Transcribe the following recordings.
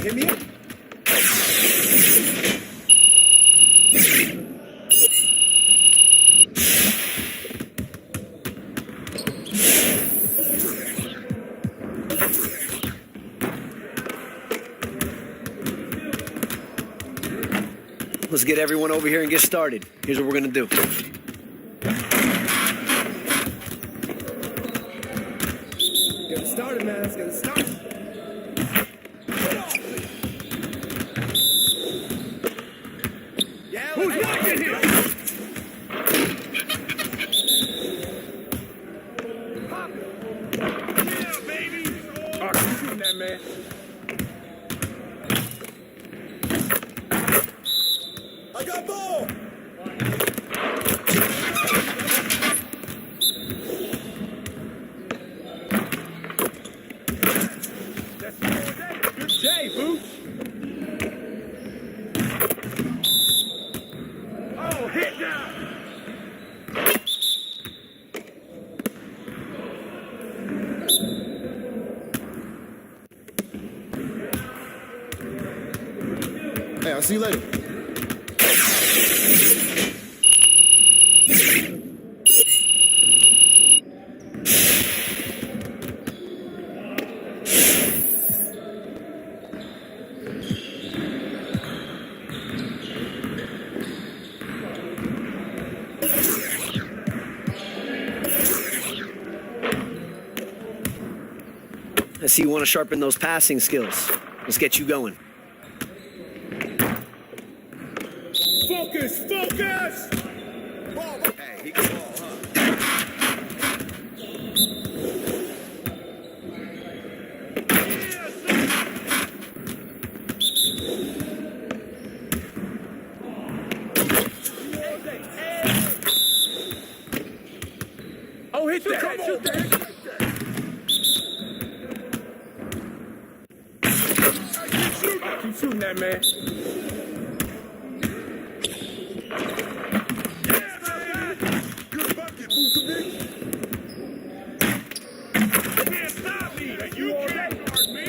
hit me up. Let's get everyone over here and get started. Here's what we're gonna do. Get it started, man. Let's get it started. Yeah, who's watching here? Yeah, baby. Oh, keep shooting that, man. I got ball. That's good day, Boots. Oh, hit down. Hey, I'll see you later. I see you want to sharpen those passing skills. Let's get you going. Focus, focus! Ball. Hey, he can ball, huh? Oh, hit that! Shoot that! Keep shooting that, man. Good bucket, Vucevic. You can't stop me, and you can't guard me.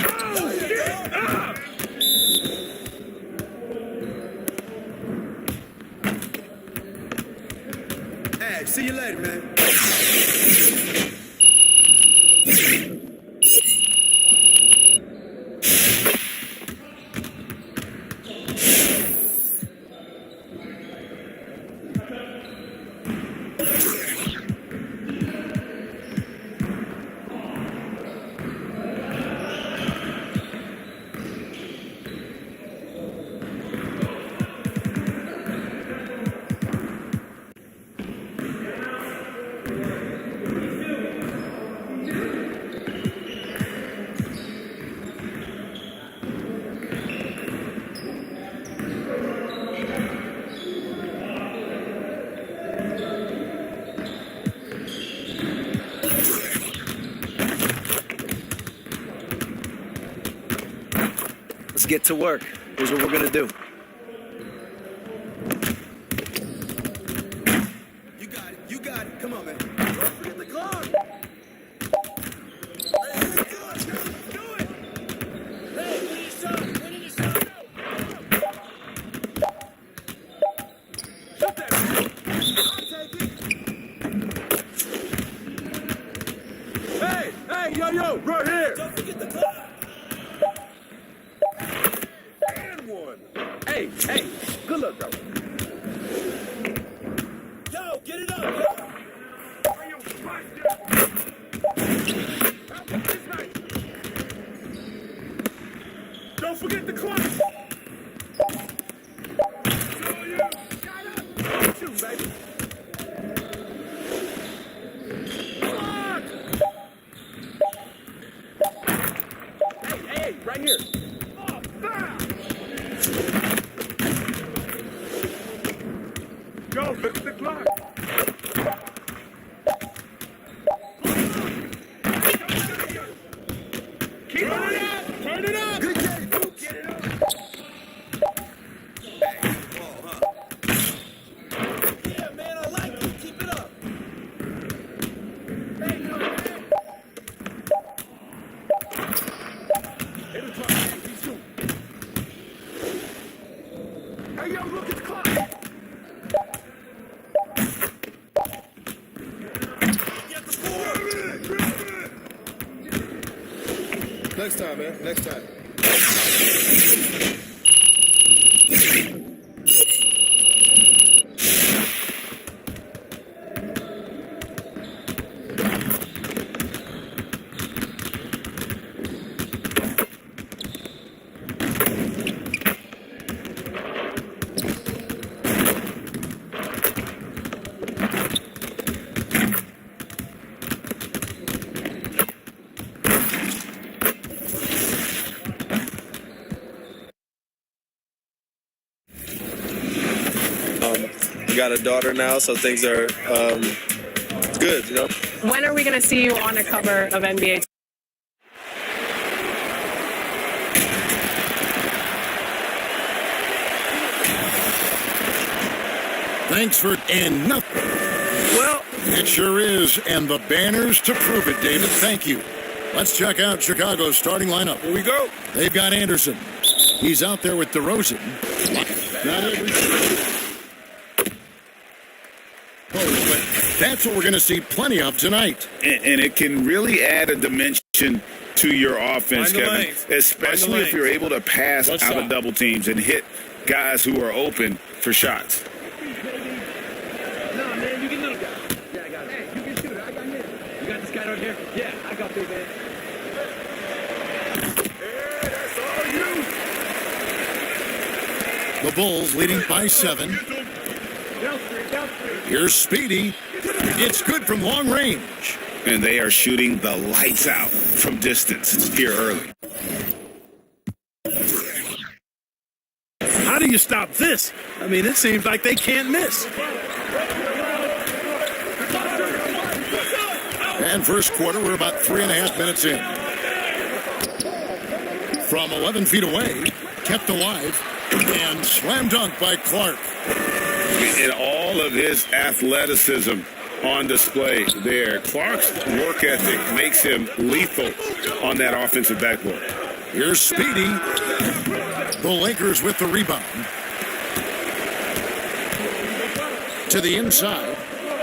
Oh, shit! Ah! Hey, see you later, man. Let's get to work. Here's what we're gonna do. You got it. You got it. Come on, man. Don't forget the clock. Hey, do it. Hey, we need a shot. We need a shot. Shoot that. I'll take it. Hey, yo, right here. Don't forget the clock. And one. Hey, good luck, though. Yo, get it up, yo. Don't forget the clock. Shoot, baby. Clock. Hey, right here. Oh, foul. Yo, look at the clock. Keep it up. Turn it up. Good game. Get it up. Hey, ball, huh? Yeah, man, I like it. Keep it up. Next time, man. Next time. Got a daughter now, so things are good, you know. When are we going to see you on a cover of NBA? Thanks for and nothing. Well, It sure is, and the banners to prove it, David. Thank you. Let's check out Chicago's starting lineup. here we go. They've got Anderson. He's out there with DeRozan. Not every... But that's what we're going to see plenty of tonight. And it can really add a dimension to your offense, Find the Kevin, lanes. especially if you're able to pass What's out up? of double teams and hit guys who are open for shots. No, man, you get little guy. Yeah, I got it. Hey, you can shoot it. I got him. You got this guy right here? Yeah, I got this, man. The Bulls leading by 7. Down street, down street. Here's Speedy. It's good from long range. And they are shooting the lights out from distance here early. How do you stop this? I mean, it seems like they can't miss. And first quarter, we're about 3.5 minutes in. From 11 feet away, kept alive, and slam dunk by Clark. And all of his athleticism on display there. Clark's work ethic makes him lethal on that offensive backboard. Here's Speedy. The Lakers with the rebound. To the inside.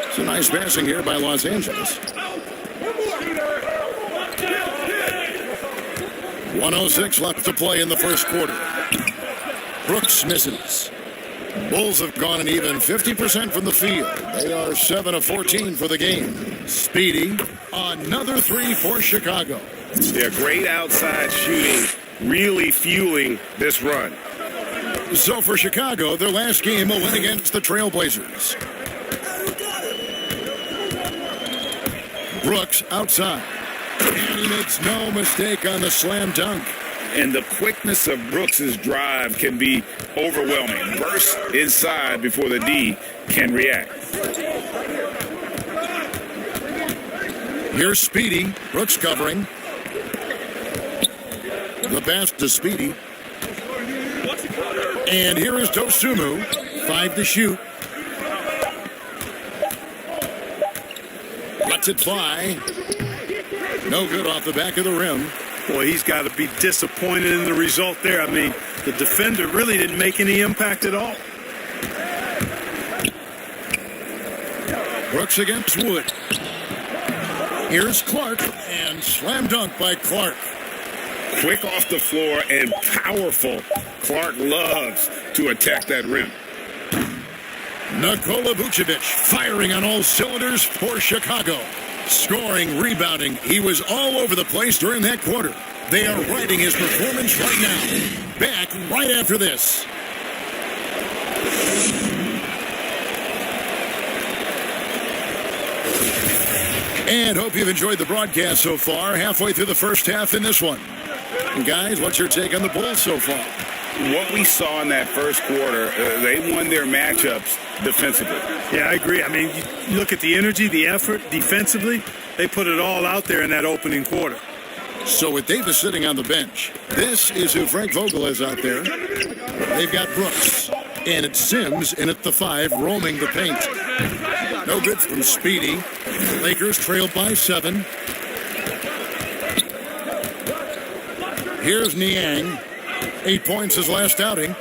It's a nice passing here by Los Angeles. 1:06 left to play in the first quarter. Brooks misses. Bulls have gone an even 50% from the field. They are 7 of 14 for the game. Speedy, another 3 for Chicago. Yeah, great outside shooting, really fueling this run. So for Chicago, their last game, a win against the Trailblazers. Brooks outside. And he makes no mistake on the slam dunk. And the quickness of Brooks's drive can be overwhelming. Burst inside before the D can react. Here's Speedy. Brooks covering. The pass to Speedy. And here is Dosunmu. 5 to shoot. Lets it fly. No good off the back of the rim. Boy, he's got to be disappointed in the result there. I mean, the defender really didn't make any impact at all. Brooks against Wood. Here's Clark, and slam dunk by Clark. Quick off the floor and powerful. Clark loves to attack that rim. Nikola Vucevic firing on all cylinders for Chicago. Scoring, rebounding. He was all over the place during that quarter. They are riding his performance right now. Back right after this. And hope you've enjoyed the broadcast so far. Halfway through the first half in this one. Guys, what's your take on the Bulls so far? What we saw in that first quarter, they won their matchups defensively. Yeah, I agree. I mean, you look at the energy, the effort defensively. They put it all out there in that opening quarter. So with Davis sitting on the bench, this is who Frank Vogel is out there. They've got Brooks, and it's Sims in at the 5, roaming the paint. No good from Speedy. Lakers trailed by 7. Here's Niang. 8 points his last outing.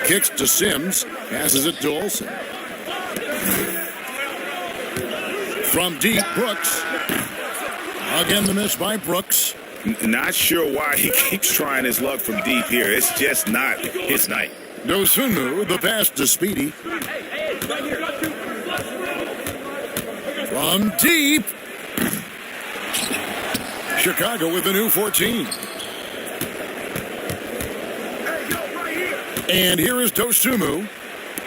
Kicks to Sims. Passes it to Olsen. From deep, Brooks. Again, the miss by Brooks. Not sure why he keeps trying his luck from deep here. It's just not his night. Dosunmu, the pass to Speedy. From deep. Chicago with the new 14. And here is Dosunmu.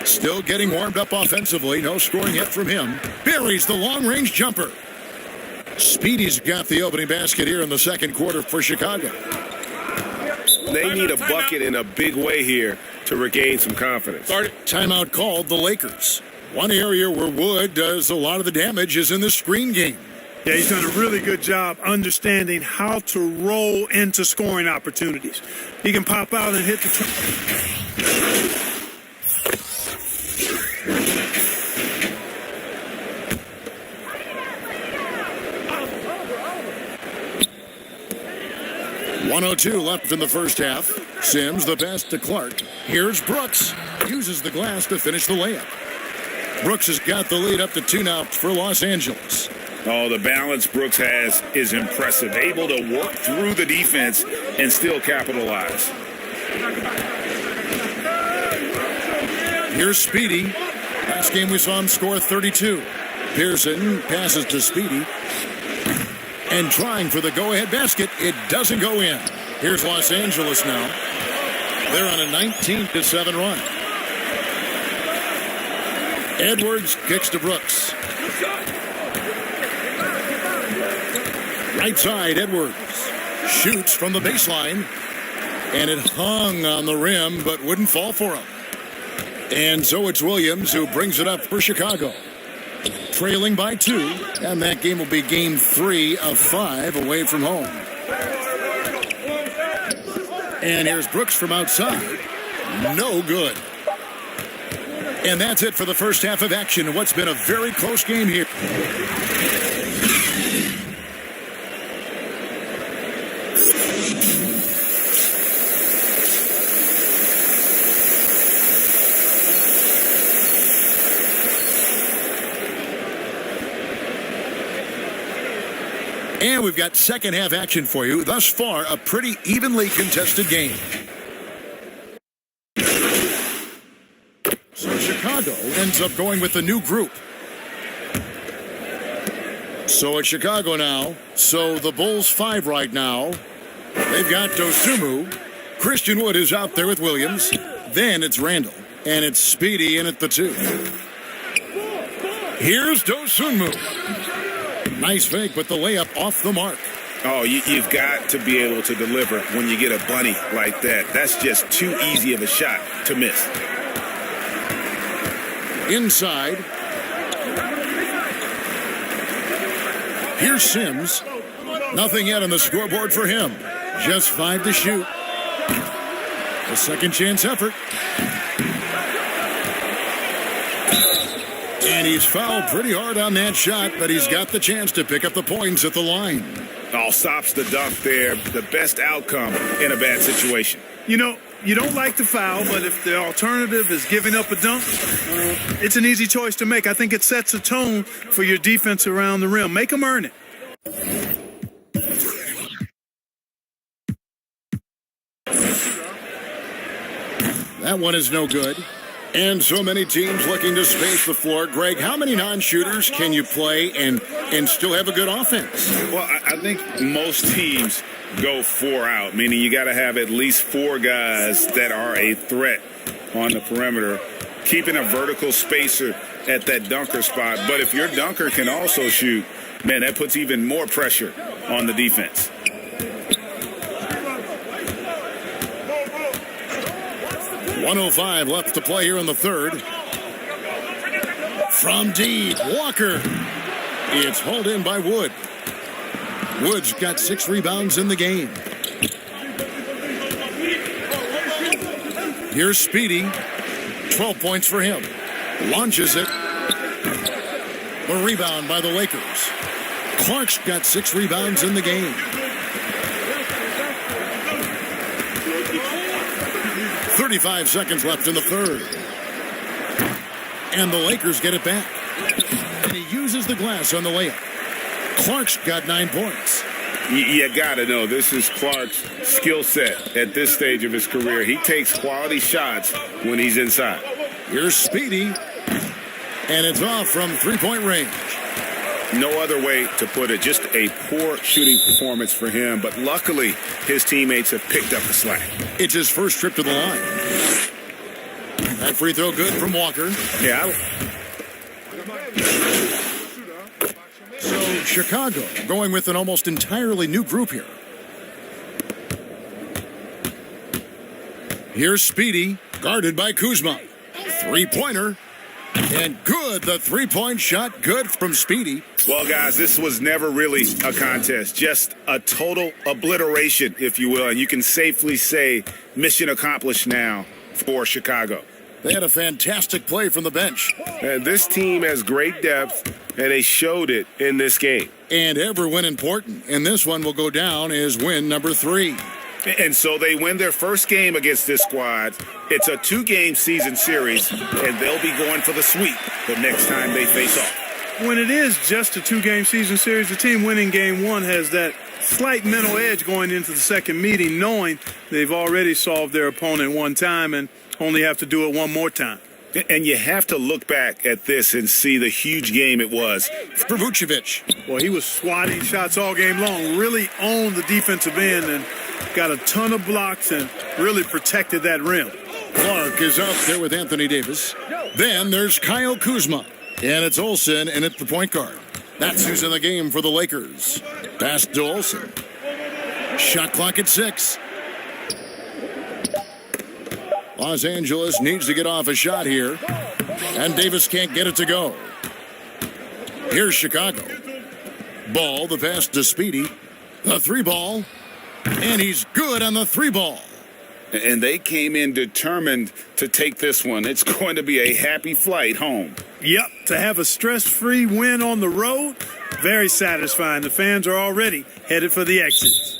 Still getting warmed up offensively. No scoring yet from him. Buries the long-range jumper. Speedy's got the opening basket here in the second quarter for Chicago. They need a bucket in a big way here to regain some confidence. Timeout called the Lakers. One area where Wood does a lot of the damage is in the screen game. Yeah, he's done a really good job understanding how to roll into scoring opportunities. He can pop out and hit the... 1:02 left in the first half. Sims, the pass to Clark. Here's Brooks. Uses the glass to finish the layup. Brooks has got the lead up to 2 now for Los Angeles. Oh, the balance Brooks has is impressive. Able to work through the defense and still capitalize. Here's Speedy. Last game we saw him score 32. Pearson passes to Speedy. And trying for the go-ahead basket, it doesn't go in. Here's Los Angeles now. They're on a 19-7 run. Edwards kicks to Brooks. Right side, Edwards shoots from the baseline. And it hung on the rim, but wouldn't fall for him. And so it's Williams who brings it up for Chicago. Trailing by 2, and that game will be game 3 of 5 away from home. And here's Brooks from outside. No good. And that's it for the first half of action in what's been a very close game here. And we've got second half action for you. Thus far, a pretty evenly contested game. So Chicago ends up going with the new group. So it's Chicago now. So the Bulls 5 right now. They've got Dosunmu. Christian Wood is out there with Williams. Then it's Randall. And it's Speedy in at the 2. Here's Dosunmu. Nice fake, but the layup off the mark. Oh, you've got to be able to deliver when you get a bunny like that. That's just too easy of a shot to miss. Inside. Here's Sims. Nothing yet on the scoreboard for him. Just 5 to shoot. A second chance effort. And he's fouled pretty hard on that shot, but he's got the chance to pick up the points at the line. All stops the dunk there. The best outcome in a bad situation. You know, you don't like the foul, but if the alternative is giving up a dunk, it's an easy choice to make. I think it sets a tone for your defense around the rim. Make them earn it. That one is no good. And so many teams looking to space the floor. Greg, how many non-shooters can you play and still have a good offense? Well, I think most teams go 4 out, meaning you got to have at least 4 guys that are a threat on the perimeter, keeping a vertical spacer at that dunker spot. But if your dunker can also shoot, man, that puts even more pressure on the defense. .105 left to play here in the third. From deep, Walker. It's hauled in by Wood. Wood's got 6 rebounds in the game. Here's Speedy. 12 points for him. Launches it. The rebound by the Lakers. Clark's got 6 rebounds in the game. 35 seconds left in the third. And the Lakers get it back. And he uses the glass on the layup. Clark's got 9 points. You got to know this is Clark's skill set at this stage of his career. He takes quality shots when he's inside. Here's Speedy, and it's off from three-point range. No other way to put it. Just a poor shooting performance for him, but luckily his teammates have picked up the slack. It's his first trip to the line. That free throw good from Walker. Yeah, So Chicago going with an almost entirely new group here. Here's Speedy, guarded by Kuzma. Three-pointer. And good, the three-point shot, good from Speedy. well, guys, this was never really a contest. Just a total obliteration, if you will. And you can safely say mission accomplished now for Chicago. They had a fantastic play from the bench. And this team has great depth, and they showed it in this game. And every win important. And this one will go down as win number 3. And so they win their first game against this squad. It's a 2-game season series, and they'll be going for the sweep the next time they face off. When it is just a 2-game season series, the team winning game 1 has that slight mental edge going into the second meeting, knowing they've already solved their opponent one time and only have to do it one more time. And you have to look back at this and see the huge game it was For Vucevic. Well, he was swatting shots all game long, really owned the defensive end and got a ton of blocks and really protected that rim. Clark is up there with Anthony Davis. Then there's Kyle Kuzma. And it's Olsen, and it's the point guard. That's who's in the game for the Lakers. Pass to Olsen. Shot clock at 6. Los Angeles needs to get off a shot here. And Davis can't get it to go. Here's Chicago. Ball, the pass to Speedy. The 3-ball. And he's good on the 3-ball. And they came in determined to take this one. It's going to be a happy flight home. Yep, to have a stress-free win on the road, very satisfying. The fans are already headed for the exits.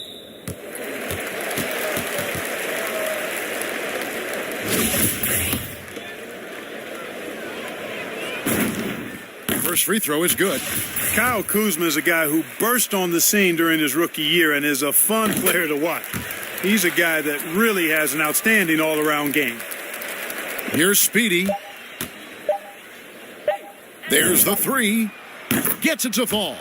First free throw is good. Kyle Kuzma is a guy who burst on the scene during his rookie year and is a fun player to watch. He's a guy that really has an outstanding all-around game. Here's Speedy. There's the 3. Gets it to fall.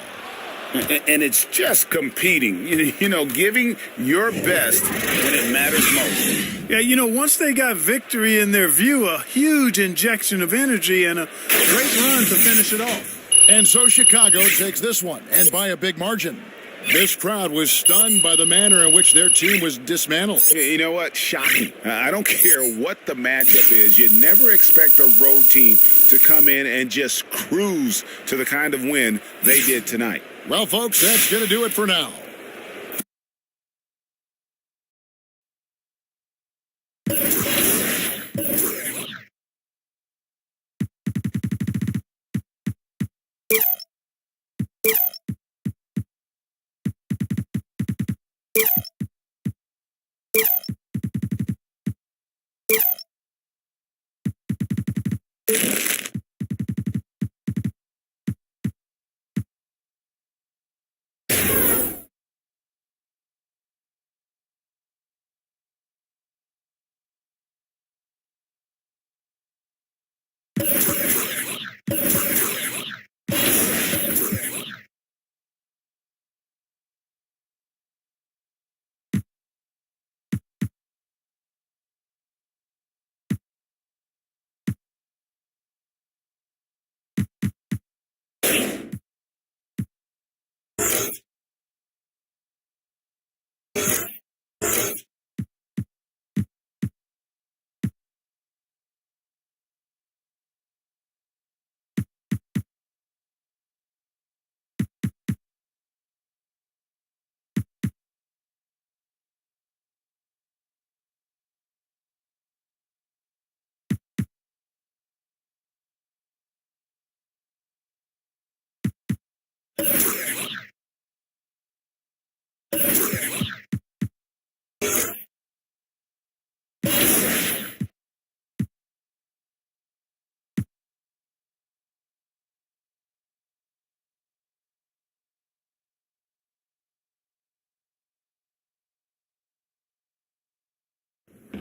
And it's just competing, you know, giving your best when it matters most. Yeah, you know, once they got victory in their view, a huge injection of energy and a great run to finish it off. And so Chicago takes this one, and by a big margin. This crowd was stunned by the manner in which their team was dismantled. You know what? Shocking. I don't care what the matchup is. You never expect a road team to come in and just cruise to the kind of win they did tonight. Well, folks, that's going to do it for now.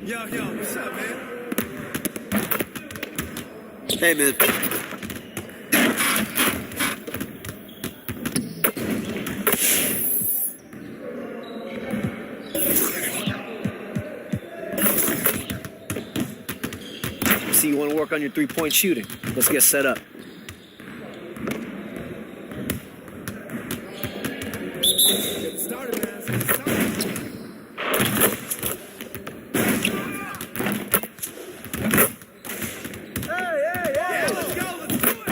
Yo, what's up, man? Hey, man. See, you want to work on your three-point shooting. Let's get set up. Get started, man. Let's get started. Hey, let's go. Let's do it.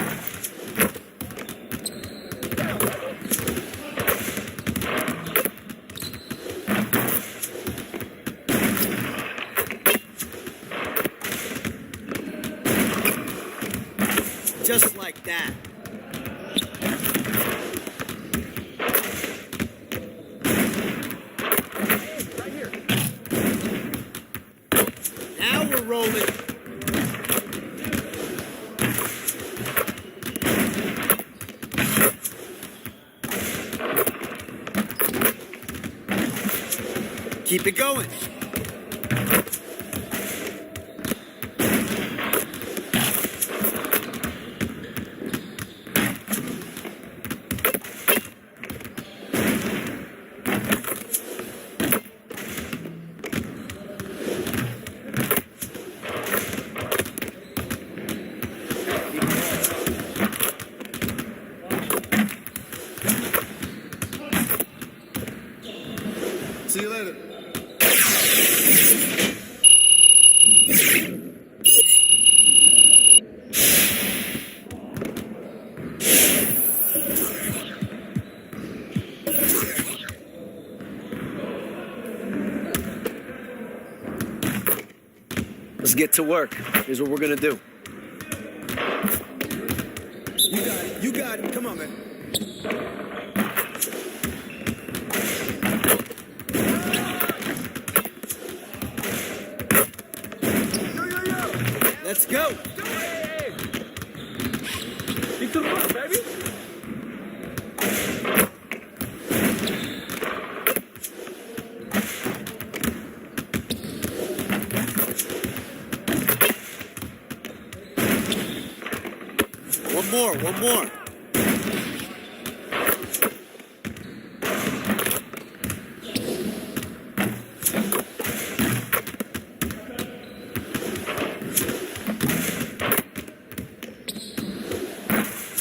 Just like that. Right here. Now we're rolling. Keep it going. See you later. Let's get to work. Here's what we're gonna do. You got it. You got it. Come on, man. Let's go. Keep to the run, baby. One more.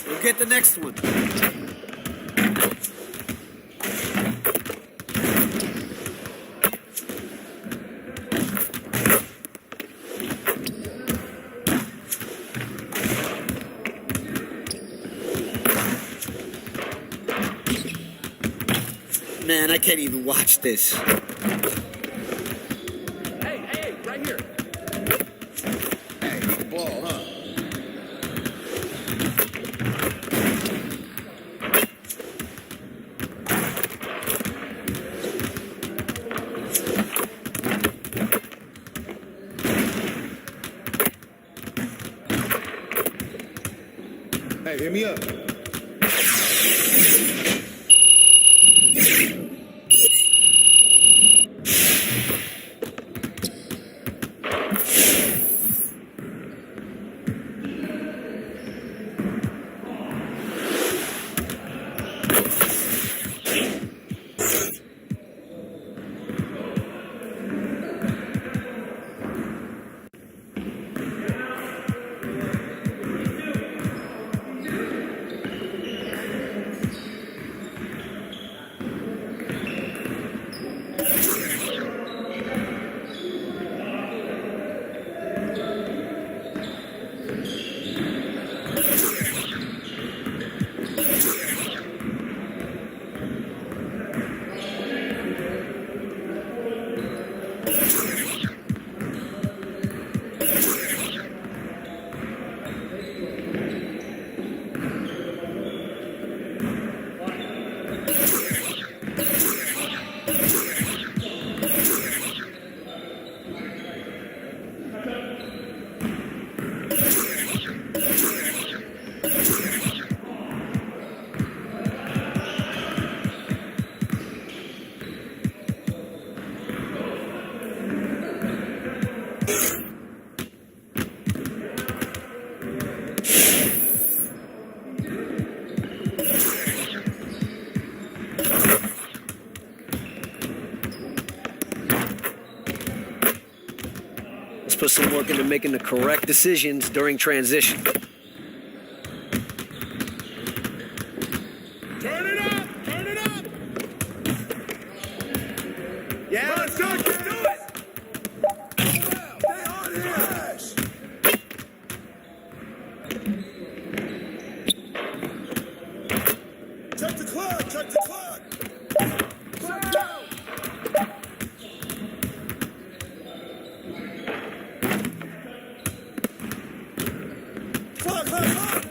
We'll get the next one. Man, I can't even watch this. Hey, right here. Hey, he can ball, huh? Hey, hit me up. put some work into making the correct decisions during transition. Turn it up! Turn it up! Yeah, let's do it! Let's do it! Stay on here! Check the clock! Check the clock! Clock down! Clock, clock, clock!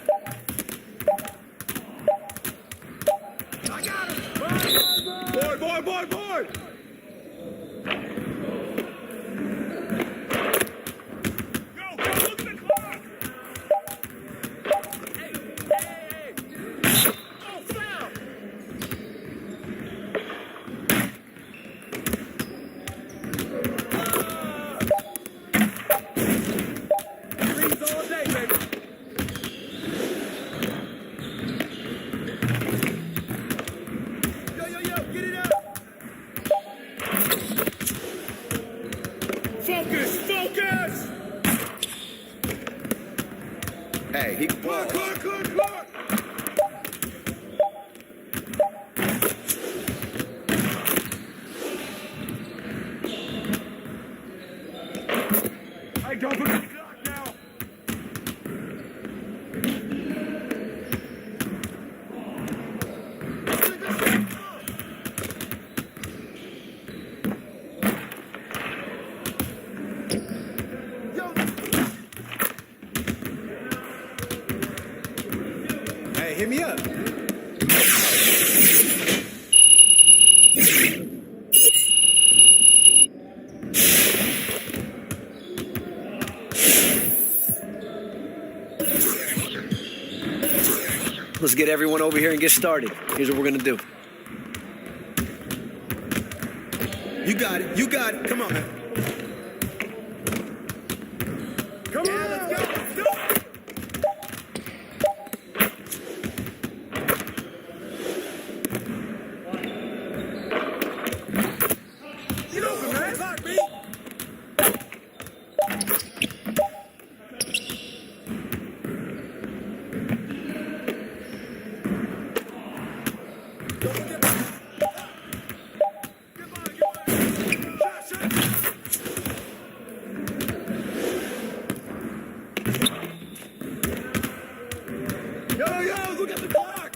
I got him! Board, board, board, board! Go, go, look at the clock! Hey, hey, hey! Oh, foul! Threes all day, baby! Yo, yo, yo, get it up! Focus, focus! Hey, he can ball. Clock, clock, clock! Hey, don't forget the clock now! Hey, hit me up. Let's get everyone over here and get started. Here's what we're gonna do. You got it, you got it. Come on, man. Come on, let's go, let's do it! Get over, man. Clock, B. Don't forget my- Get by, get by. Shot, shot. Yo, yo, look at the clock!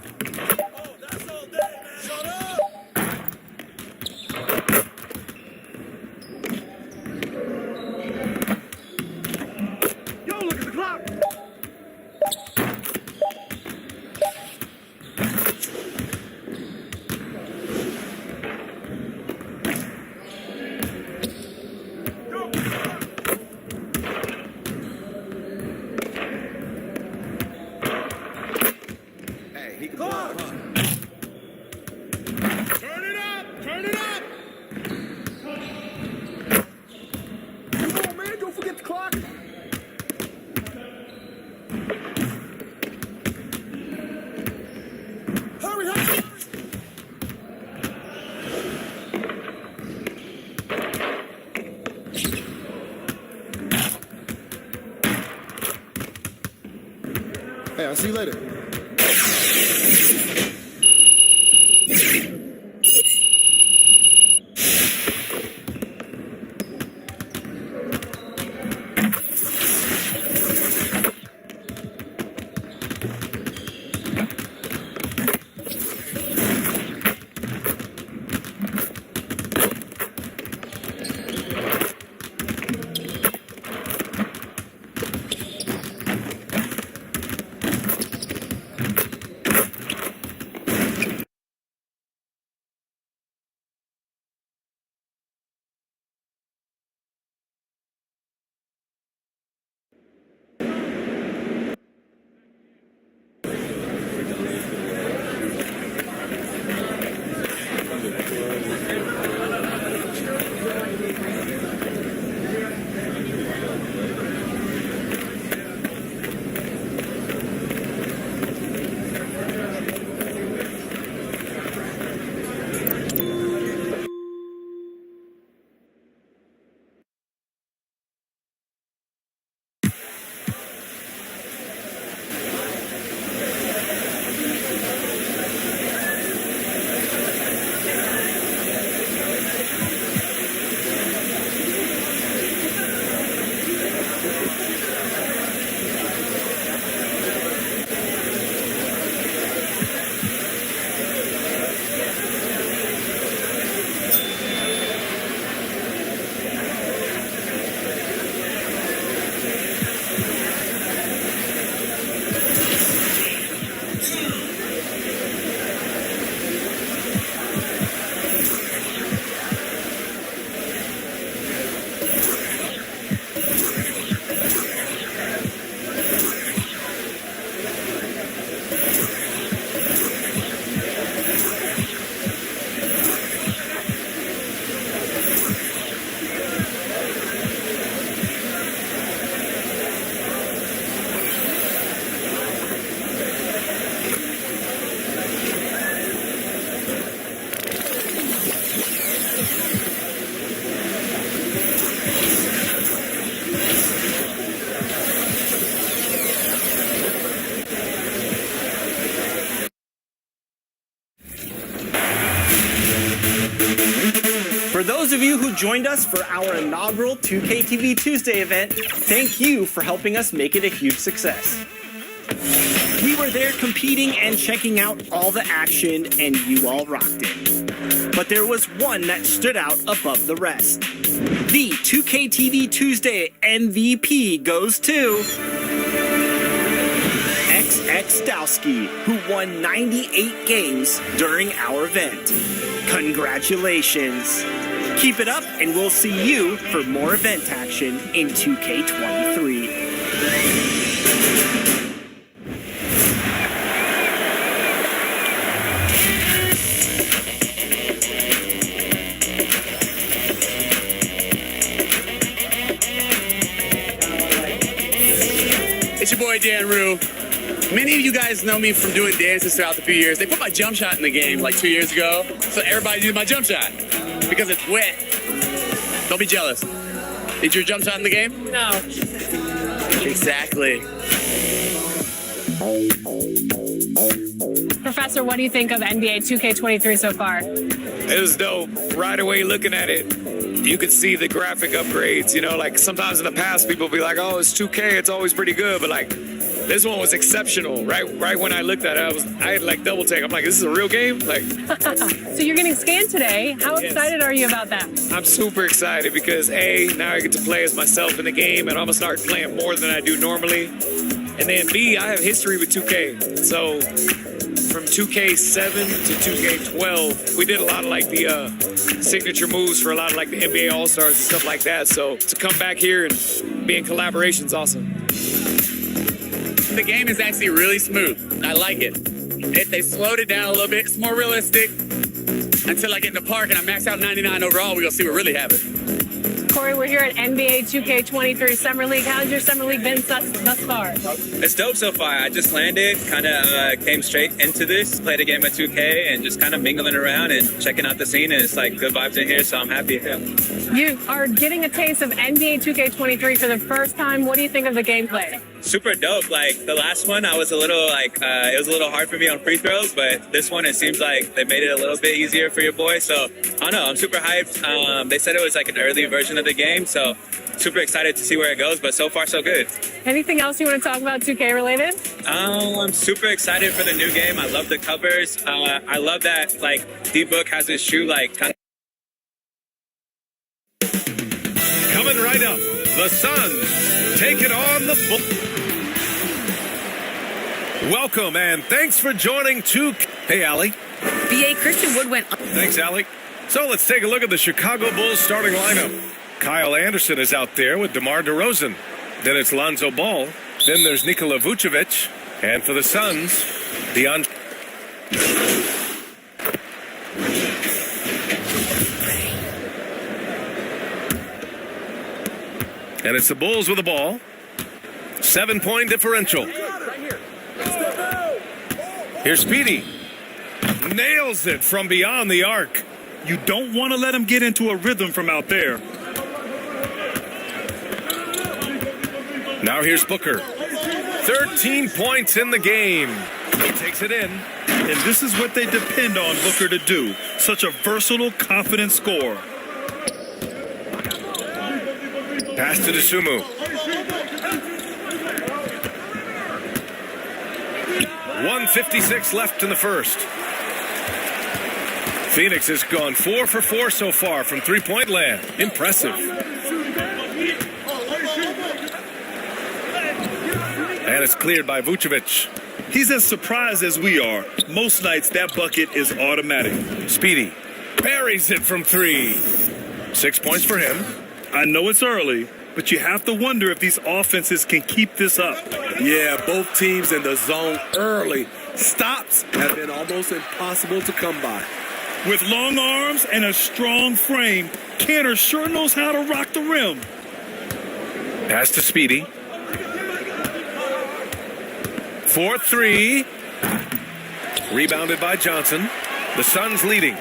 Oh, that's all day, man. Shut up! Yo, look at the clock! Go! Hey, he can Clock! ball. Turn it up! Turn it up! Come on, man, don't forget the clock! Hurry, hurry! Hey, I'll see you later. joined us for our inaugural 2K TV Tuesday event. Thank you for helping us make it a huge success. We were there competing and checking out all the action, and you all rocked it. But there was one that stood out above the rest. The 2K TV Tuesday MVP goes to XX Dowski, who won 98 games during our event. Congratulations. Keep it up, and we'll see you for more event action in 2K23. It's your boy Dan Rue. Many of you guys know me from doing dances throughout the few years. They put my jump shot in the game like 2 years ago, so everybody did my jump shot because it's wet. Don't be jealous. Is your jump shot in the game? No. Exactly. Professor, what do you think of NBA 2K23 so far? It was dope. Right away looking at it, you could see the graphic upgrades. You know, like sometimes in the past people be like, oh, it's 2K, it's always pretty good. But like this one was exceptional. Right when I looked at it, I had like double take. I'm like, this is a real game? Like So you're getting scanned today. How excited are you about that? I'm super excited because A, now I get to play as myself in the game and I'm gonna start playing more than I do normally. And then B, I have history with 2K. So from 2K7 to 2K12, we did a lot of like the signature moves for a lot of like the NBA All-Stars and stuff like that. So to come back here and be in collaboration is awesome. The game is actually really smooth. I like it. They slowed it down a little bit. It's more realistic. Until I get in the park and I max out 99 overall, we're gonna see what really happens. Corey, we're here at NBA 2K23 Summer League. How's your Summer League been thus far? It's dope so far. I just landed, kind of came straight into this, played a game of 2K, and just kind of mingling around and checking out the scene. And it's like good vibes in here, so I'm happy. Yeah. You are getting a taste of NBA 2K23 for the first time. What do you think of the gameplay? Super dope. Like the last one, I was a little like it was a little hard for me on free throws, but this one it seems like they made it a little bit easier for your boy. So I don't know. I'm super hyped. They said it was like an early version of the game, so super excited to see where it goes. But so far, so good. Anything else you want to talk about 2K related? I'm super excited for the new game. I love the covers. I love that like D-Book has his shoe like kind of. Coming right up, the Suns take it on the bull. Welcome and thanks for joining 2K. Hey, Allie. B.A. Christian Wood went. Thanks, Allie. So let's take a look at the Chicago Bulls starting lineup. Kyle Anderson is out there with DeMar DeRozan. Then it's Lonzo Ball. Then there's Nikola Vucevic. And for the Suns, And it's the Bulls with the ball. 7-point differential. Here's Speedy. Nails it from beyond the arc. You don't want to let him get into a rhythm from out there. Now here's Booker. 13 points in the game. He takes it in. And this is what they depend on Booker to do. Such a versatile, confident scorer. Pass to Dosunmu. 1:56 left in the first. Phoenix has gone 4 for 4 so far from three-point land. Impressive. And it's cleared by Vucevic. He's as surprised as we are. Most nights that bucket is automatic. Speedy buries it from 3. 6 points for him. I know it's early, but you have to wonder if these offenses can keep this up. Yeah, both teams in the zone early. Stops have been almost impossible to come by. With long arms and a strong frame, Cantor sure knows how to rock the rim. Pass to Speedy. 4-3. Rebounded by Johnson. The Suns leading.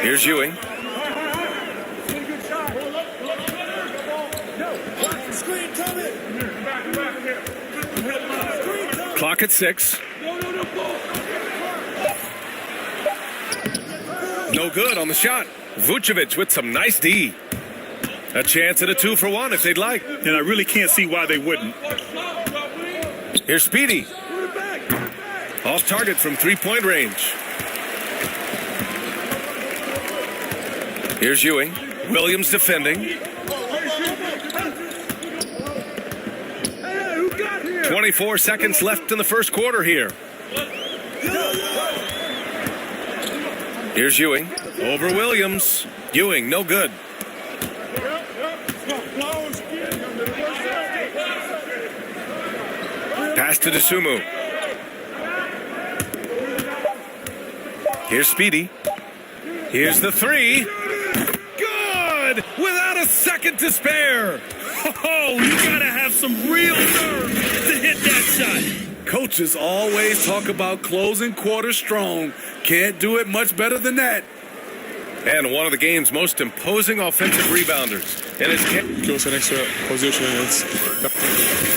Here's Ewing. Clock at 6. No good on the shot. Vucevic with some nice D. A chance at a 2-for-1 if they'd like. And I really can't see why they wouldn't. Here's Speedy. Off target from three-point range. Here's Ewing. Williams defending. 24 seconds left in the first quarter here. Here's Ewing. Over Williams. Ewing, no good. Pass to Dosunmu. Here's Speedy. Here's the three. Good! Without a second to spare. Oh, you gotta have some real nerve to hit that shot. Coaches always talk about closing quarters strong. Can't do it much better than that. And one of the game's most imposing offensive rebounders. And it's close an extra position.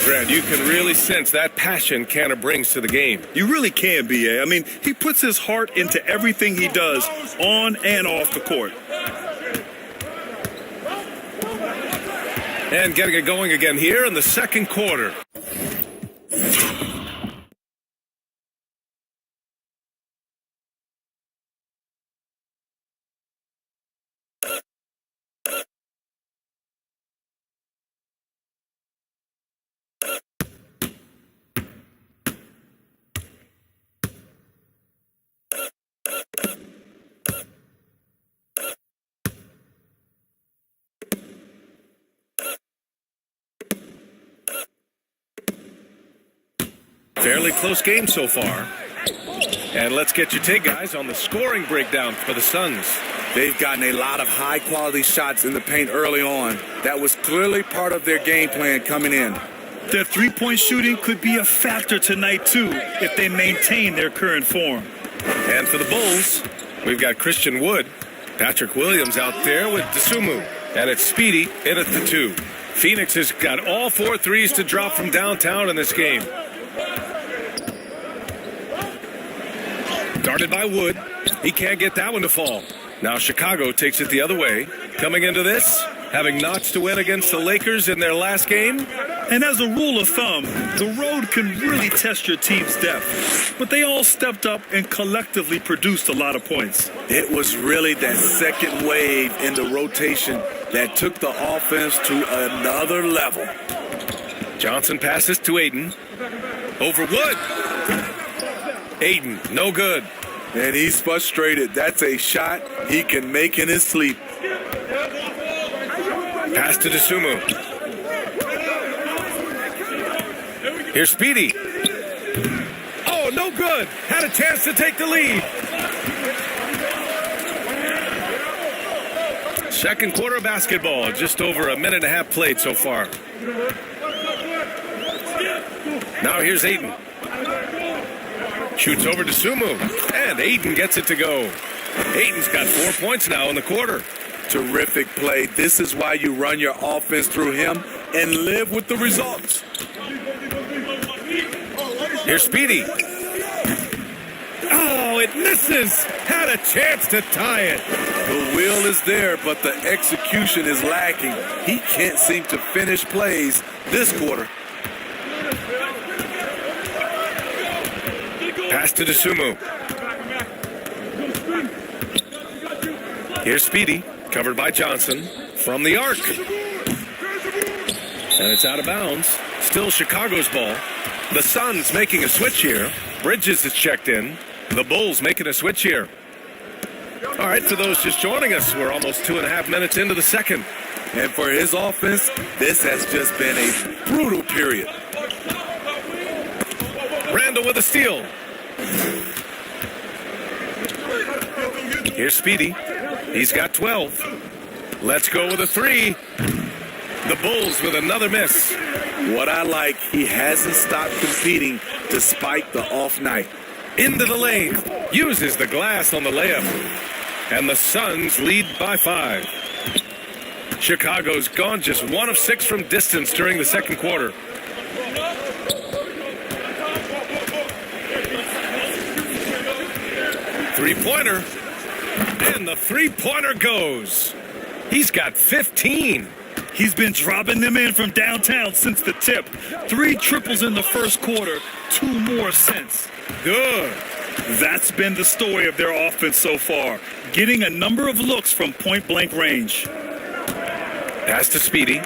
Brad, you can really sense that passion Canner brings to the game. You really can, B.A. I mean, he puts his heart into everything he does on and off the court. And getting it going again here in the second quarter. Fairly close game so far. And let's get your take, guys, on the scoring breakdown for the Suns. They've gotten a lot of high-quality shots in the paint early on. That was clearly part of their game plan coming in. Their three-point shooting could be a factor tonight, too, if they maintain their current form. And for the Bulls, we've got Christian Wood, Patrick Williams out there with Dosunmu. And it's Speedy in at the 2. Phoenix has got all 4 threes to drop from downtown in this game. Darted by Wood. He can't get that one to fall. Now Chicago takes it the other way. Coming into this, having notched a win against the Lakers in their last game. And as a rule of thumb, the road can really test your team's depth. But they all stepped up and collectively produced a lot of points. It was really that second wave in the rotation that took the offense to another level. Johnson passes to Ayton. Over Wood. Ayton, no good. And he's frustrated. That's a shot he can make in his sleep. Pass to Dosunmu. Here's Speedy. Oh, no good. Had a chance to take the lead. Second quarter basketball. Just over a minute and a half played so far. Now here's Ayton. Shoots over to Sumu, and Ayton gets it to go. Ayton's got 4 points now in the quarter. Terrific play. This is why you run your offense through him and live with the results. Here's Speedy. Oh, it misses. Had a chance to tie it. The will is there, but the execution is lacking. He can't seem to finish plays this quarter. Pass to Dosunmu. Here's Speedy, covered by Johnson from the arc. And it's out of bounds. Still Chicago's ball. The Suns making a switch here. Bridges is checked in. The Bulls making a switch here. All right, for those just joining us, we're almost 2.5 minutes into the second. And for his offense, this has just been a brutal period. Randall with a steal. Here's Speedy. He's got 12. Let's go with a 3. The Bulls with another miss. What I like, he hasn't stopped competing despite the off night. Into the lane. Uses the glass on the layup. And the Suns lead by 5. Chicago's gone just 1 of 6 from distance during the second quarter. Three-pointer. And the three-pointer goes. He's got 15. He's been dropping them in from downtown since the tip. 3 triples in the first quarter, 2 more since. Good. That's been the story of their offense so far, getting a number of looks from point-blank range. Pass to Speedy.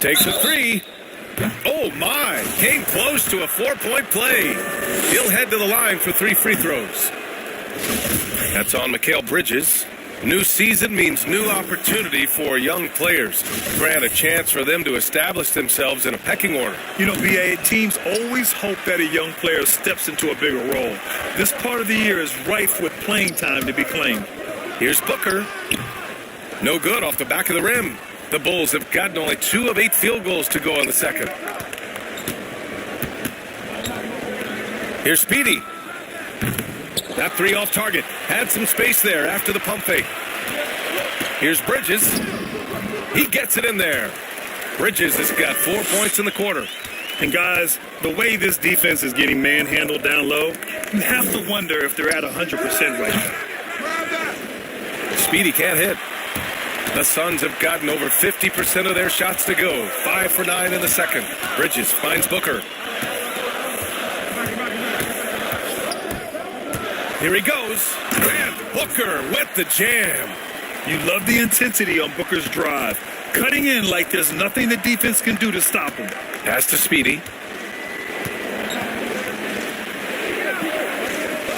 Takes a 3. Oh, my. Came close to a 4-point play. He'll head to the line for 3 free throws. That's on Mikal Bridges. New season means new opportunity for young players. Grant a chance for them to establish themselves in a pecking order. You know, BA, teams always hope that a young player steps into a bigger role. This part of the year is rife with playing time to be claimed. Here's Booker. No good off the back of the rim. The Bulls have gotten only 2 of 8 field goals to go in the second. Here's Speedy. That 3 off target. Had some space there after the pump fake. Here's Bridges. He gets it in there. Bridges has got 4 points in the quarter. And guys, the way this defense is getting manhandled down low, you have to wonder if they're at 100% right now. Speedy can't hit. The Suns have gotten over 50% of their shots to go. 5 for 9 in the second. Bridges finds Booker. Here he goes. And Booker with the jam. You love the intensity on Booker's drive. Cutting in like there's nothing the defense can do to stop him. Pass to Speedy.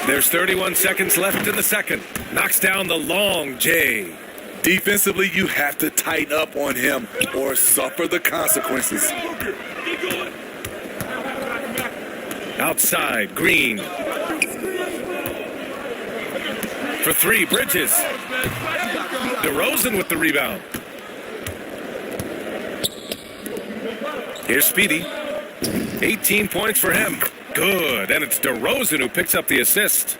There's 31 seconds left in the second. Knocks down the long J. Defensively, you have to tighten up on him or suffer the consequences. Outside, Green. For 3, Bridges. DeRozan with the rebound. Here's Speedy. 18 points for him. Good. And it's DeRozan who picks up the assist.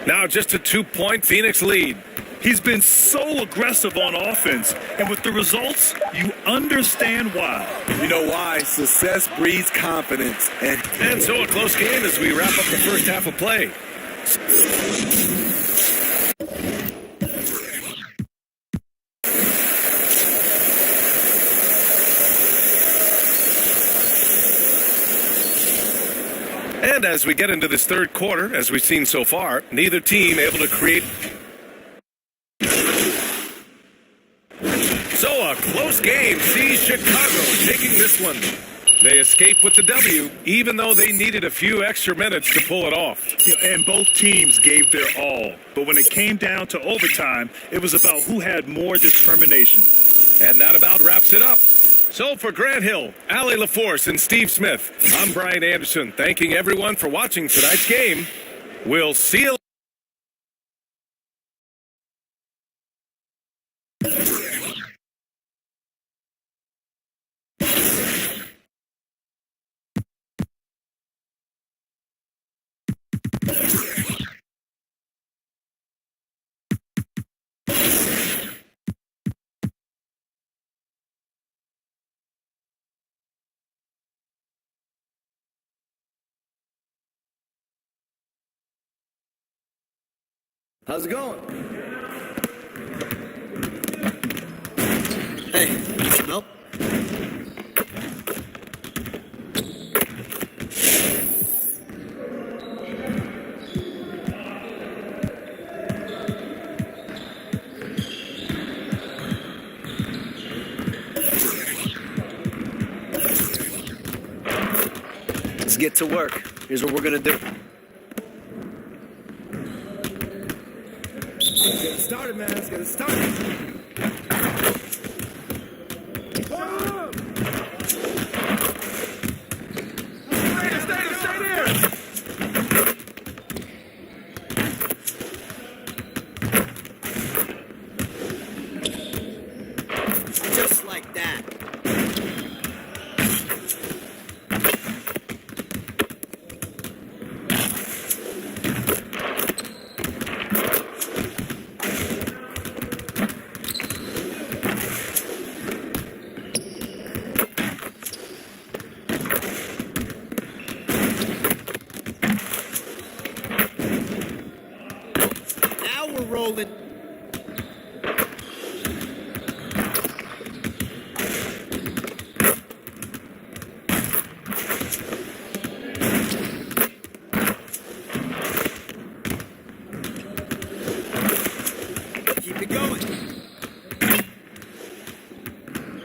Now just a 2-point Phoenix lead. He's been so aggressive on offense, and with the results, you understand why. You know why? Success breeds confidence. And so a close game as we wrap up the first half of play. And as we get into this third quarter, as we've seen so far, neither team able to create. So a close game sees Chicago taking this one. They escape with the W, even though they needed a few extra minutes to pull it off. And both teams gave their all. But when it came down to overtime, it was about who had more determination. And that about wraps it up. So for Grant Hill, Allie LaForce, and Steve Smith, I'm Brian Anderson, thanking everyone for watching tonight's game. We'll see you. How's it going? Hey, nope. Let's get to work. Here's what we're gonna do. Let's get it started, man. Let's get it started. Stay there. Just like that.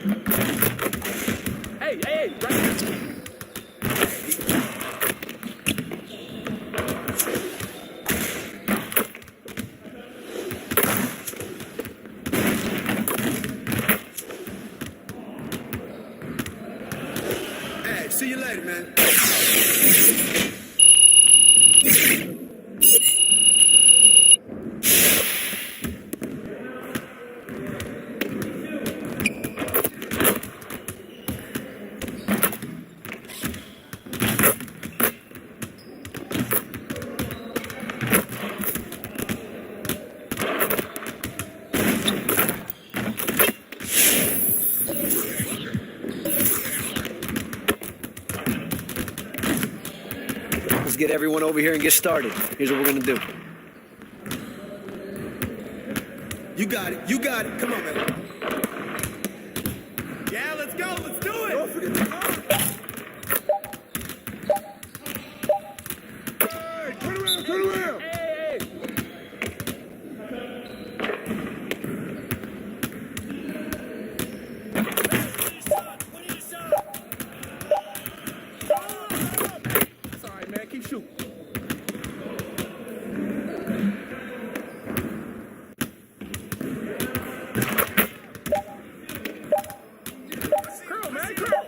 Hey, hey, right here. Hey, see you later, man. Let's get everyone over here and get started. Here's what we're gonna do. You got it. You got it. Come on, man. Yeah, let's go. Let's do it. Don't forget the car. Hey, turn around. Turn around. Hey, hey. It's all right, man. Keep shooting. Curl, man. Curl.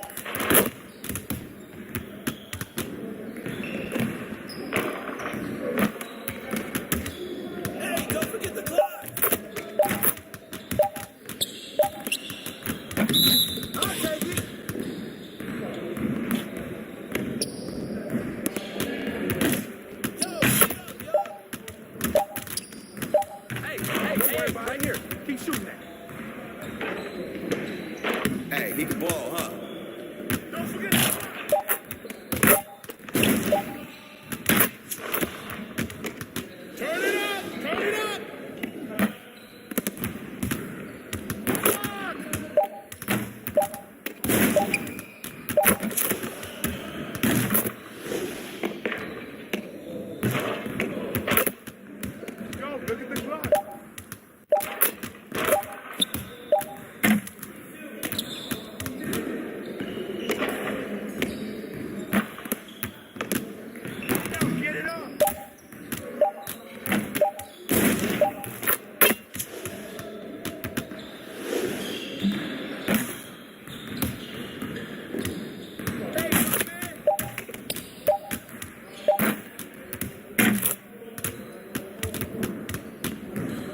Hey, don't forget the clock. I'll take it. Hey, hey, hey, right here. Keep shooting that. Hey, he can ball, huh? Don't forget the clock. Turn it up. Turn it up. Yo, look at the clock. Yo, get it up.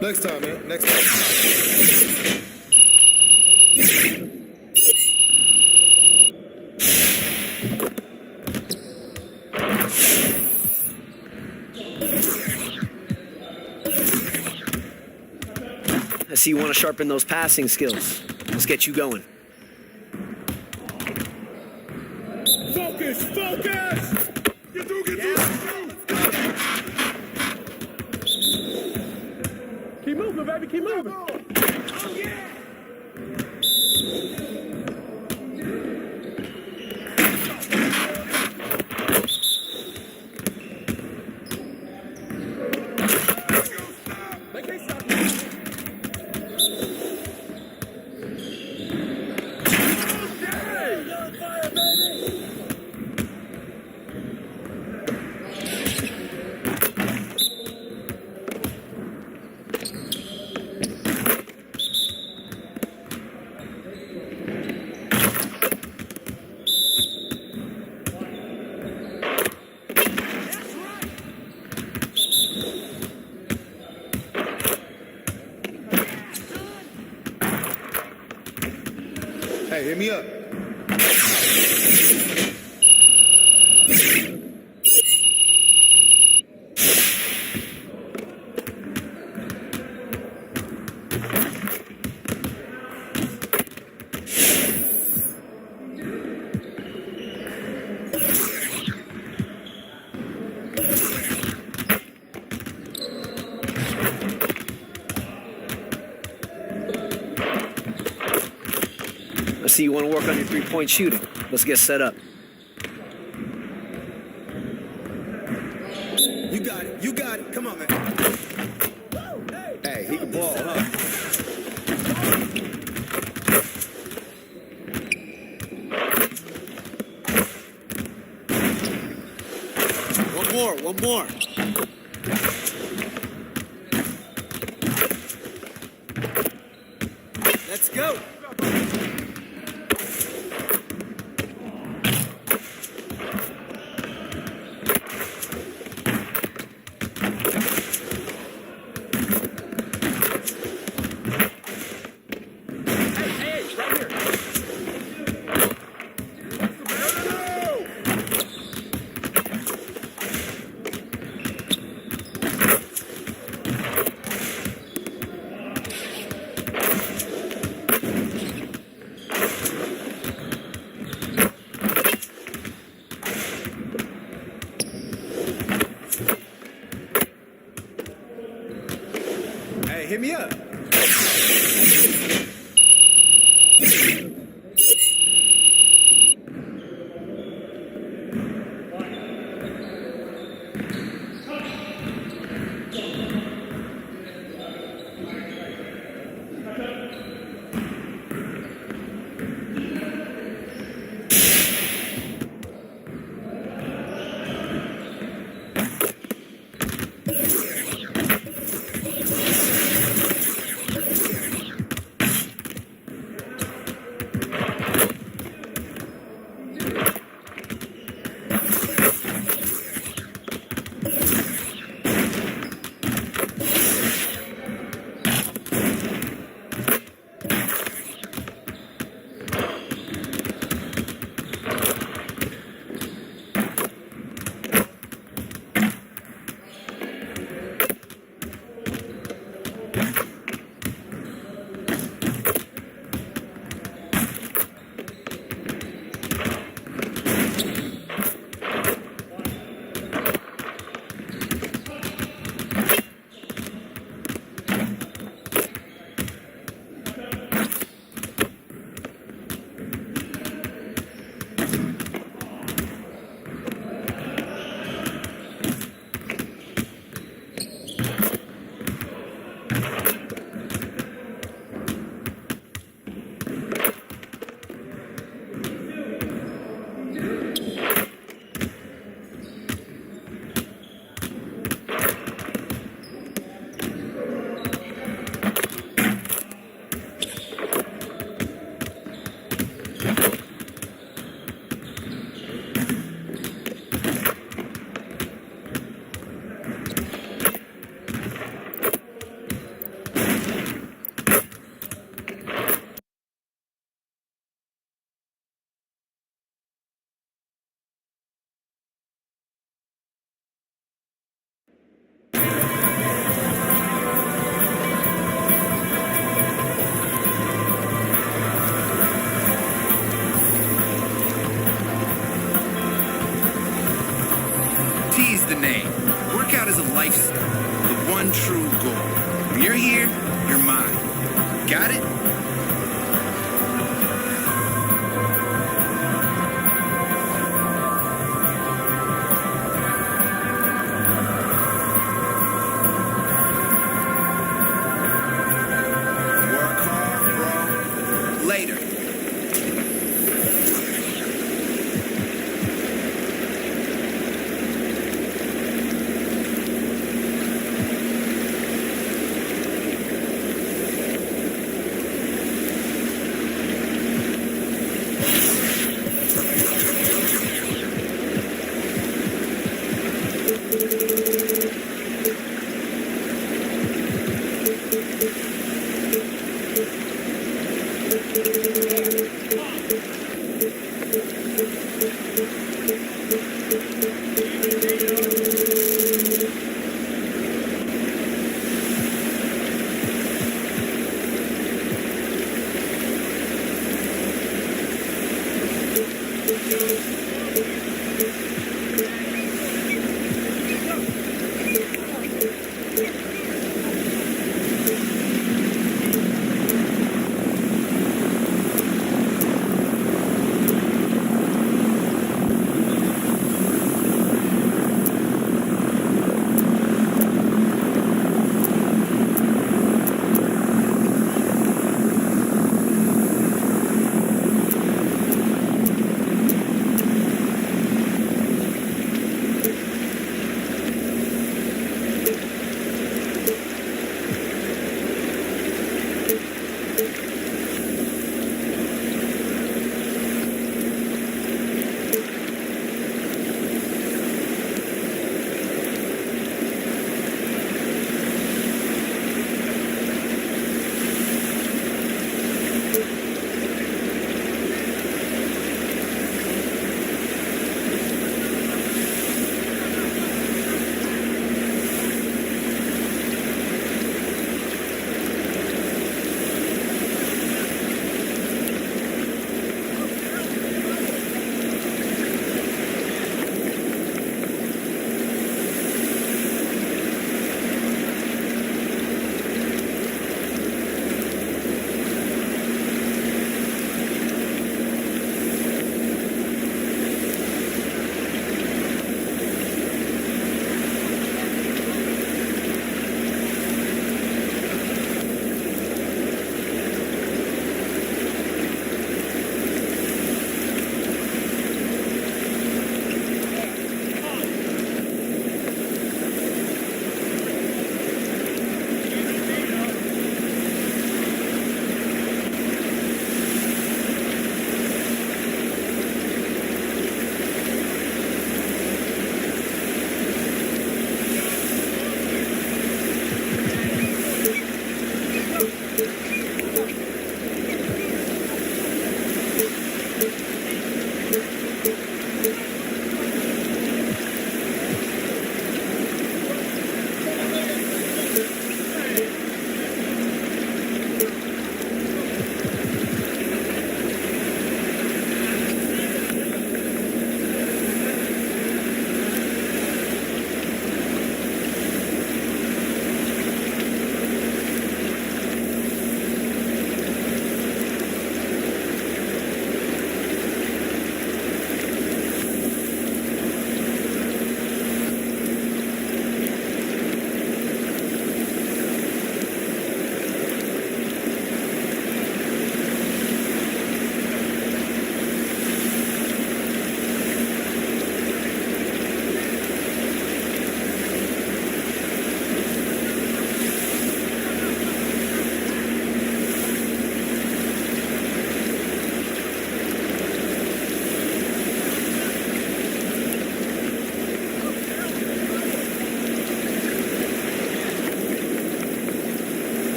Next time, man. Next time. I see you want to sharpen those passing skills. Let's get you going. Focus. Focus. Get through. Get through. Keep moving, baby. Keep moving. Oh, yeah. They can't stop you. Hey, hit me up. I see you want to work on your three-point shooting. Let's get set up. You got it. You got it. Come on, man. Hey, he can ball, huh? One more. Let's go. Hit me up. T's the name. Workout is a lifestyle, the one true goal. When you're here, you're mine. Got it? Work hard, bro. Later.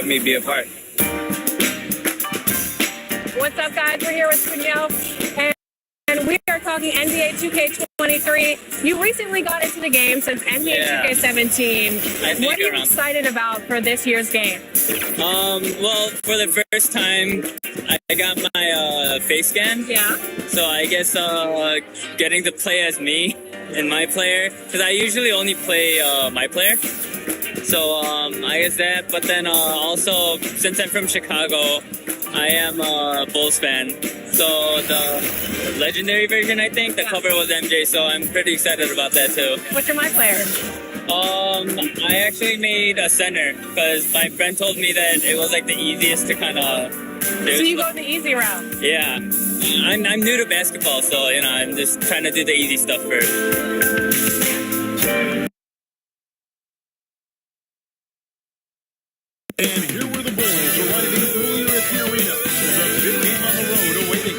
have me be a part. What's up, guys? We're here with Kunio, and we are talking NBA 2K23. You recently got into the game since NBA 2K17. What are you excited about for this year's game? Well, for the first time, I got my face scan. Yeah. So I guess getting to play as me and my player, because I usually only play my player. So I guess that, but then also, since I'm from Chicago, I am a Bulls fan. So the legendary version, I think, the cover was MJ, so I'm pretty excited about that too. What's your my player? I actually made a center, because my friend told me that it was like the easiest to kind of So you go the easy route? Yeah. I'm new to basketball, so, you know, I'm just trying to do the easy stuff first. And here were the Bulls arriving earlier at the arena. There's a big game on the road awaiting.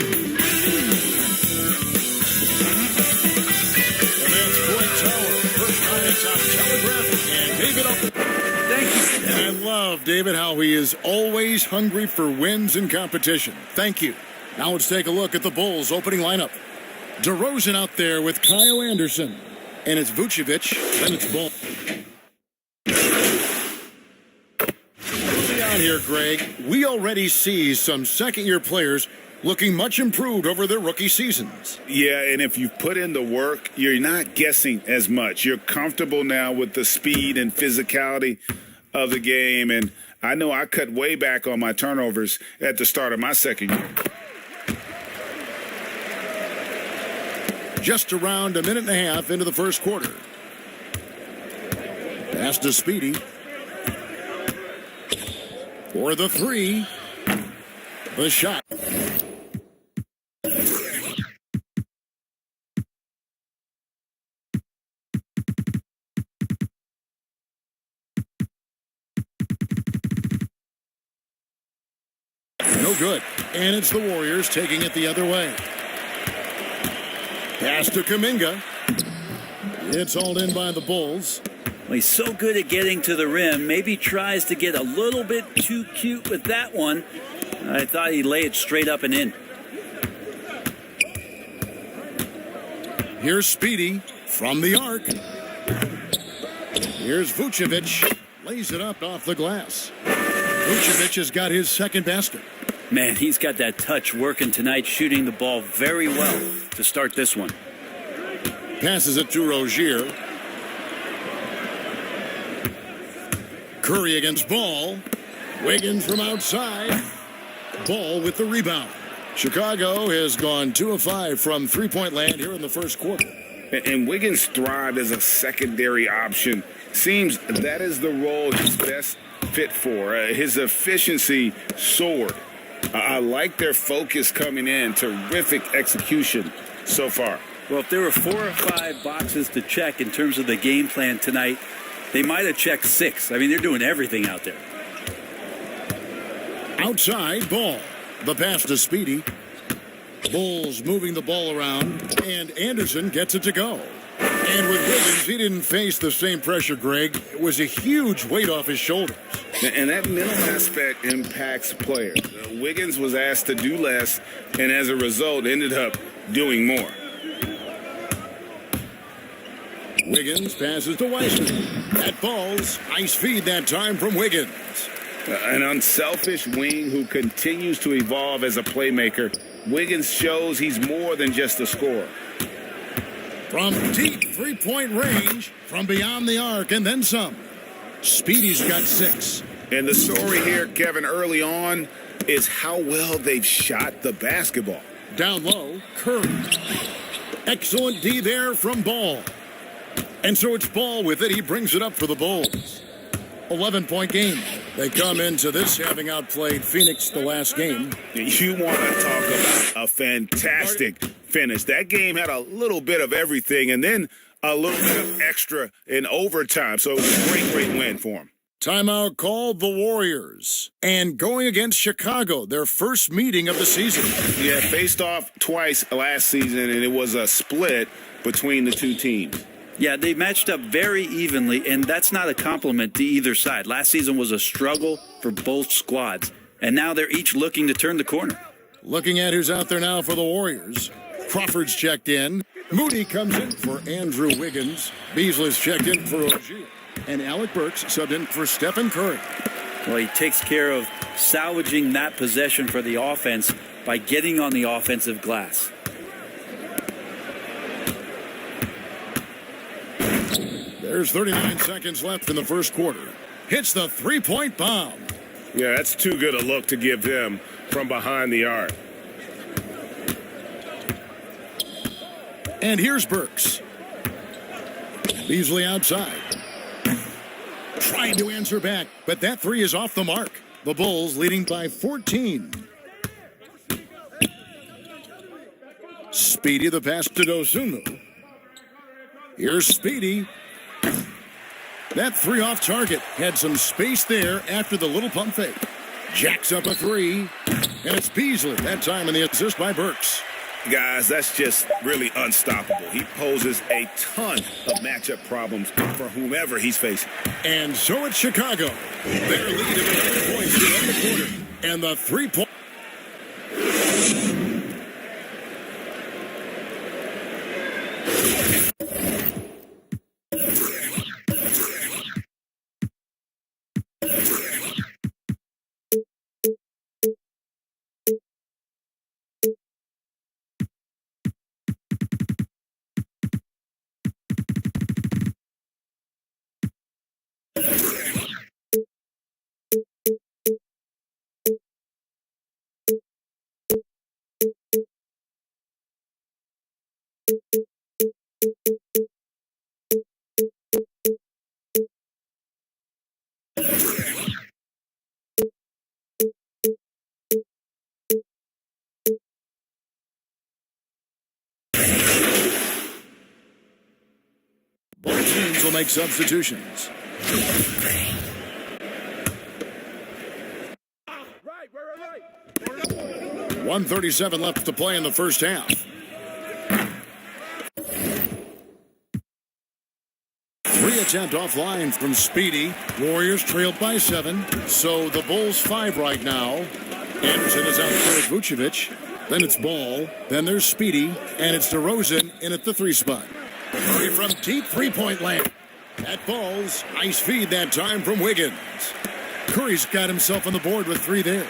And that's Coy Tower, first time top telegraph, and David up. Thank you. And I love David, how he is always hungry for wins and competition. Thank you. Now let's take a look at the Bulls' opening lineup. DeRozan out there with Kyle Anderson. And it's Vucevic, then it's Ball. Here, Greg, we already see some second-year players looking much improved over their rookie seasons. Yeah, and if you put in the work, you're not guessing as much. You're comfortable now with the speed and physicality of the game, and I know I cut way back on my turnovers at the start of my second year. Just around a minute and a half into the first quarter. Pass to Speedy. For the three. The shot. No good. And it's the Warriors taking it the other way. Pass to Kuminga. It's hauled in by the Bulls. Well, he's so good at getting to the rim. Maybe tries to get a little bit too cute with that one. I thought he'd lay it straight up and in. Here's Speedy from the arc. Here's Vucevic. Lays it up off the glass. Vucevic has got his second basket. Man, he's got that touch working tonight, shooting the ball very well to start this one. Passes it to Rozier. Curry against Ball. Wiggins from outside. Ball with the rebound. Chicago has gone 2 of 5 from three-point land here in the first quarter. And Wiggins thrived as a secondary option. Seems that is the role he's best fit for. His efficiency soared. I like their focus coming in. Terrific execution so far. Well, if there were 4 or 5 boxes to check in terms of the game plan tonight, they might have checked 6. I mean, they're doing everything out there. Outside, Ball. The pass to Speedy. Bulls moving the ball around, and Anderson gets it to go. And with Wiggins, he didn't face the same pressure, Greg. It was a huge weight off his shoulders. And that mental aspect impacts players. Wiggins was asked to do less, and as a result, ended up doing more. Wiggins passes to Weissman. That falls. Nice feed that time from Wiggins. An unselfish wing who continues to evolve as a playmaker. Wiggins shows he's more than just a scorer. From deep three-point range, from beyond the arc, and then some. Speedy's got 6. And the story here, Kevin, early on, is how well they've shot the basketball. Down low, Curry. Excellent D there from Ball. And so it's Ball with it. He brings it up for the Bulls. 11-point game. They come into this having outplayed Phoenix the last game. You want to talk about a fantastic finish. That game had a little bit of everything and then a little bit of extra in overtime. So it was a great win for them. Timeout called the Warriors. And going against Chicago, their first meeting of the season. Yeah, faced off twice last season, and it was a split between the two teams. Yeah, they matched up very evenly, and that's not a compliment to either side. Last season was a struggle for both squads, and now they're each looking to turn the corner. Looking at who's out there now for the Warriors. Crawford's checked in. Moody comes in for Andrew Wiggins. Beasley's checked in for Rozier. And Alec Burks subbed in for Stephen Curry. Well, he takes care of salvaging that possession for the offense by getting on the offensive glass. There's 39 seconds left in the first quarter. Hits the three-point bomb. Yeah, that's too good a look to give them from behind the arc. And here's Burks. Beasley outside. Trying to answer back, but that three is off the mark. The Bulls leading by 14. Speedy the pass to Dosunmu. Here's Speedy. That three off target. Had some space there after the little pump fake. Jacks up a three. And it's Beasley. That time in the assist by Burks. Guys, that's just really unstoppable. He poses a ton of matchup problems for whomever he's facing. And so it's Chicago. They're leading with 3 points to end the quarter. And the 3-point. Both teams will make substitutions. 1:37 left to play in the first half. Three attempt offline from Speedy. Warriors trailed by 7. So the Bulls 5 right now. Anderson is out there with Vucevic. Then it's Ball. Then there's Speedy. And it's DeRozan in at the 3 spot. Curry from deep three-point land. That Ball's nice feed that time from Wiggins. Curry's got himself on the board with 3 there.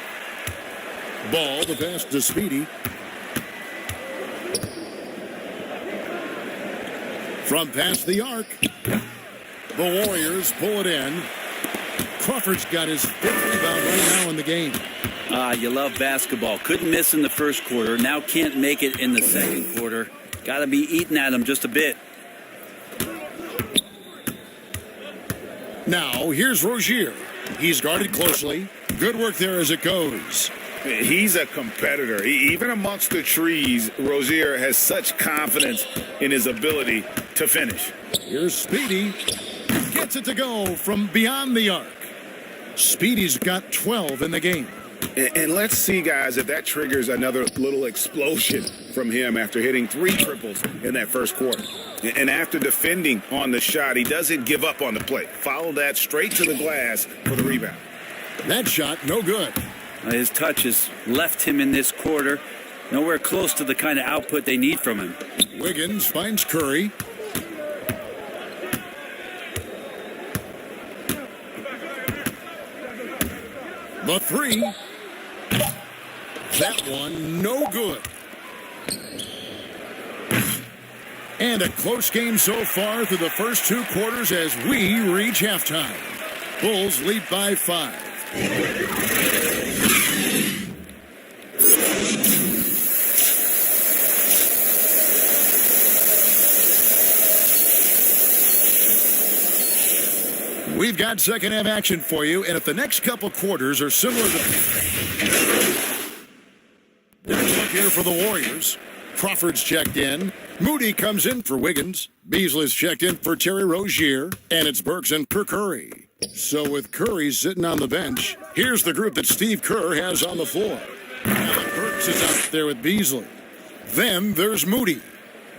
Ball, the pass to Speedy. From past the arc. The Warriors pull it in. Crawford's got his 5th rebound right now in the game. You love basketball. Couldn't miss in the first quarter. Now can't make it in the second quarter. Got to be eating at him just a bit. Now, here's Rozier. He's guarded closely. Good work there as it goes. He's a competitor. Even amongst the trees, Rozier has such confidence in his ability to finish. Here's Speedy. Gets it to go from beyond the arc. Speedy's got 12 in the game. And let's see, guys, if that triggers another little explosion from him after hitting 3 triples in that first quarter. And after defending on the shot, he doesn't give up on the play. Follow that straight to the glass for the rebound. That shot, no good. His touch has left him in this quarter. Nowhere close to the kind of output they need from him. Wiggins finds Curry. The 3. That one, no good. And a close game so far through the first 2 quarters as we reach halftime. Bulls lead by 5. We've got second half action for you, and if the next couple quarters are similar to... There's look here for the Warriors. Crawford's checked in. Moody comes in for Wiggins. Beasley's checked in for Terry Rozier. And it's Burks and Curry. So with Curry sitting on the bench, here's the group that Steve Kerr has on the floor. Alec Burks is out there with Beasley. Then there's Moody.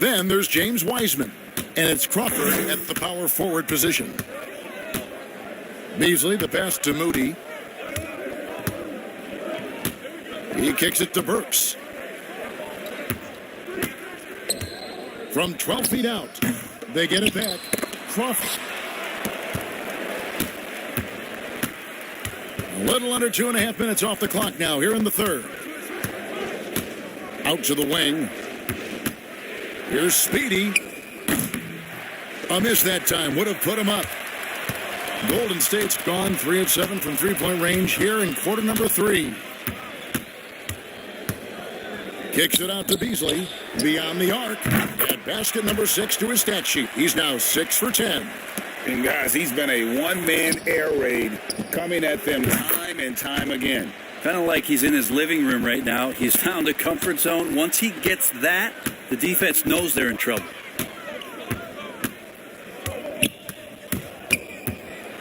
Then there's James Wiseman. And it's Crawford at the power forward position. Beasley, the pass to Moody. He kicks it to Burks. From 12 feet out, they get it back. Crawford. A little under 2.5 minutes off the clock now here in the third. Out to the wing. Here's Speedy. A miss that time. Would have put him up. Golden State's gone 3 of 7 from three-point range here in quarter number 3. Kicks it out to Beasley. Beyond the arc. At basket number 6 to his stat sheet. He's now 6 for 10. And guys, he's been a one-man air raid coming at them time and time again. Kind of like he's in his living room right now. He's found a comfort zone. Once he gets that, the defense knows they're in trouble.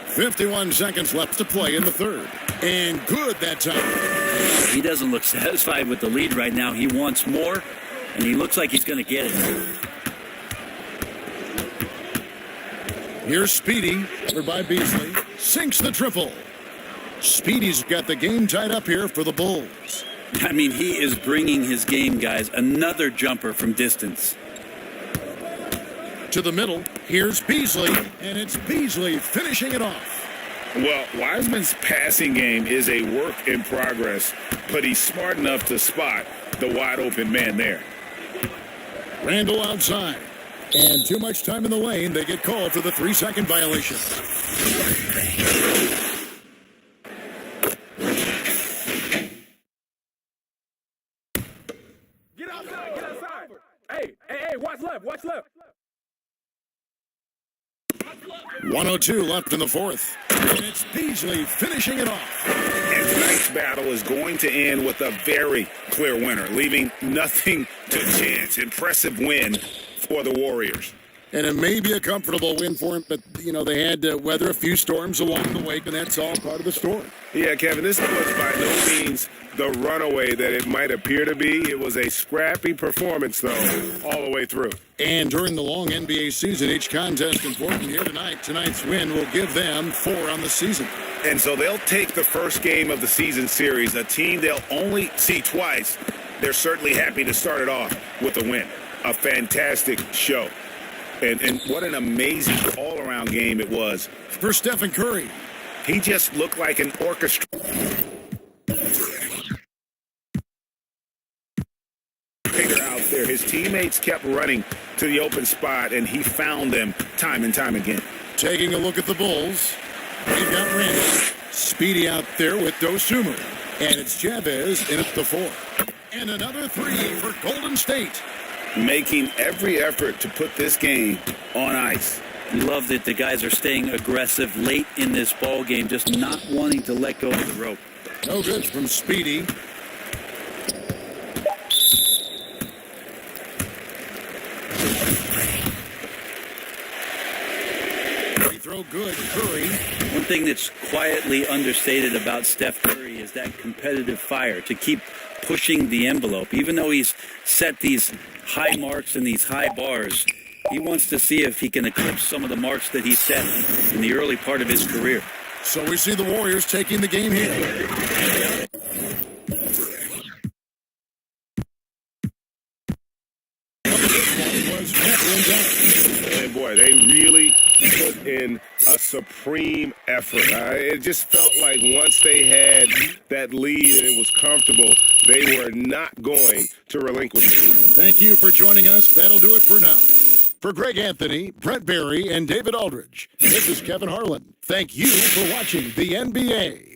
51 seconds left to play in the third. And good that time. He doesn't look satisfied with the lead right now. He wants more, and he looks like he's going to get it. Here's Speedy, covered by Beasley. Sinks the triple. Speedy's got the game tied up here for the Bulls. I mean, he is bringing his game, guys. Another jumper from distance. To the middle, here's Beasley, and it's Beasley finishing it off. Well, Wiseman's passing game is a work in progress, but he's smart enough to spot the wide open man there. Randall outside. And too much time in the lane, they get called for the 3-second violation. Get outside. Hey, watch left. 102 left in the fourth. And it's Beasley finishing it off. And tonight's battle is going to end with a very clear winner, leaving nothing to chance. Impressive win for the Warriors. And it may be a comfortable win for him, but, they had to weather a few storms along the way, and that's all part of the story. Yeah, Kevin, this was by no means the runaway that it might appear to be. It was a scrappy performance, though, all the way through. And during the long NBA season, each contest important here tonight. Tonight's win will give them 4 on the season. And so they'll take the first game of the season series, a team they'll only see twice. They're certainly happy to start it off with a win. A fantastic show. And what an amazing all-around game it was. For Stephen Curry. He just looked like an orchestra. Out there, his teammates kept running to the open spot, and he found them time and time again. Taking a look at the Bulls. They've got Randall. Speedy out there with Dosumu. And it's Chavez in at the 4. And another 3 for Golden State. Making every effort to put this game on ice. You love that the guys are staying aggressive late in this ball game, just not wanting to let go of the rope. No good from Speedy. Free throw good, Curry. One thing that's quietly understated about Steph Curry is that competitive fire to keep pushing the envelope. Even though he's set these high marks and these high bars, he wants to see if he can eclipse some of the marks that he set in the early part of his career. So we see the Warriors taking the game here. And boy, they really put in a supreme effort. It just felt like once they had that lead and it was comfortable, they were not going to relinquish it. Thank you for joining us. That'll do it for now. For Greg Anthony, Brent Berry, and David Aldridge, this is Kevin Harlan. Thank you for watching the NBA.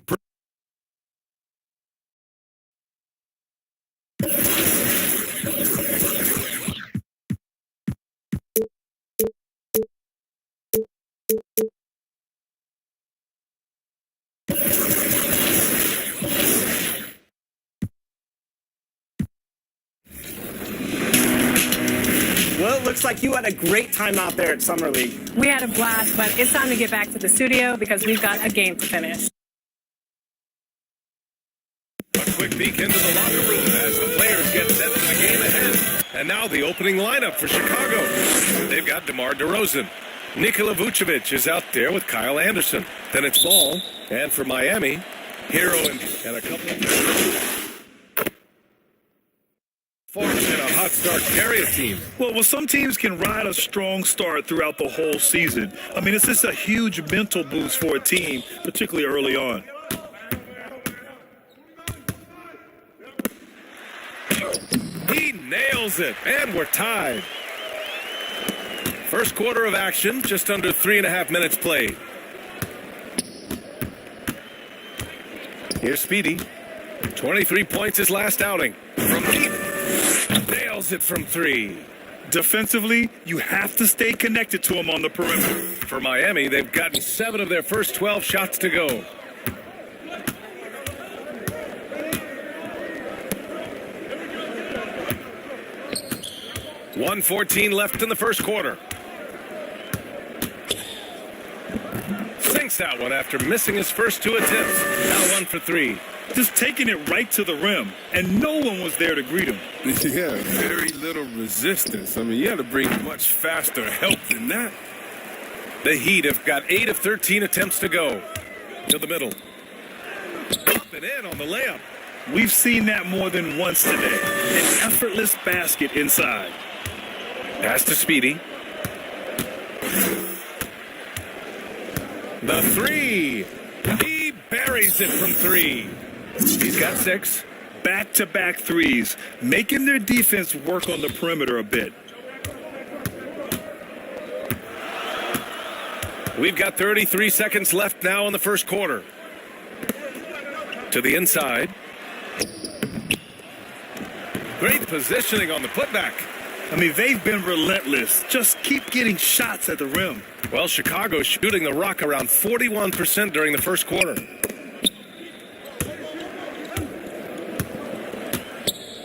Well, it looks like you had a great time out there at Summer League. We had a blast, but it's time to get back to the studio because we've got a game to finish. A quick peek into the locker room as the players get set for the game ahead. And now the opening lineup for Chicago. They've got DeMar DeRozan. Nikola Vucevic is out there with Kyle Anderson. Then it's Ball. And for Miami, Hero and a couple of and a hot start carry a team. Well, some teams can ride a strong start throughout the whole season. I mean, it's just a huge mental boost for a team, particularly early on. He nails it, and we're tied. First quarter of action, just under 3.5 minutes played. Here's Speedy. 23 points his last outing. From deep. Nails it from 3. Defensively, you have to stay connected to him on the perimeter. For Miami, they've gotten 7 of their first 12 shots to go. .114 left in the first quarter. Sinks that one after missing his first 2 attempts. Now 1 for 3. Just taking it right to the rim, and no one was there to greet him. Yeah, very little resistance. I mean, you had to bring much faster help than that. The Heat have got 8 of 13 attempts to go. To the middle. Up and in on the layup. We've seen that more than once today. An effortless basket inside. Pass to Speedy. The 3. He buries it from 3. He's got 6. Back-to-back threes, making their defense work on the perimeter a bit. We've got 33 seconds left now in the first quarter. To the inside. Great positioning on the putback. I mean, they've been relentless. Just keep getting shots at the rim. Well, Chicago's shooting the rock around 41% during the first quarter.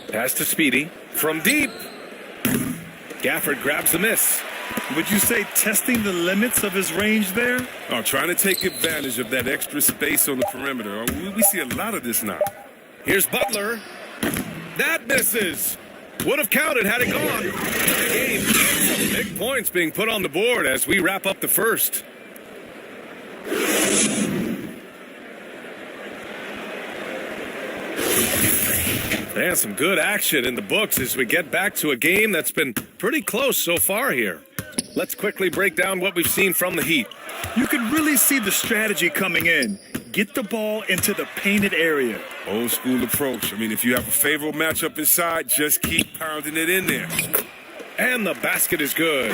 Pass to Speedy. From deep. Gafford grabs the miss. Would you say testing the limits of his range there? Oh, trying to take advantage of that extra space on the perimeter. We see a lot of this now. Here's Butler. That misses. Would have counted had it gone. Big points being put on the board as we wrap up the first. And some good action in the books as we get back to a game that's been pretty close so far here. Let's quickly break down what we've seen from the Heat. You can really see the strategy coming in. Get the ball into the painted area. Old school approach. I mean, if you have a favorable matchup inside, just keep pounding it in there. And the basket is good.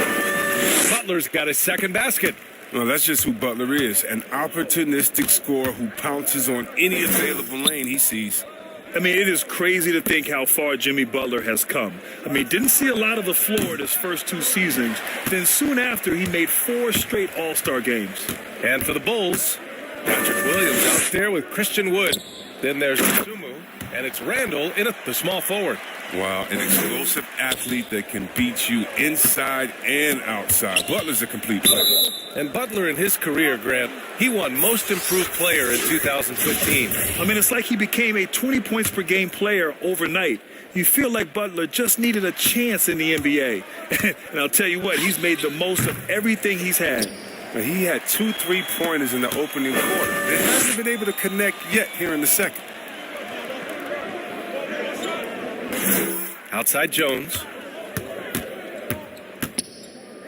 Butler's got his second basket. No, that's just who Butler is. An opportunistic scorer who pounces on any available lane he sees. I mean, it is crazy to think how far Jimmy Butler has come. I mean, didn't see a lot of the floor in his first 2 seasons. Then soon after, he made 4 straight All-Star games. And for the Bulls, Patrick Williams out there with Christian Wood. Then there's Sumu, and it's Randall in the small forward. Wow, an explosive athlete that can beat you inside and outside. Butler's a complete player. And Butler in his career, Grant, he won Most Improved Player in 2015. I mean, it's like he became a 20 points per game player overnight. You feel like Butler just needed a chance in the NBA. And I'll tell you what, he's made the most of everything he's had. He had 2 3-pointers in the opening quarter. It hasn't been able to connect yet here in the second. Outside Jones.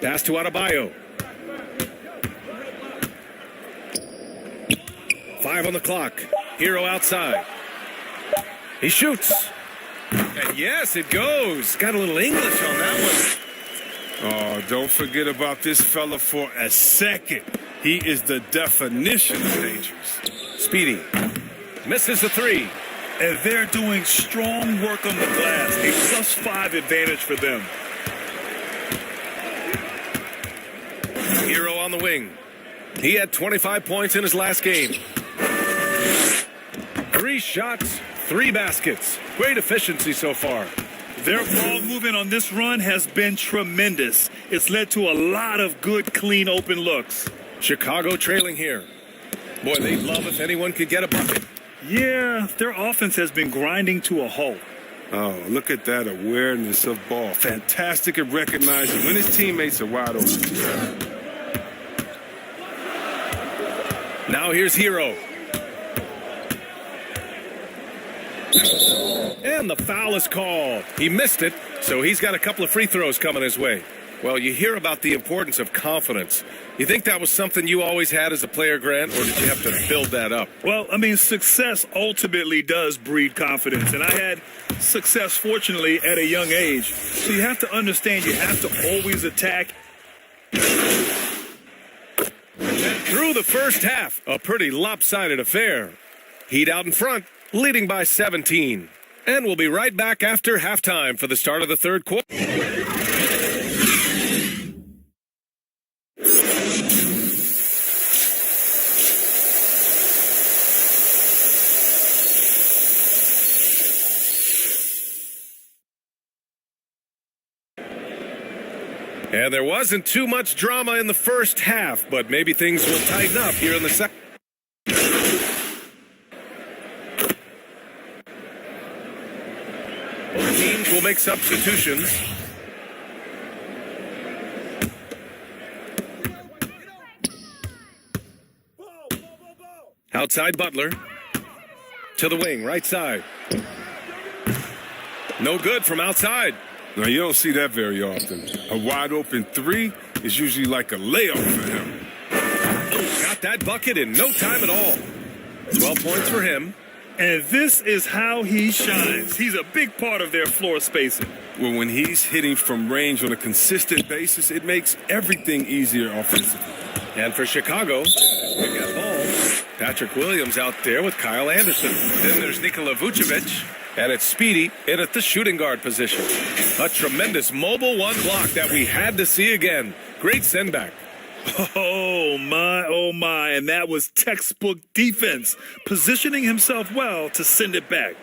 Pass to Adebayo. 5 on the clock. Hero outside. He shoots. And yes, it goes. Got a little English on that one. Oh, don't forget about this fella for a second. He is the definition of dangerous. Speedy. Misses the 3. And they're doing strong work on the glass. A +5 advantage for them. Hero on the wing. He had 25 points in his last game. 3 shots, 3 baskets. Great efficiency so far. Their ball movement on this run has been tremendous. It's led to a lot of good, clean, open looks. Chicago trailing here. Boy, they'd love if anyone could get a bucket. Yeah, their offense has been grinding to a halt. Oh, look at that awareness of ball. Fantastic at recognizing when his teammates are wide open. Now here's Hero. And the foul is called. He missed it, so he's got a couple of free throws coming his way. Well, you hear about the importance of confidence. You think that was something you always had as a player, Grant, or did you have to build that up? Well, I mean, success ultimately does breed confidence, and I had success, fortunately, at a young age. So you have to understand you have to always attack. Through the first half, a pretty lopsided affair. Heat out in front, leading by 17. And we'll be right back after halftime for the start of the third quarter. And there wasn't too much drama in the first half, but maybe things will tighten up here in the second. Both teams will make substitutions. Outside Butler. To the wing, right side. No good from outside. Now, you don't see that very often. A wide open three is usually like a layup for him. Got that bucket in no time at all. 12 points for him. And this is how he shines. He's a big part of their floor spacing. Well, when he's hitting from range on a consistent basis, it makes everything easier offensively. And for Chicago, they got ball. Patrick Williams out there with Kyle Anderson. Then there's Nikola Vucevic. And it's Speedy in at the shooting guard position. A tremendous mobile one block that we had to see again. Great send back. Oh, my. And that was textbook defense, positioning himself well to send it back.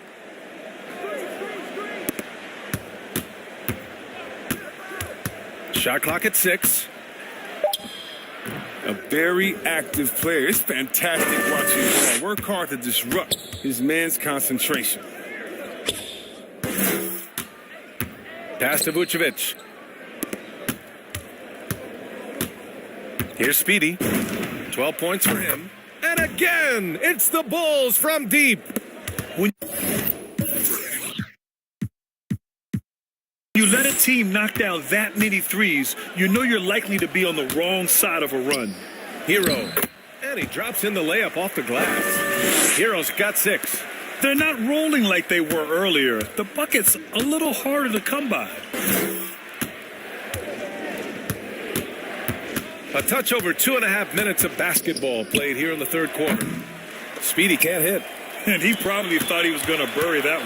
Shot clock at 6. A very active player. It's fantastic watching him work hard to disrupt his man's concentration. Pass to Vucevic. Here's Speedy. 12 points for him. And again, it's the Bulls from deep. When you let a team knock down that many threes, you know you're likely to be on the wrong side of a run. Hero. And he drops in the layup off the glass. Hero's got 6. They're not rolling like they were earlier. The bucket's a little harder to come by. A touch over 2.5 minutes of basketball played here in the third quarter. Speedy can't hit. And he probably thought he was going to bury that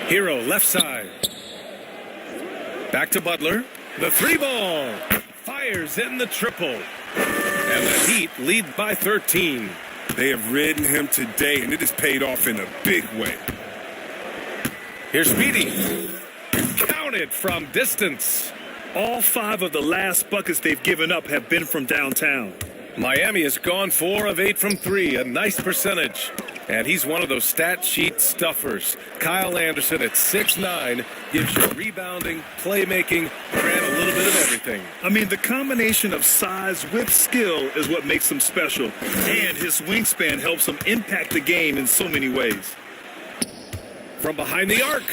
one. Hero left side. Back to Butler. The 3 ball. Fires in the triple. And the Heat lead by 13. They have ridden him today, and it has paid off in a big way. Here's Speedy. Counted from distance. All 5 of the last buckets they've given up have been from downtown. Miami has gone 4 of 8 from 3, a nice percentage. And he's one of those stat sheet stuffers. Kyle Anderson at 6'9" gives you rebounding, playmaking, and a little bit of everything. I mean, the combination of size with skill is what makes him special. And his wingspan helps him impact the game in so many ways. From behind the arc.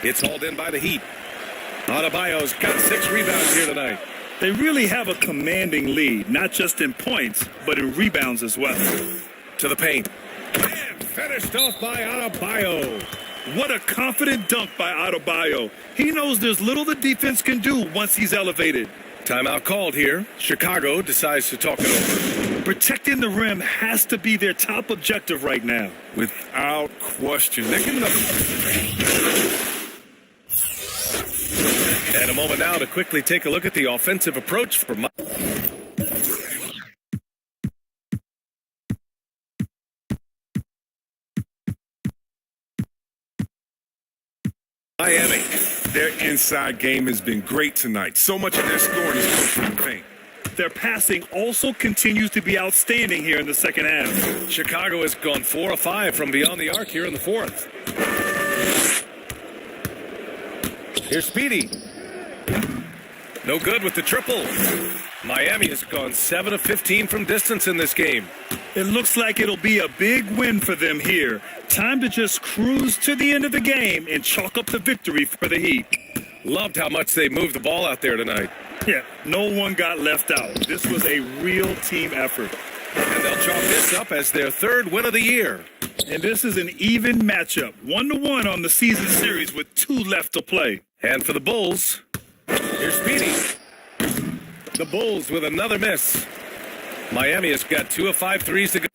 It's hauled in by the Heat. Adebayo's got 6 rebounds here tonight. They really have a commanding lead, not just in points, but in rebounds as well. To the paint. And finished off by Adebayo. What a confident dunk by Adebayo. He knows there's little the defense can do once he's elevated. Timeout called here. Chicago decides to talk it over. Protecting the rim has to be their top objective right now. Without question. They're giving up. And a moment now to quickly take a look at the offensive approach for Miami. Their inside game has been great tonight. So much of their scoring is coming from the paint. Their passing also continues to be outstanding here in the second half. Chicago has gone 4 of 5 from beyond the arc here in the fourth. Here's Speedy. No good with the triple. Miami has gone 7 of 15 from distance in this game. It looks like it'll be a big win for them here. Time to just cruise to the end of the game and chalk up the victory for the Heat. Loved how much they moved the ball out there tonight. Yeah, no one got left out. This was a real team effort. And they'll chalk this up as their third win of the year. And this is an even matchup, 1-1 on the season series with 2 left to play. And for the Bulls, here's Speedy. The Bulls with another miss. Miami has got 2 of 5 threes to go.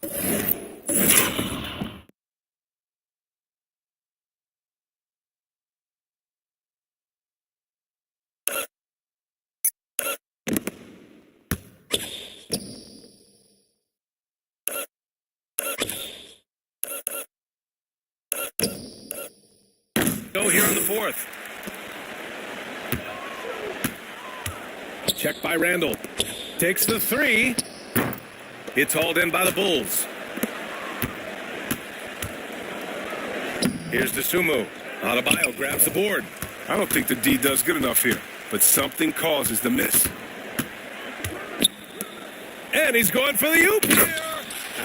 Go here in the fourth. Check by Randall. Takes the 3. It's hauled in by the Bulls. Here's Dosunmu. Adebayo grabs the board. I don't think the D does good enough here, but something causes the miss. And he's going for the oop.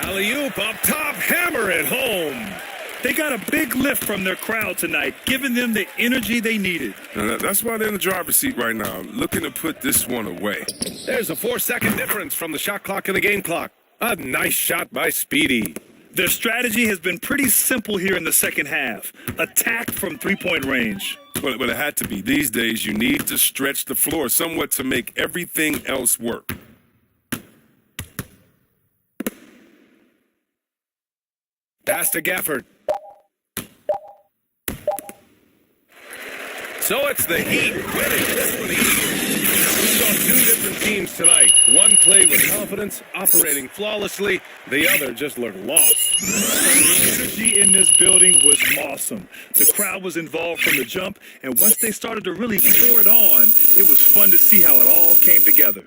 Alley-oop up top, hammer it home. They got a big lift from their crowd tonight, giving them the energy they needed. That's why they're in the driver's seat right now, looking to put this one away. There's a 4-second difference from the shot clock and the game clock. A nice shot by Speedy. Their strategy has been pretty simple here in the second half. Attack from three-point range. But it had to be. These days, you need to stretch the floor somewhat to make everything else work. Pass to Gafford. So it's the Heat winning this one easily. We saw 2 different teams tonight. One played with confidence, operating flawlessly. The other just looked lost. The energy in this building was awesome. The crowd was involved from the jump, and once they started to really pour it on, it was fun to see how it all came together.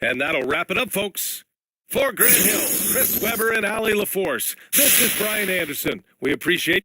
And that'll wrap it up, folks. For Grant Hill, Chris Webber, and Allie LaForce, this is Brian Anderson. We appreciate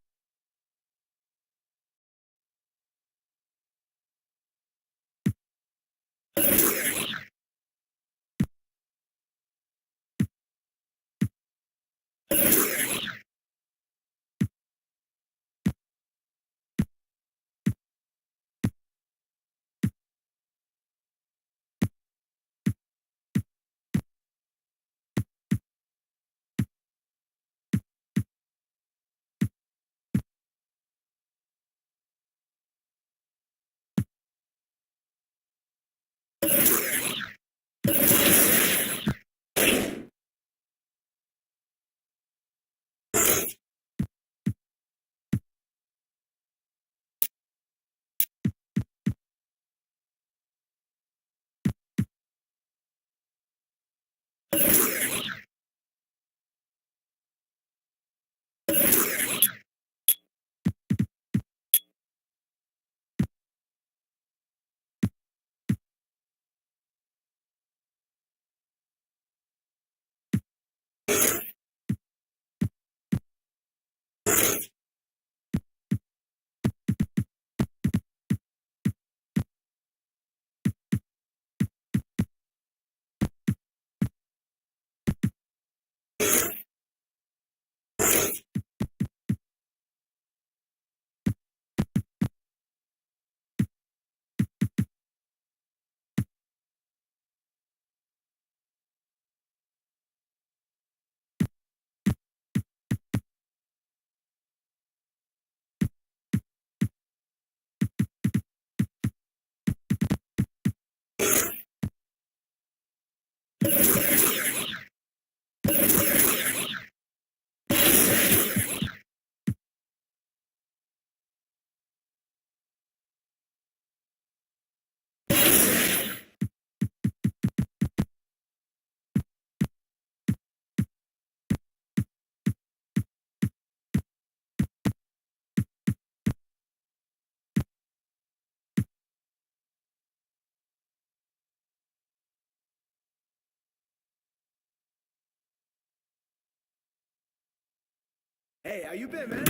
Hey, how you been, man?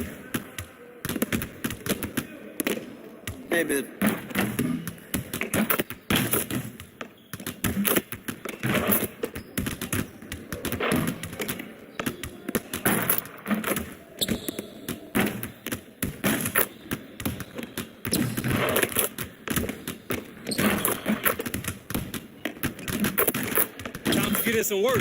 Hey, man. Time to get in some work.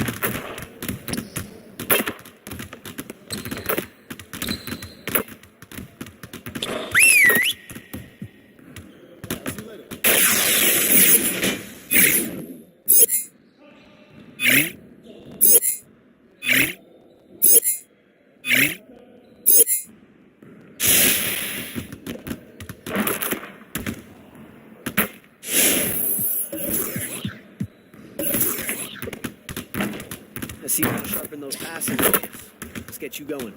Let's see how to sharpen those passing lanes. Let's get you going.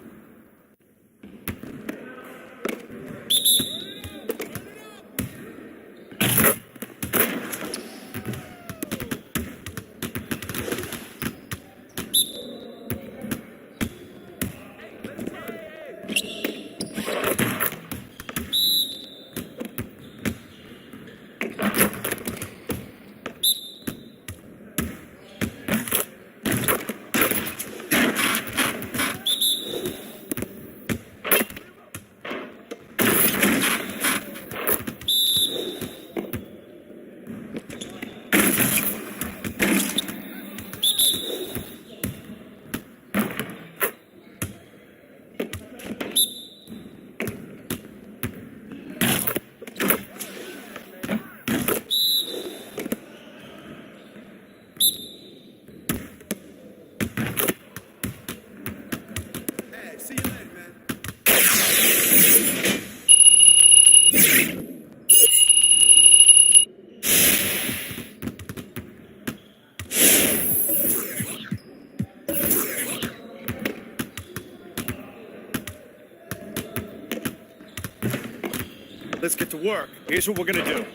Let's get to work. Here's what we're gonna do.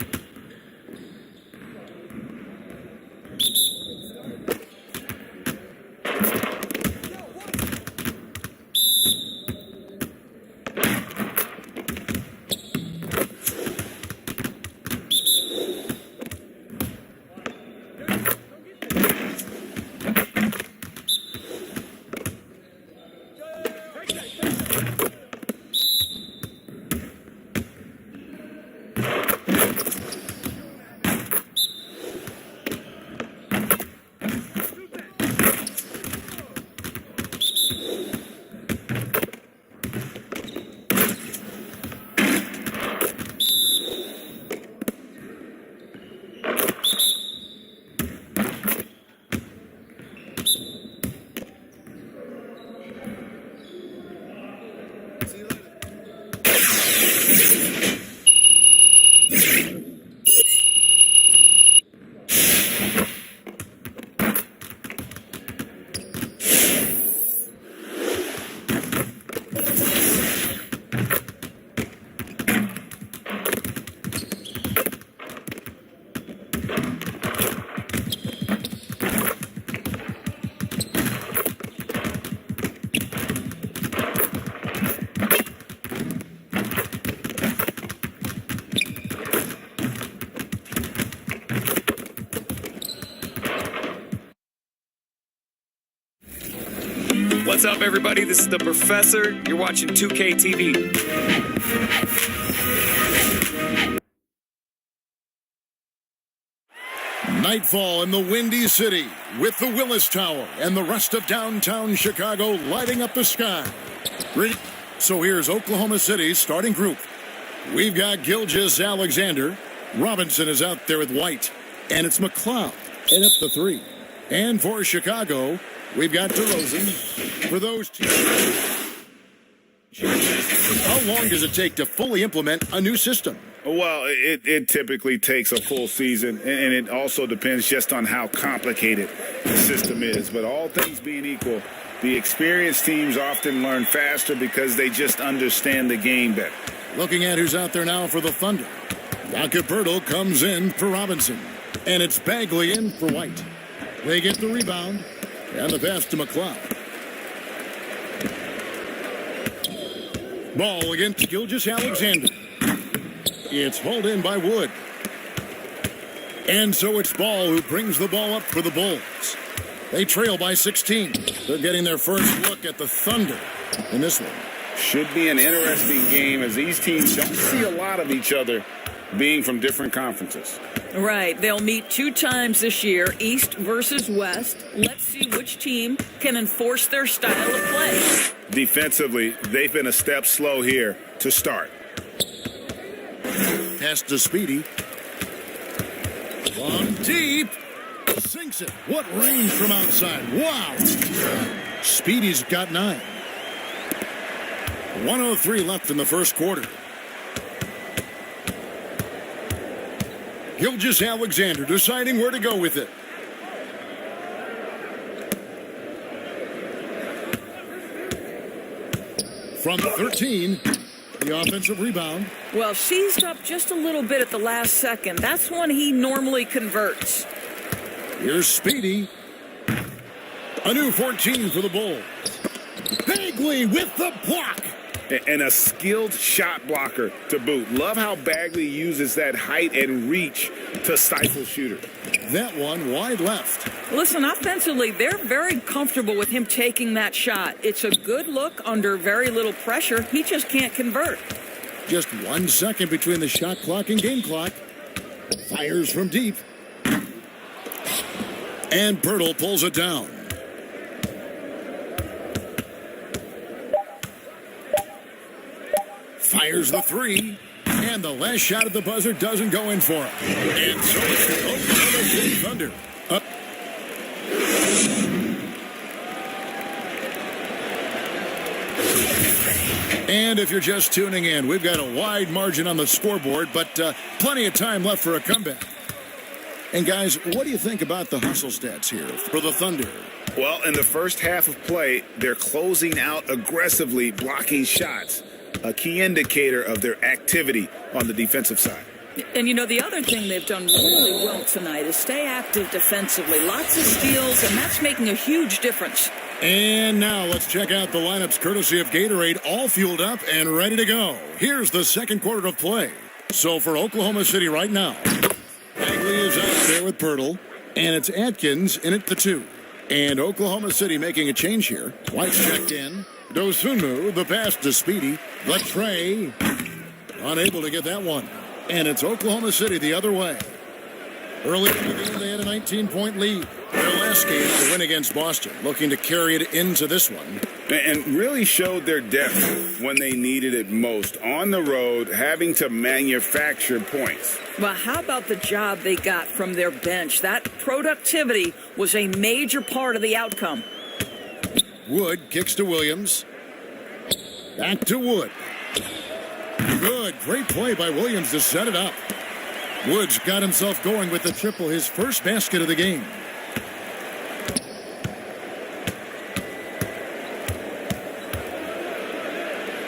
What's up, everybody? This is the Professor. You're watching 2K TV. Nightfall in the Windy City with the Willis Tower and the rest of downtown Chicago lighting up the sky. So here's Oklahoma City's starting group. We've got Gilgeous Alexander. Robinson is out there with White. And it's McLeod and up the three. And for Chicago, we've got DeRozan. For those two. How long does it take to fully implement a new system? Well, it typically takes a full season, and it also depends just on how complicated the system is. But all things being equal, the experienced teams often learn faster because they just understand the game better. Looking at who's out there now for the Thunder. Jakob Poeltl comes in for Robinson, and it's Bagley in for White. They get the rebound, and the pass to McLeod. Ball against Gilgeous-Alexander. It's hauled in by Wood. And so it's Ball who brings the ball up for the Bulls. They trail by 16. They're getting their first look at the Thunder in this one. Should be an interesting game as these teams don't see a lot of each other being from different conferences. Right. They'll meet 2 times this year, East versus West. Let's see which team can enforce their style of play. Defensively, they've been a step slow here to start. Pass to Speedy. Long deep. Sinks it. What range from outside. Wow. Speedy's got 9. 1:03 left in the first quarter. Gilgeous-Alexander deciding where to go with it. From 13, the offensive rebound. Well, seized up just a little bit at the last second. That's when he normally converts. Here's Speedy. A new 14 for the Bulls. Bagley with the block. And a skilled shot blocker to boot. Love how Bagley uses that height and reach to stifle shooters. That one wide left. Listen, offensively, they're very comfortable with him taking that shot. It's a good look under very little pressure. He just can't convert. Just 1 second between the shot clock and game clock. Fires from deep. And Pirtle pulls it down. Fires the 3. And the last shot at the buzzer doesn't go in for him. And so it's the Oklahoma City Thunder. Up. And if you're just tuning in, we've got a wide margin on the scoreboard, but plenty of time left for a comeback. And guys, what do you think about the hustle stats here for the Thunder? Well, in the first half of play, they're closing out aggressively, blocking shots. A key indicator of their activity on the defensive side. And you know, the other thing they've done really well tonight is stay active defensively. Lots of steals, and that's making a huge difference. And now let's check out the lineups courtesy of Gatorade, all fueled up and ready to go. Here's the second quarter of play. So for Oklahoma City right now, Bagley is out there with Pirtle, and it's Atkins in at the 2. And Oklahoma City making a change here. White's checked in. Dosunmu, the pass to Speedy. The tray. Unable to get that one. And it's Oklahoma City the other way. Early in the game, they had a 19-point lead. Their last game, the win against Boston, looking to carry it into this one. And really showed their depth when they needed it most. On the road, having to manufacture points. Well, how about the job they got from their bench? That productivity was a major part of the outcome. Wood kicks to Williams. Back to Wood. Good. Great play by Williams to set it up. Woods got himself going with the triple, his first basket of the game.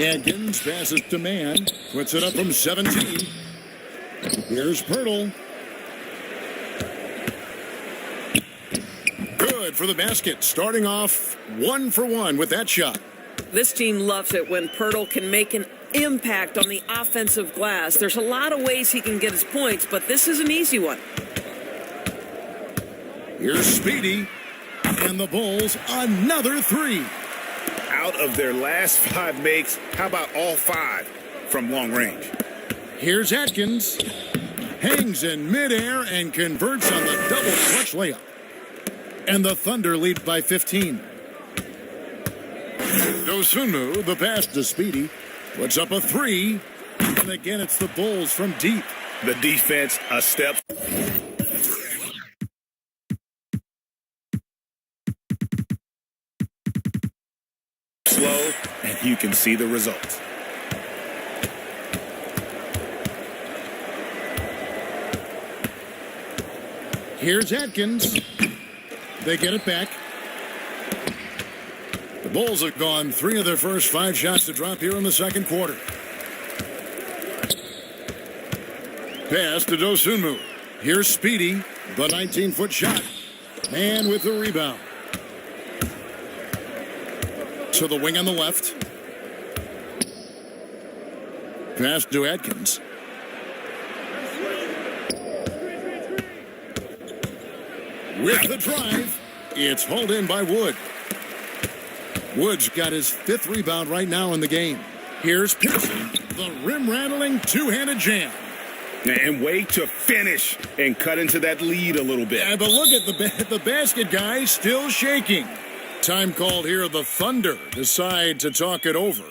Atkins passes to Mann. Puts it up from 17. Here's Pirtle. Good for the basket. Starting off 1 for 1 with that shot. This team loves it when Pirtle can make an impact on the offensive glass. There's a lot of ways he can get his points, but this is an easy one. Here's Speedy. And the Bulls, another 3. Out of their last 5 makes, how about all 5 from long range? Here's Atkins. Hangs in midair and converts on the double clutch layup. And the Thunder lead by 15. Dosunmu, the pass to Speedy. Puts up a 3. And again, it's the Bulls from deep. The defense a step. Slow, and you can see the results. Here's Atkins. They get it back. The Bulls have gone 3 of their first 5 shots to drop here in the second quarter. Pass to Dosunmu. Here's Speedy, the 19-foot shot. And with the rebound. To the wing on the left. pass to Atkins. With the drive, it's hauled in by Wood. Wood's got his 5th rebound right now in the game. Here's Pearson, the rim-rattling two-handed jam. And way to finish and cut into that lead a little bit. Yeah, but look at the basket guy still shaking. Time called here. The Thunder decide to talk it over.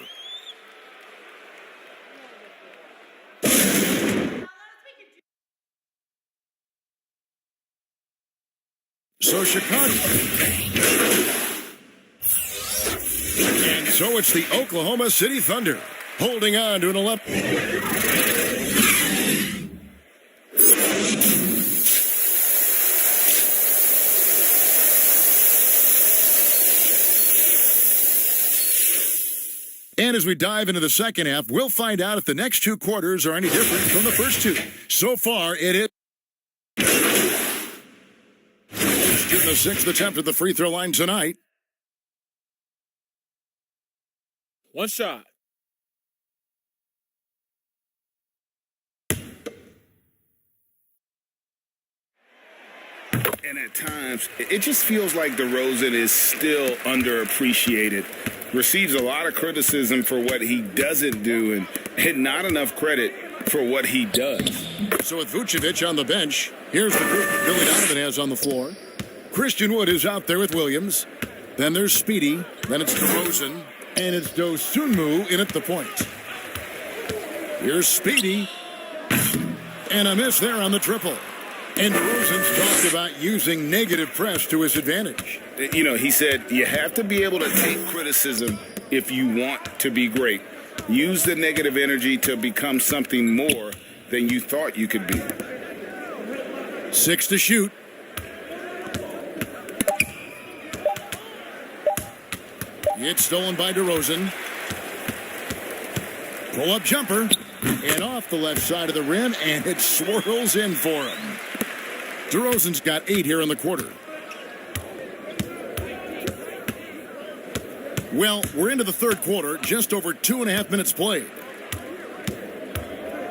So Chicago. And so it's the Oklahoma City Thunder holding on to an 11. And as we dive into the second half, we'll find out if the next 2 quarters are any different from the first 2. So far, it is. Shooting the 6th attempt at the free throw line tonight. One shot. And at times, it just feels like DeRozan is still underappreciated. Receives a lot of criticism for what he doesn't do and not enough credit for what he does. So with Vucevic on the bench, here's the group Billy Donovan has on the floor. Christian Wood is out there with Williams. Then there's Speedy. Then it's DeRozan. And it's Dosunmu in at the point. Here's Speedy. And a miss there on the triple. And DeRozan's talked about using negative press to his advantage. You know, he said you have to be able to take criticism if you want to be great. Use the negative energy to become something more than you thought you could be. 6 to shoot. It's stolen by DeRozan. Pull-up jumper. And off the left side of the rim, and it swirls in for him. DeRozan's got 8 here in the quarter. Well, we're into the third quarter, just over 2.5 minutes played.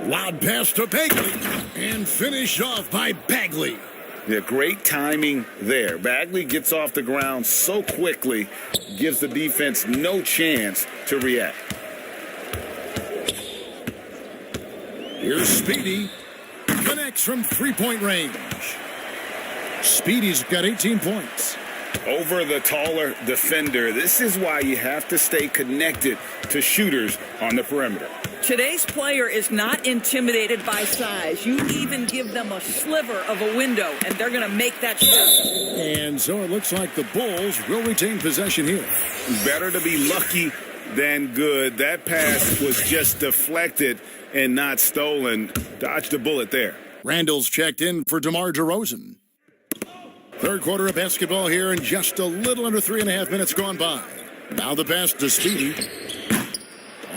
Loud pass to Bagley, and finished off by Bagley. Yeah, great timing there. Bagley gets off the ground so quickly, gives the defense no chance to react. Here's Speedy. Connects from three-point range. Speedy's got 18 points. Over the taller defender. This is why you have to stay connected to shooters on the perimeter. Today's player is not intimidated by size. You even give them a sliver of a window, and they're going to make that shot. And so it looks like the Bulls will retain possession here. Better to be lucky than good. That pass was just deflected and not stolen. Dodged a bullet there. Randall's checked in for DeMar DeRozan. Third quarter of basketball here, and just a little under 3.5 minutes gone by. Now the pass to Speedy.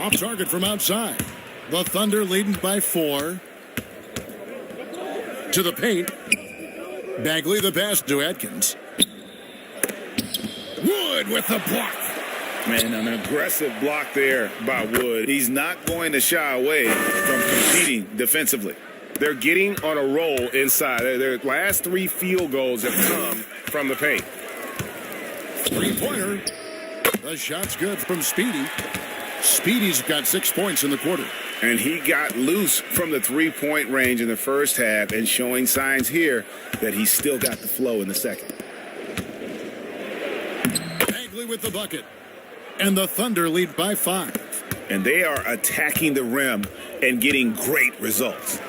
Off target from outside. The Thunder leading by 4. To the paint. Bagley the pass to Atkins. Wood with the block. Man, an aggressive block there by Wood. He's not going to shy away from competing defensively. They're getting on a roll inside. Their last 3 field goals have come from the paint. Three-pointer. The shot's good from Speedy. Speedy's got 6 points in the quarter. And he got loose from the three-point range in the first half and showing signs here that he's still got the flow in the second. Bagley with the bucket. And the Thunder lead by 5. And they are attacking the rim and getting great results.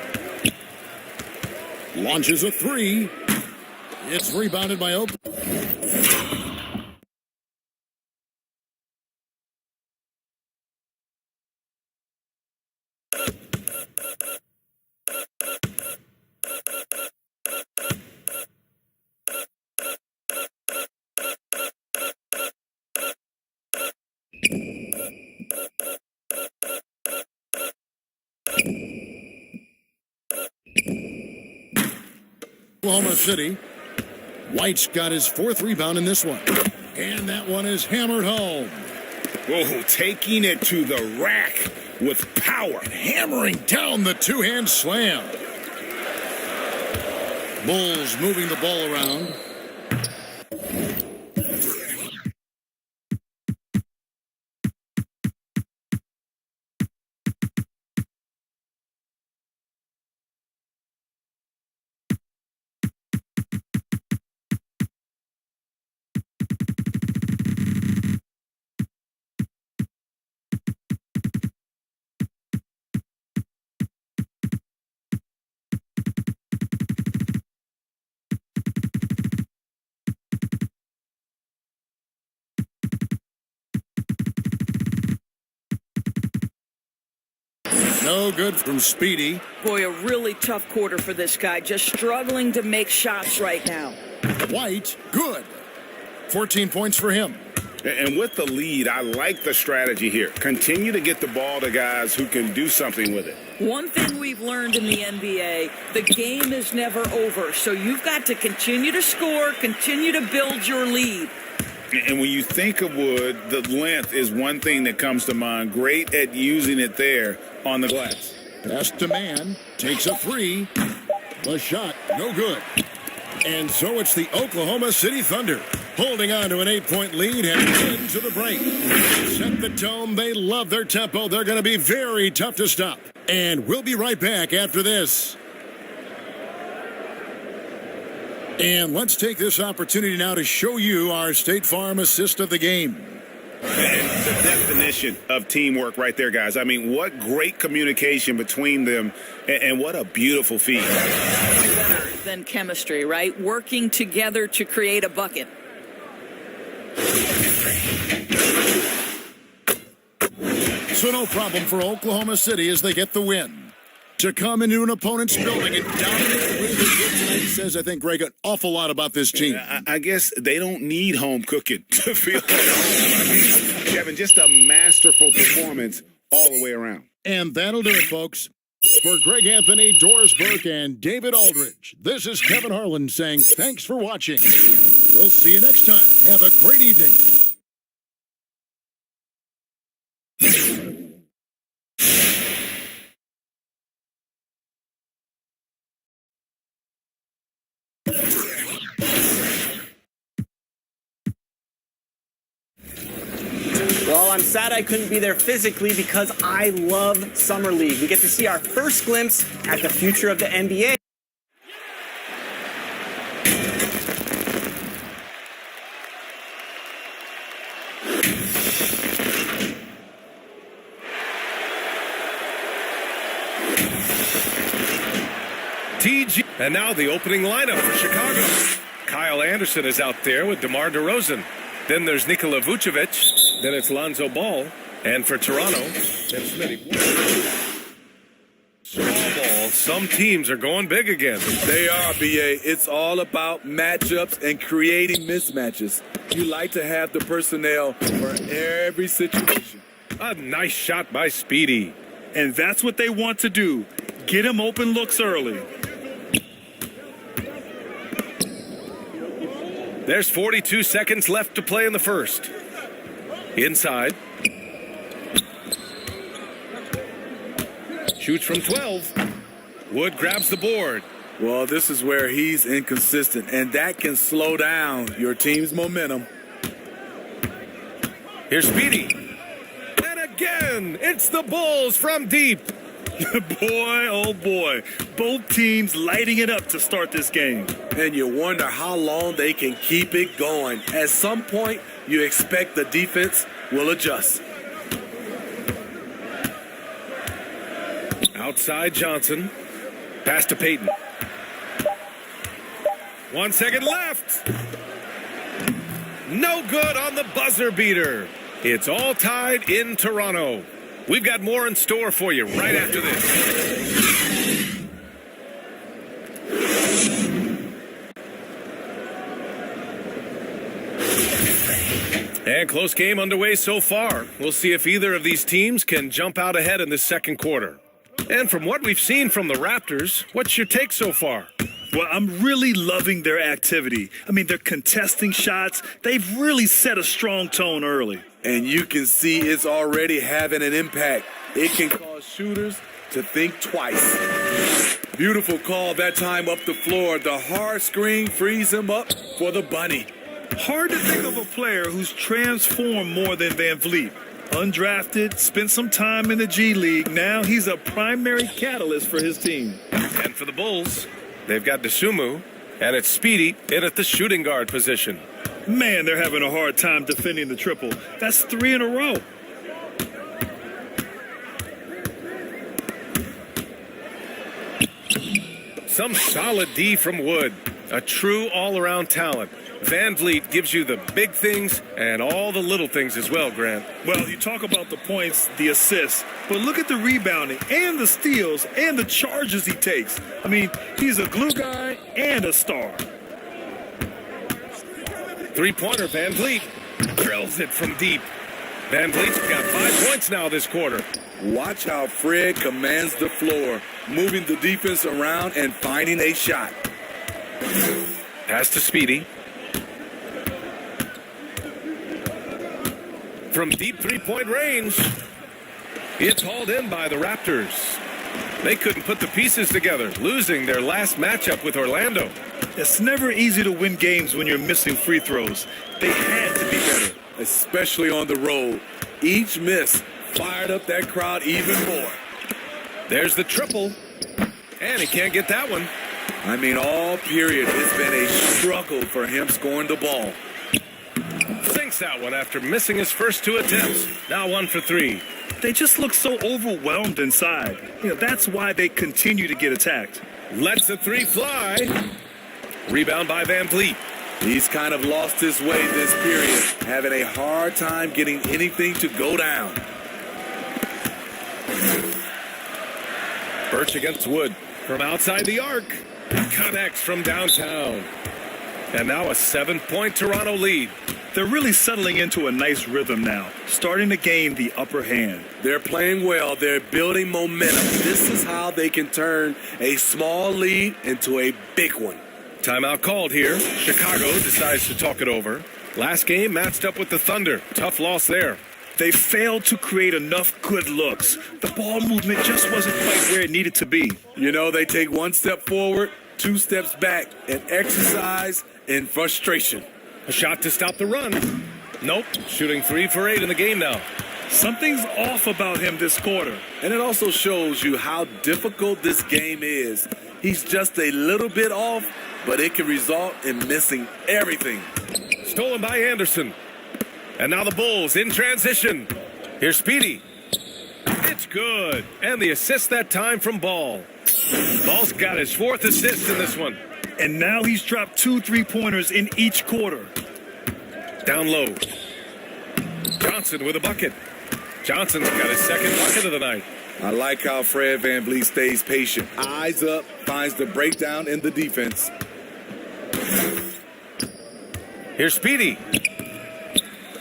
Launches a 3. It's rebounded by Oakland. Oklahoma City. White's got his 4th rebound in this one. And that one is hammered home. Whoa, taking it to the rack with power. Hammering down the two-hand slam. Bulls moving the ball around. No good from Speedy. Boy, a really tough quarter for this guy. Just struggling to make shots right now. White, good. 14 points for him. And with the lead, I like the strategy here. Continue to get the ball to guys who can do something with it. One thing we've learned in the NBA, the game is never over. So you've got to continue to score, continue to build your lead. And when you think of Wood, the length is one thing that comes to mind. Great at using it there on the glass. Pass to man, takes a three. The shot, no good. And so it's the Oklahoma City Thunder holding on to an 8-point lead and into the break. Set the tone. They love their tempo. They're going to be very tough to stop. And we'll be right back after this. And let's take this opportunity now to show you our State Farm assist of the game. And the definition of teamwork right there, guys. I mean, what great communication between them, and what a beautiful feat. Better than chemistry, right? Working together to create a bucket. So no problem for Oklahoma City as they get the win. To come into an opponent's building and dominate the way they did tonight says, I think, Greg, an awful lot about this team. I guess they don't need home cooking to feel like home. I mean, Kevin, just a masterful performance all the way around. And that'll do it, folks. For Greg Anthony, Doris Burke, and David Aldridge, this is Kevin Harlan saying thanks for watching. We'll see you next time. Have a great evening. Well, I'm sad I couldn't be there physically because I love Summer League. We get to see our first glimpse at the future of the NBA. TG. And now the opening lineup for Chicago. Kyle Anderson is out there with DeMar DeRozan. Then there's Nikola Vucevic. Then it's Lonzo Ball. And for Toronto, it's Smitty. Small ball. Some teams are going big again. They are, BA. It's all about matchups and creating mismatches. You like to have the personnel for every situation. A nice shot by Speedy. And that's what they want to do. Get him open looks early. There's 42 seconds left to play in the first. Inside. Shoots from 12. Wood grabs the board. Well, this is where he's inconsistent, and that can slow down your team's momentum. Here's Speedy. And again, it's the Bulls from deep. Boy, oh boy. Both teams lighting it up to start this game. And you wonder how long they can keep it going. At some point, you expect the defense will adjust. Outside Johnson. Pass to Peyton. 1 second left. No good on the buzzer beater. It's all tied in Toronto. We've got more in store for you right after this. And close game underway so far. We'll see if either of these teams can jump out ahead in the second quarter. And from what we've seen from the Raptors, what's your take so far? Well, I'm really loving their activity. I mean, they're contesting shots. They've really set a strong tone early. And you can see it's already having an impact. It can cause shooters to think twice. Beautiful call that time up the floor. The hard screen frees him up for the bunny. Hard to think of a player who's transformed more than Van Vliet. Undrafted, spent some time in the G League. Now he's a primary catalyst for his team. And for the Bulls, they've got Desumu, and it's Speedy in at the shooting guard position. Man, they're having a hard time defending the triple. That's 3 in a row. Some solid D from Wood. A true all-around talent. Van Vliet gives you the big things and all the little things as well, Grant. Well, you talk about the points, the assists, but look at the rebounding and the steals and the charges he takes. I mean, he's a glue guy and a star. Three-pointer, Van Vliet drills it from deep. Van Vliet's got 5 points now this quarter. Watch how Fred commands the floor, moving the defense around and finding a shot. Pass to Speedy. From deep three-point range, it's hauled in by the Raptors. They couldn't put the pieces together, losing their last matchup with Orlando. It's never easy to win games when you're missing free throws. They had to be better. Especially on the road. Each miss fired up that crowd even more. There's the triple, and he can't get that one. I mean, all period, it's been a struggle for him scoring the ball. Sinks that one after missing his first 2 attempts. Now 1 for 3. They just look so overwhelmed inside. That's why they continue to get attacked. Lets the 3 fly. Rebound by Van Vliet. He's kind of lost his way this period, having a hard time getting anything to go down. Birch against Wood from outside the arc. Connects from downtown. And now a 7-point Toronto lead. They're really settling into a nice rhythm now, starting to gain the upper hand. They're playing well. They're building momentum. This is how they can turn a small lead into a big one. Timeout called here. Chicago decides to talk it over. Last game matched up with the Thunder. Tough loss there. They failed to create enough good looks. The ball movement just wasn't quite where it needed to be. You know, they take 1 step forward, 2 steps back, and exercise in frustration. A shot to stop the run. Nope. Shooting 3 for 8 in the game now. Something's off about him this quarter. And it also shows you how difficult this game is. He's just a little bit off, but it can result in missing everything. Stolen by Anderson. And now the Bulls in transition. Here's Speedy. It's good. And the assist that time from Ball. Ball's got his 4th assist in this one. And now he's dropped 2 3-pointers in each quarter. Down low. Johnson with a bucket. Johnson's got his 2nd bucket of the night. I like how Fred VanVleet stays patient. Eyes up, finds the breakdown in the defense. Here's Speedy.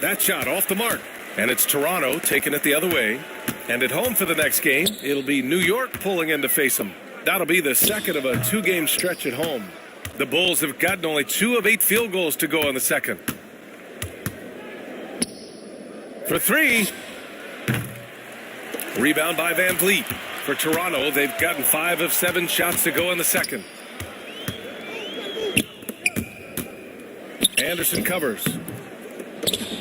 That shot off the mark. And it's Toronto taking it the other way. And at home for the next game, it'll be New York pulling in to face them. That'll be the 2nd of a 2-game stretch at home. The Bulls have gotten only 2 of 8 field goals to go in the 2nd. For 3. Rebound by Van Vliet. For Toronto, they've gotten 5 of 7 shots to go in the 2nd. Anderson covers.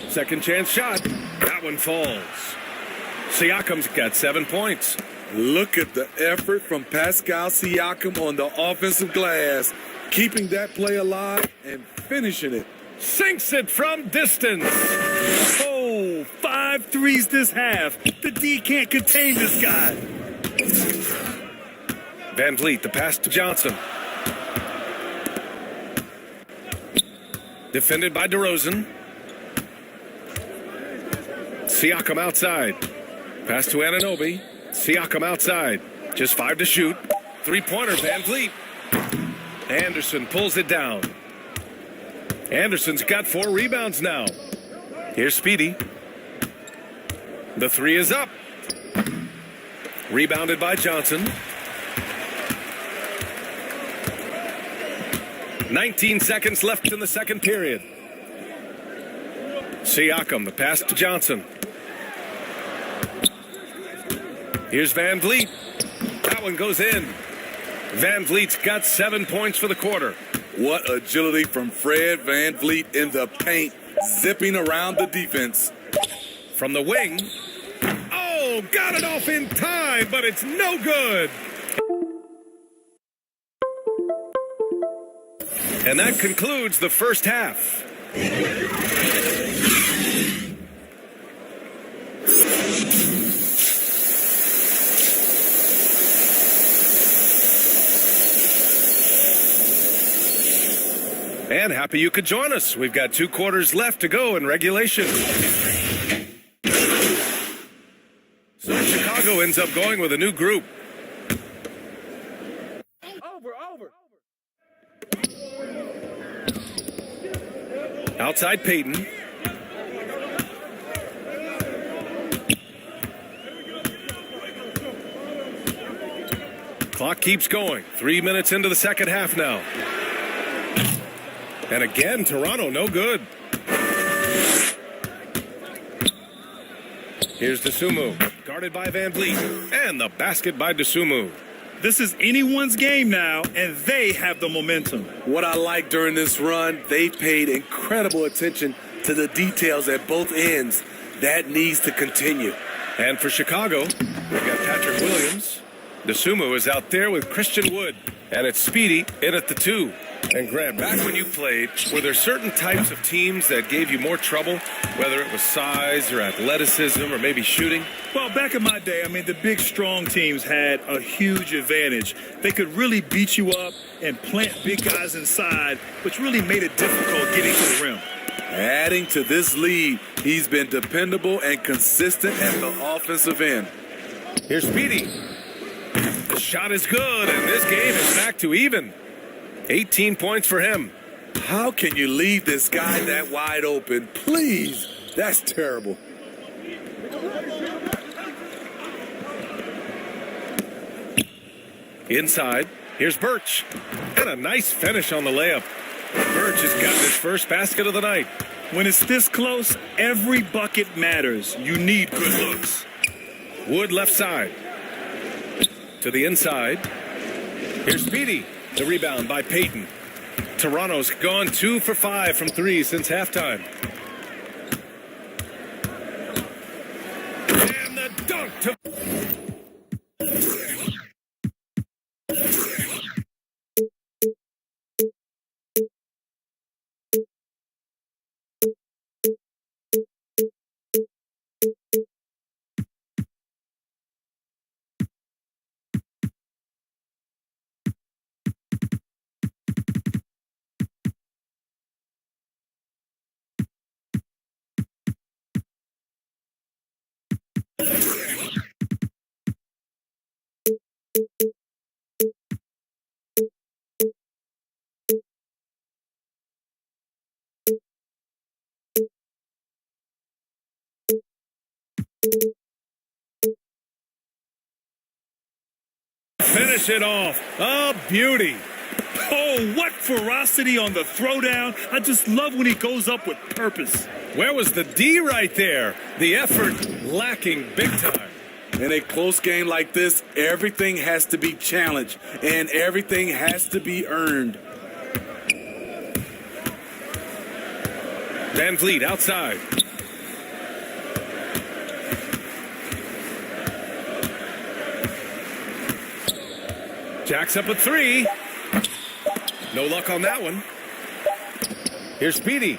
Second chance shot. That one falls. Siakam's got 7 points. Look at the effort from Pascal Siakam on the offensive glass, keeping that play alive and finishing it. Sinks it from distance. Oh, 5 threes this half. The D can't contain this guy. Van Vliet, the pass to Johnson. Defended by DeRozan. Siakam outside. Pass to Anunoby. Siakam outside. Just 5 to shoot. 3-pointer, Van Vliet. Anderson pulls it down. Anderson's got 4 rebounds now. Here's Speedy. The 3 is up. Rebounded by Johnson. 19 seconds left in the 2nd period. Siakam, the pass to Johnson. Here's Van Vliet. That one goes in. Van Vliet's got 7 points for the quarter. What agility from Fred Van Vliet in the paint, zipping around the defense. From the wing. Oh, got it off in time, but it's no good. And that concludes the first half. And happy you could join us. We've got 2 quarters left to go in regulation. So Chicago ends up going with a new group. Outside Peyton. Clock keeps going. 3 minutes into the second half now. And again, Toronto, no good. Here's Dosunmu, guarded by Van Vliet, and the basket by Dosunmu. This is anyone's game now, and they have the momentum. What I like during this run, they paid incredible attention to the details at both ends. That needs to continue. And for Chicago, we've got Patrick Williams. Dosunmu is out there with Christian Wood, and it's Speedy in at the 2. And Grant, back when you played, were there certain types of teams that gave you more trouble, whether it was size or athleticism or maybe shooting? Well, back in my day, the big, strong teams had a huge advantage. They could really beat you up and plant big guys inside, which really made it difficult getting to the rim. Adding to this lead, he's been dependable and consistent at the offensive end. Here's Speedy. The shot is good, and this game is back to even. 18 points for him. How can you leave this guy that wide open? Please. That's terrible. Inside, here's Birch. And a nice finish on the layup. Birch has got his first basket of the night. When it's this close, every bucket matters. You need good looks. Wood left side. To the inside. Here's Speedy. The rebound by Peyton. Toronto's gone 2 for 5 from 3 since halftime. And the dunk to... Finish it off. A beauty. Oh, what ferocity on the throwdown. I just love when he goes up with purpose. Where was the D right there? The effort lacking big time. In a close game like this, everything has to be challenged and everything has to be earned. Van Vliet outside. Jacks up a 3. No luck on that one. Here's Speedy.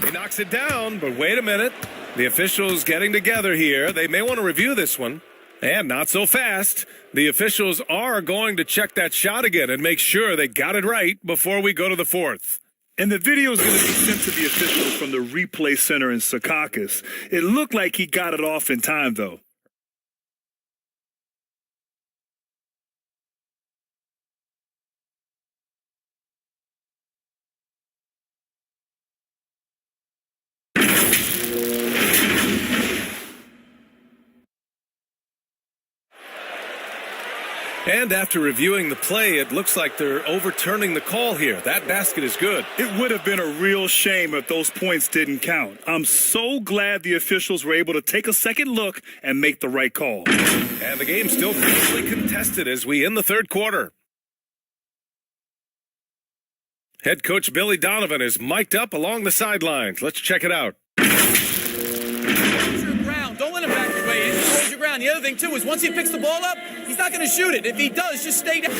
He knocks it down, but wait a minute. The officials getting together here. They may want to review this one. And not so fast. The officials are going to check that shot again and make sure they got it right before we go to the 4th. And the video is going to be sent to the officials from the replay center in Secaucus. It looked like he got it off in time, though. And after reviewing the play, it looks like they're overturning the call here. That basket is good. It would have been a real shame if those points didn't count. I'm so glad the officials were able to take a second look and make the right call. And the game's still closely contested as we end the third quarter. Head coach Billy Donovan is mic'd up along the sidelines. Let's check it out. Ground. Don't let him back your way in. Just hold your ground. The other thing, too, is once he picks the ball up, he's not going to shoot it. If he does, just stay down.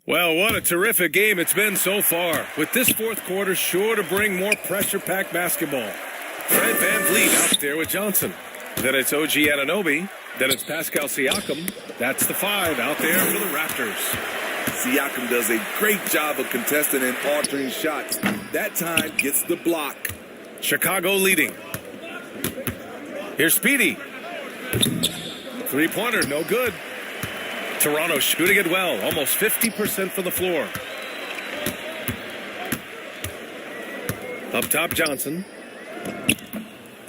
Well, what a terrific game it's been so far, with this fourth quarter sure to bring more pressure-packed basketball. Fred VanVleet out there with Johnson. Then it's OG Anunoby. Then it's Pascal Siakam. That's the 5 out there for the Raptors. Siakam does a great job of contesting and altering shots. That time gets the block. Chicago leading. Here's Speedy. Three-pointer, no good. Toronto shooting it well, almost 50% from the floor. Up top, Johnson.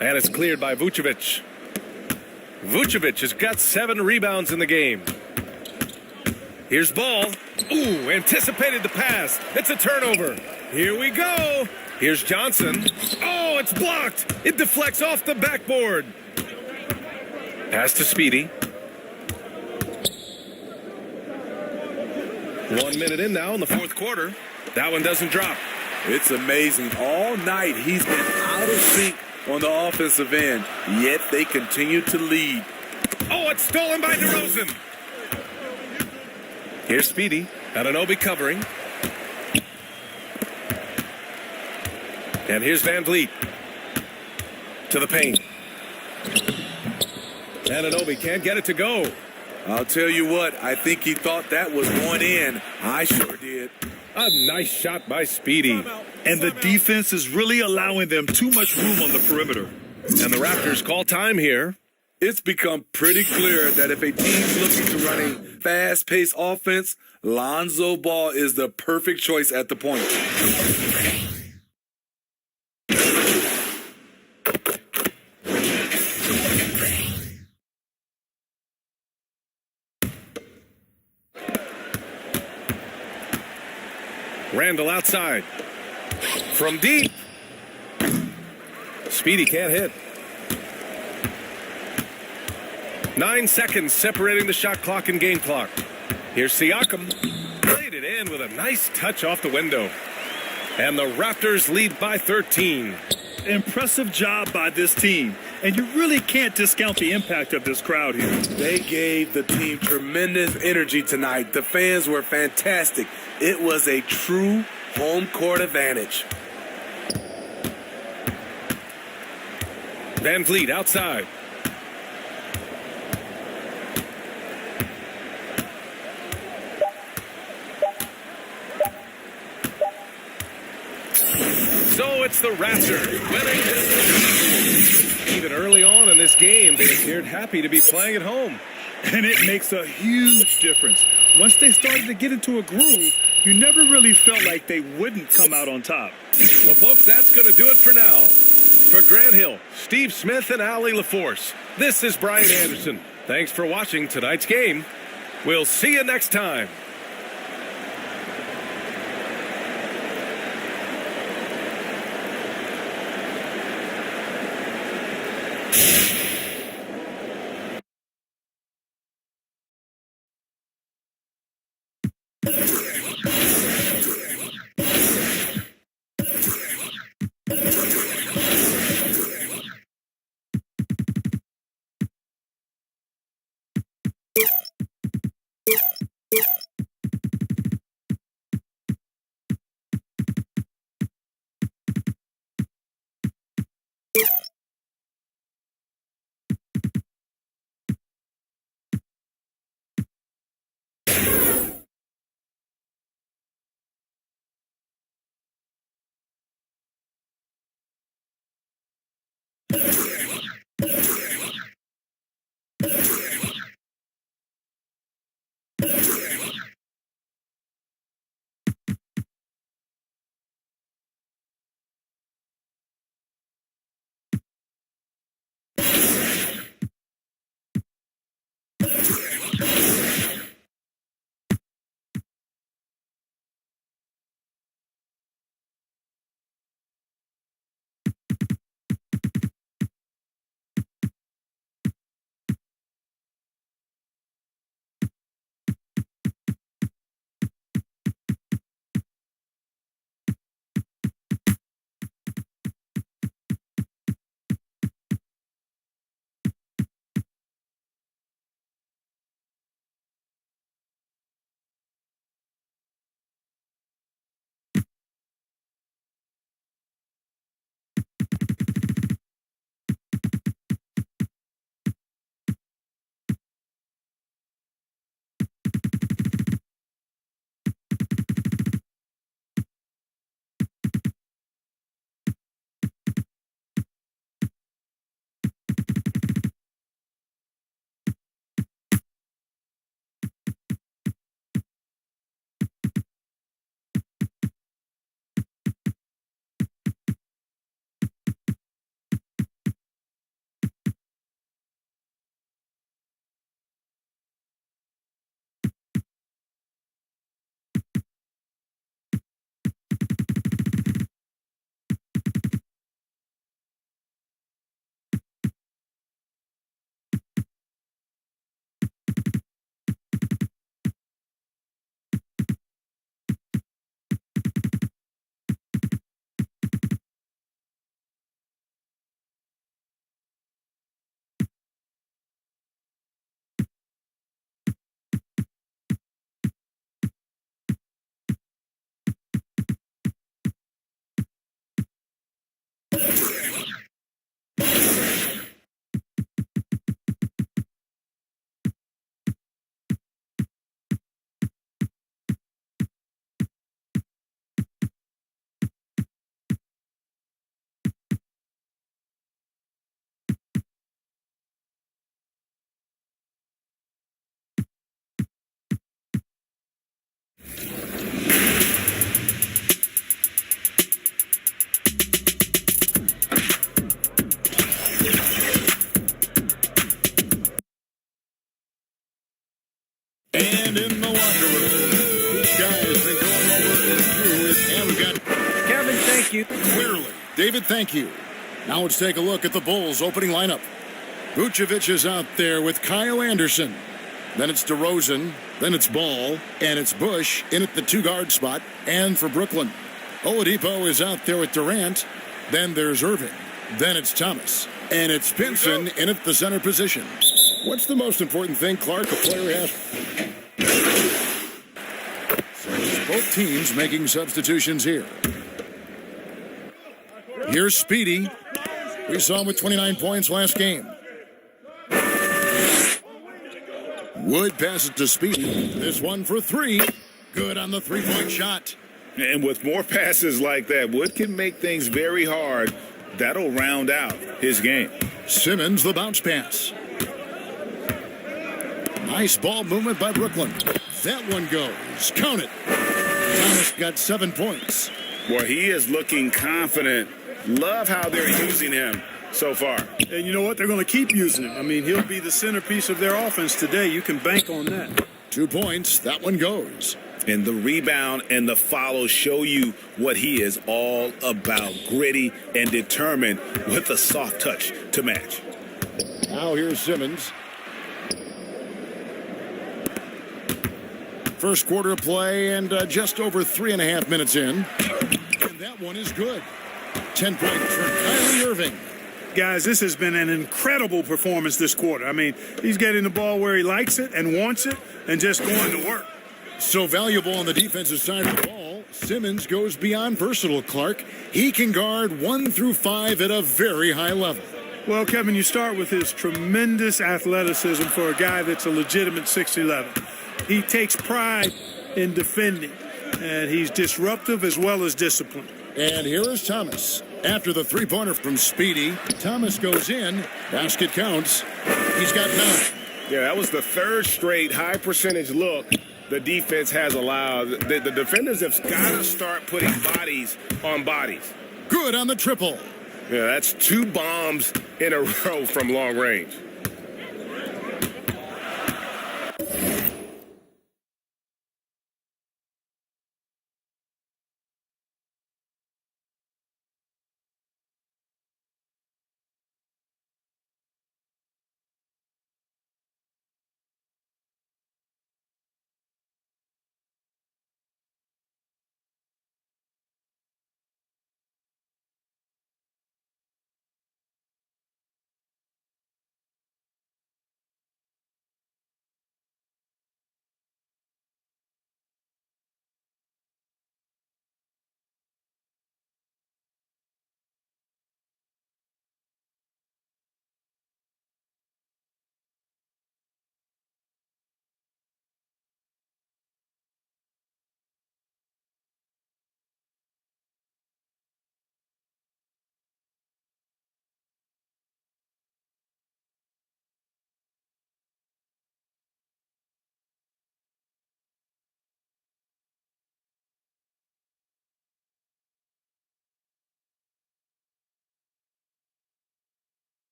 And it's cleared by Vucevic. Vucevic has got 7 rebounds in the game. Here's Ball. Ooh, anticipated the pass. It's a turnover. Here we go. Here's Johnson. Oh, it's blocked. It deflects off the backboard. Pass to Speedy. 1 minute in now in the fourth quarter. That one doesn't drop. It's amazing. All night he's been out of sync on the offensive end, yet they continue to lead. Oh, it's stolen by DeRozan. Here's Speedy. Anunoby covering. And here's VanVleet. To the paint. Anunoby can't get it to go. I'll tell you what, I think he thought that was going in. I sure did. A nice shot by Speedy. And the defense is really allowing them too much room on the perimeter. And the Raptors call time here. It's become pretty clear that if a team's looking to run a fast-paced offense, Lonzo Ball is the perfect choice at the point. Randall outside. From deep. Speedy can't hit. 9 seconds separating the shot clock and game clock. Here's Siakam. Played it in with a nice touch off the window. And the Raptors lead by 13. Impressive job by this team. And you really can't discount the impact of this crowd here. They gave the team tremendous energy tonight. The fans were fantastic. It was a true home court advantage. VanVleet outside. So it's the Raptors winning this. Even early on in this game, they appeared happy to be playing at home. And it makes a huge difference. Once they started to get into a groove, you never really felt like they wouldn't come out on top. Well, folks, that's going to do it for now. For Grant Hill, Steve Smith, and Allie LaForce, this is Brian Anderson. Thanks for watching tonight's game. We'll see you next time. Thank you. Clearly. David, thank you. Now let's take a look at the Bulls' opening lineup. Vucevic is out there with Kyle Anderson. Then it's DeRozan. Then it's Ball. And it's Bush in at the two-guard spot. And for Brooklyn, Oladipo is out there with Durant. Then there's Irving. Then it's Thomas. And it's Pinson in at the center position. What's the most important thing, Clark, a player has? So both teams making substitutions here. Here's Speedy. We saw him with 29 points last game. Wood passes to Speedy. This one for three. Good on the three-point shot. And with more passes like that, Wood can make things very hard. That'll round out his game. Simmons, the bounce pass. Nice ball movement by Brooklyn. That one goes. Count it. Thomas got 7 points. Boy, he is looking confident. Love how they're using him so far. And you know what? They're going to keep using him. I mean, he'll be the centerpiece of their offense today. You can bank on that. 2 points. That one goes. And the rebound and the follow show you what he is all about. Gritty and determined with a soft touch to match. Now here's Simmons. First quarter of play and just over 3.5 minutes in. And that one is good. 10 points for Kyrie Irving. Guys, this has been an incredible performance this quarter. I mean, he's getting the ball where he likes it and wants it and just going to work. So valuable on the defensive side of the ball. Simmons goes beyond versatile, Clark. He can guard 1 through 5 at a very high level. Well, Kevin, you start with his tremendous athleticism for a guy that's a legitimate 6'11". He takes pride in defending, and he's disruptive as well as disciplined. And here is Thomas. After the three-pointer from Speedy, Thomas goes in. Basket counts. He's got 9. Yeah, that was the third straight high percentage look the defense has allowed. The defenders have got to start putting bodies on bodies. Good on the triple. Yeah, that's 2 bombs in a row from long range.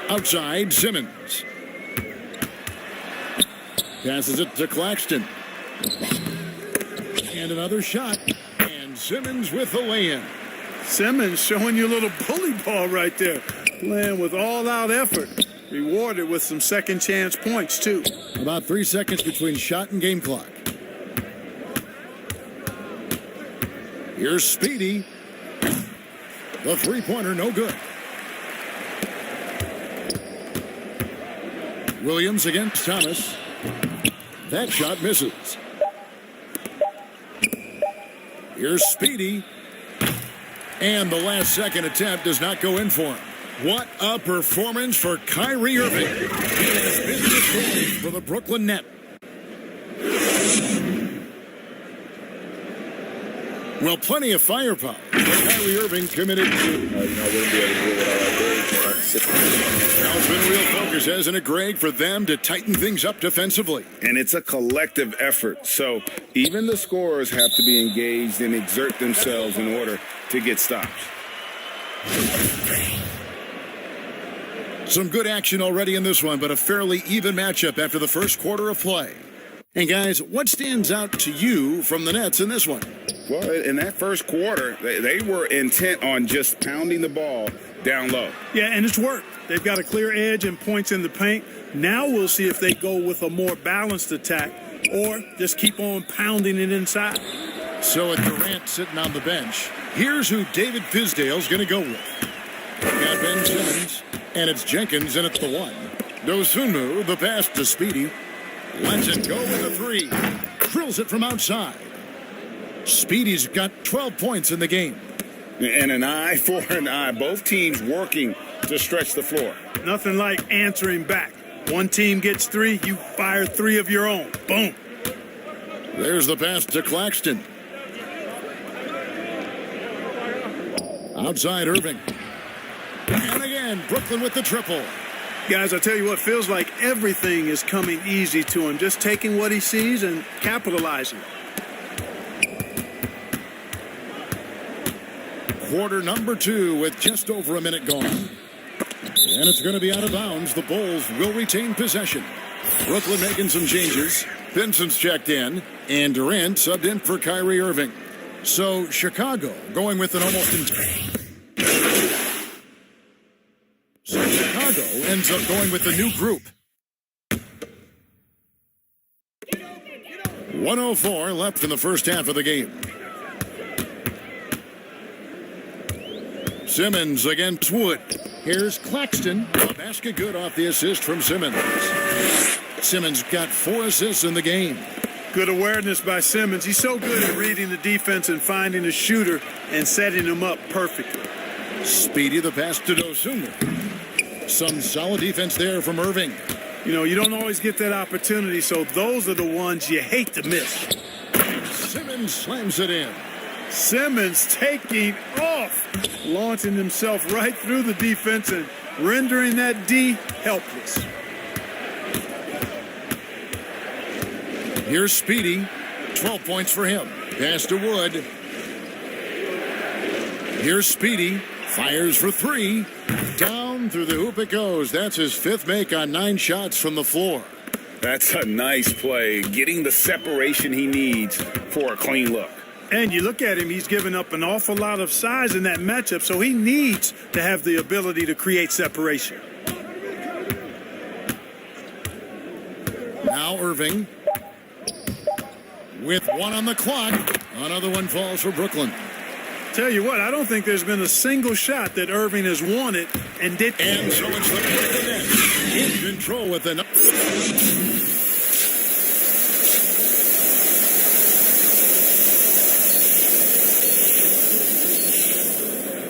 Outside, Simmons. Passes it to Claxton. And another shot. And Simmons with the lay-in. Simmons showing you a little bully ball right there. Playing with all-out effort. Rewarded with some second-chance points, too. About 3 seconds between shot and game clock. Here's Speedy. The three-pointer, no good. Williams against Thomas. That shot misses. Here's Speedy. And the last second attempt does not go in for him. What a performance for Kyrie Irving. He has been destroyed for the Brooklyn Net. Well, plenty of firepower. Kyrie Irving committed to. I wouldn't be able to do it without Greg. Now it's been real focus, hasn't it, Greg, for them to tighten things up defensively. And it's a collective effort. So even the scorers have to be engaged and exert themselves in order to get stops. Some good action already in this one, but a fairly even matchup after the first quarter of play. And guys, what stands out to you from the Nets in this one? Well, in that first quarter, they were intent on just pounding the ball down low. Yeah, and it's worked. They've got a clear edge and points in the paint. Now we'll see if they go with a more balanced attack or just keep on pounding it inside. So with Durant sitting on the bench, here's who David Fizdale's going to go with. Got Ben Simmons, and it's Jenkins in at the 1. Dosunmu, the pass to Speedy. Lets it go with a 3. Drills it from outside. Speedy's got 12 points in the game. And an eye for an eye. Both teams working to stretch the floor. Nothing like answering back. One team gets 3, you fire 3 of your own. Boom. There's the pass to Claxton. Outside Irving. And again, Brooklyn with the triple. Guys, I tell you what, feels like everything is coming easy to him. Just taking what he sees and capitalizing. Quarter number 2 with just over a minute gone. And it's going to be out of bounds. The Bulls will retain possession. Brooklyn making some changes. Vincent's checked in. And Durant subbed in for Kyrie Irving. So Chicago going with an almost... So Chicago ends up going with a new group. 104 left in the first half of the game. Simmons against Wood. Here's Claxton. A basket good off the assist from Simmons. Simmons got 4 assists in the game. Good awareness by Simmons. He's so good at reading the defense and finding a shooter and setting him up perfectly. Speedy the pass to Dosunmu. Some solid defense there from Irving. You know, you don't always get that opportunity, so those are the ones you hate to miss. Simmons slams it in. Simmons taking off, launching himself right through the defense and rendering that D helpless. Here's Speedy. 12 points for him. Pass to Wood. Here's Speedy. Fires for 3. Down through the hoop it goes. That's his 5th make on 9 shots from the floor. That's a nice play. Getting the separation he needs for a clean look. And you look at him, he's given up an awful lot of size in that matchup, so he needs to have the ability to create separation. Now Irving. With 1 on the clock. Another one falls for Brooklyn. Tell you what, I don't think there's been a single shot that Irving has wanted and didn't. And so it's the net. In control with an...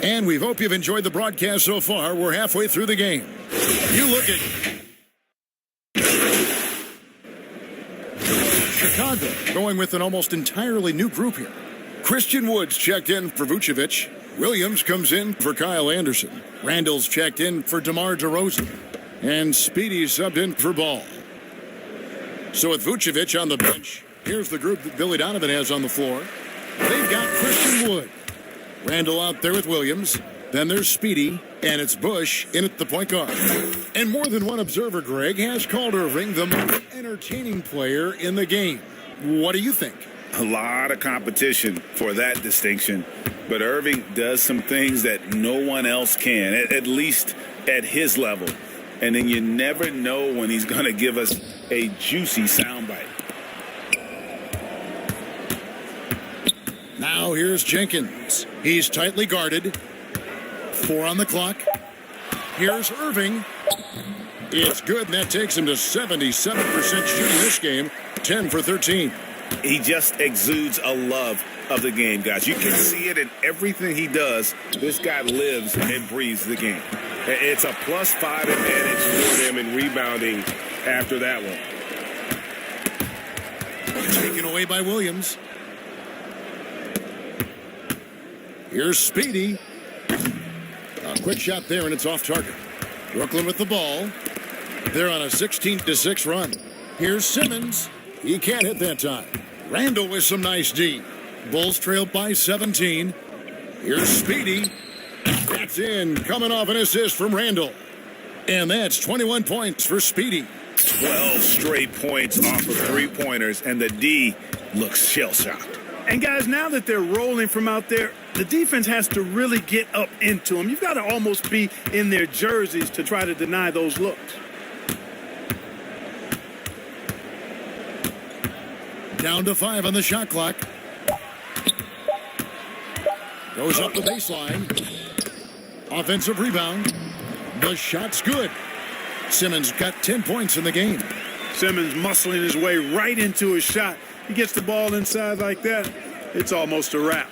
And we hope you've enjoyed the broadcast so far. We're halfway through the game. You look at Chicago going with an almost entirely new group here. Christian Woods checked in for Vucevic. Williams comes in for Kyle Anderson. Randall's checked in for DeMar DeRozan. And Speedy subbed in for Ball. So with Vucevic on the bench, here's the group that Billy Donovan has on the floor. They've got Christian Wood. Randall out there with Williams. Then there's Speedy, and it's Bush in at the point guard. And more than one observer, Greg, has called Irving the most entertaining player in the game. What do you think? A lot of competition for that distinction. But Irving does some things that no one else can, at least at his level. And then you never know when he's going to give us a juicy soundbite. Now here's Jenkins. He's tightly guarded. 4 on the clock. Here's Irving. It's good, and that takes him to 77% shooting this game. 10 for 13. He just exudes a love of the game, guys. You can see it in everything he does. This guy lives and breathes the game. It's a +5 advantage for them in rebounding after that one. Taken away by Williams. Here's Speedy. A quick shot there, and it's off target. Brooklyn with the ball. They're on a 16-6 run. Here's Simmons. He can't hit that time. Randall with some nice D. Bulls trailed by 17. Here's Speedy. That's in, coming off an assist from Randall. And that's 21 points for Speedy. 12 straight points off of three-pointers, and the D looks shell-shocked. And guys, now that they're rolling from out there, the defense has to really get up into them. You've got to almost be in their jerseys to try to deny those looks. Down to 5 on the shot clock. Goes up the baseline. Offensive rebound. The shot's good. Simmons got 10 points in the game. Simmons muscling his way right into his shot. He gets the ball inside like that, it's almost a wrap.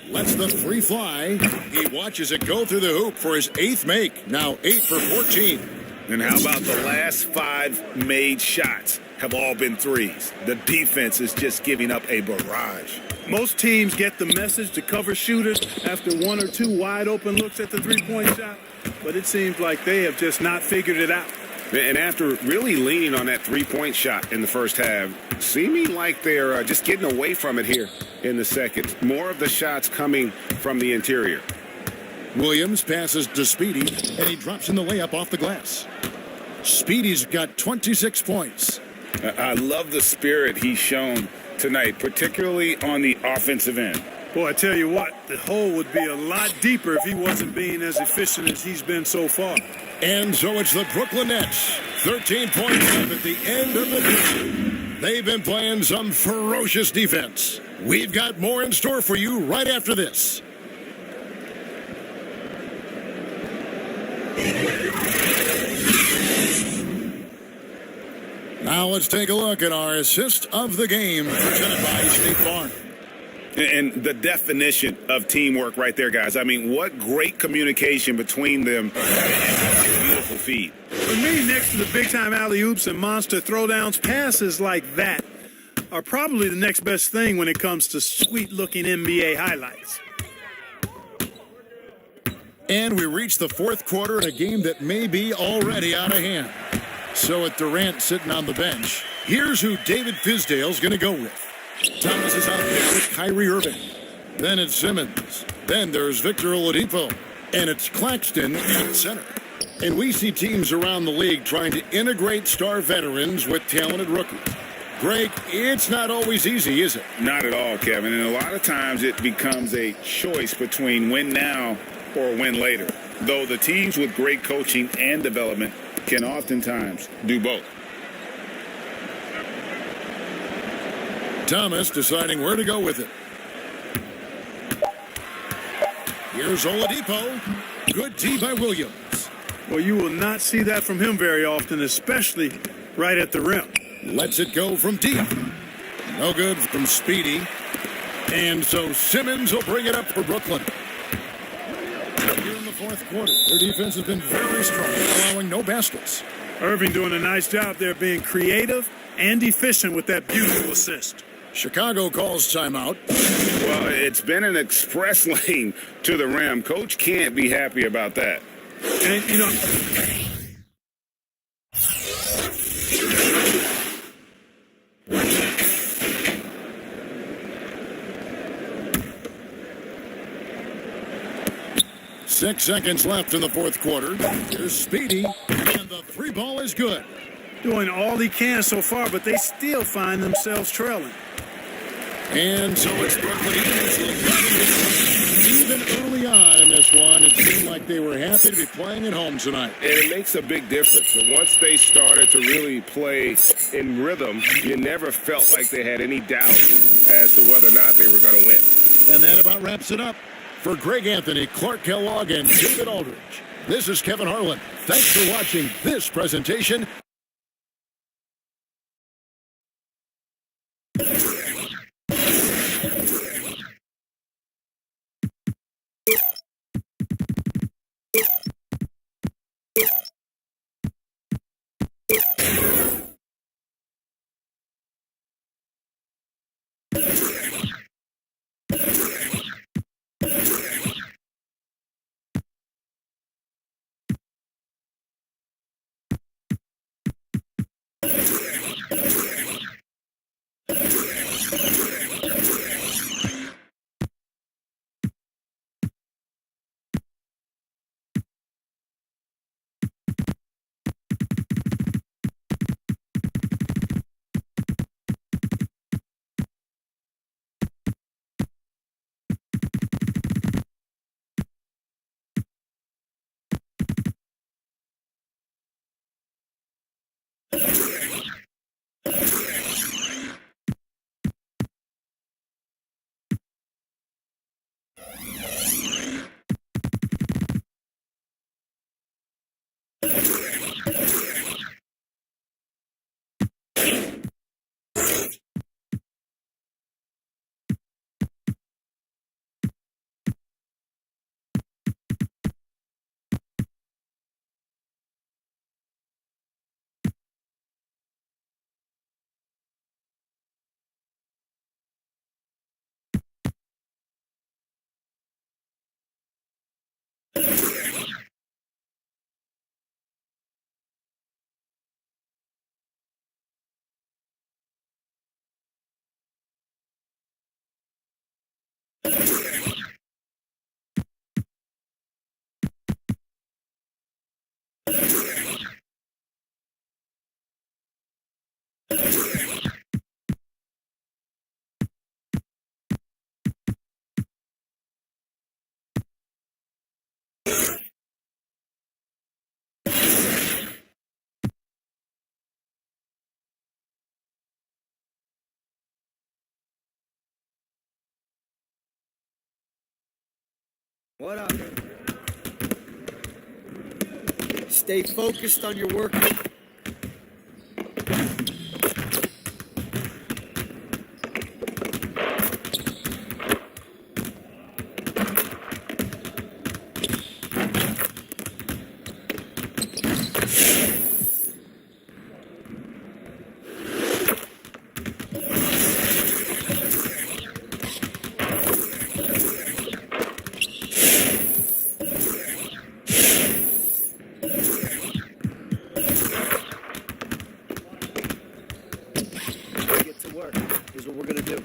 Lets the three fly. He watches it go through the hoop for his 8th make. Now 8 for 14. And how about the last 5 made shots have all been threes? The defense is just giving up a barrage. Most teams get the message to cover shooters after 1 or 2 wide open looks at the three-point shot, but it seems like they have just not figured it out. And after really leaning on that three-point shot in the first half, seeming like they're just getting away from it here in the second. More of the shots coming from the interior. Williams passes to Speedy, and he drops in the layup off the glass. Speedy's got 26 points. I love the spirit he's shown tonight, particularly on the offensive end. Boy, I tell you what, the hole would be a lot deeper if he wasn't being as efficient as he's been so far. And so it's the Brooklyn Nets. 13 points up at the end of the game. They've been playing some ferocious defense. We've got more in store for you right after this. Now let's take a look at our assist of the game presented by State Farm. And the definition of teamwork right there, guys. I mean, what great communication between them. Beautiful feed. For me, next to the big-time alley-oops and monster throwdowns, passes like that are probably the next best thing when it comes to sweet-looking NBA highlights. And we reach the fourth quarter in a game that may be already out of hand. So with Durant sitting on the bench, here's who David Fizdale's going to go with. Thomas is out there with Kyrie Irving. Then it's Simmons. Then there's Victor Oladipo. And it's Claxton at center. And we see teams around the league trying to integrate star veterans with talented rookies. Greg, it's not always easy, is it? Not at all, Kevin. And a lot of times it becomes a choice between win now or win later. Though the teams with great coaching and development can oftentimes do both. Thomas deciding where to go with it. Here's Oladipo. Good tee by Williams. Well, you will not see that from him very often, especially right at the rim. Lets it go from deep. No good from Speedy. And so Simmons will bring it up for Brooklyn. Here in the fourth quarter, their defense has been very strong, allowing no baskets. Irving doing a nice job there being creative and efficient with that beautiful assist. Chicago calls timeout. Well, it's been an express lane to the rim. Coach can't be happy about that. And, you know, 6 seconds left in the fourth quarter. Here's Speedy, and the three ball is good. Doing all he can so far, but they still find themselves trailing. And so it's Brooklyn. Even early on in this one, it seemed like they were happy to be playing at home tonight. And it makes a big difference. And once they started to really play in rhythm, you never felt like they had any doubt as to whether or not they were going to win. And that about wraps it up. For Greg Anthony, Clark Kellogg, and David Aldridge, this is Kevin Harlan. Thanks for watching this presentation. What up? Stay focused on your work. Get to work. Here's what we're gonna do.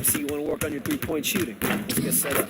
See, you want to work on your three-point shooting. Let's get set up.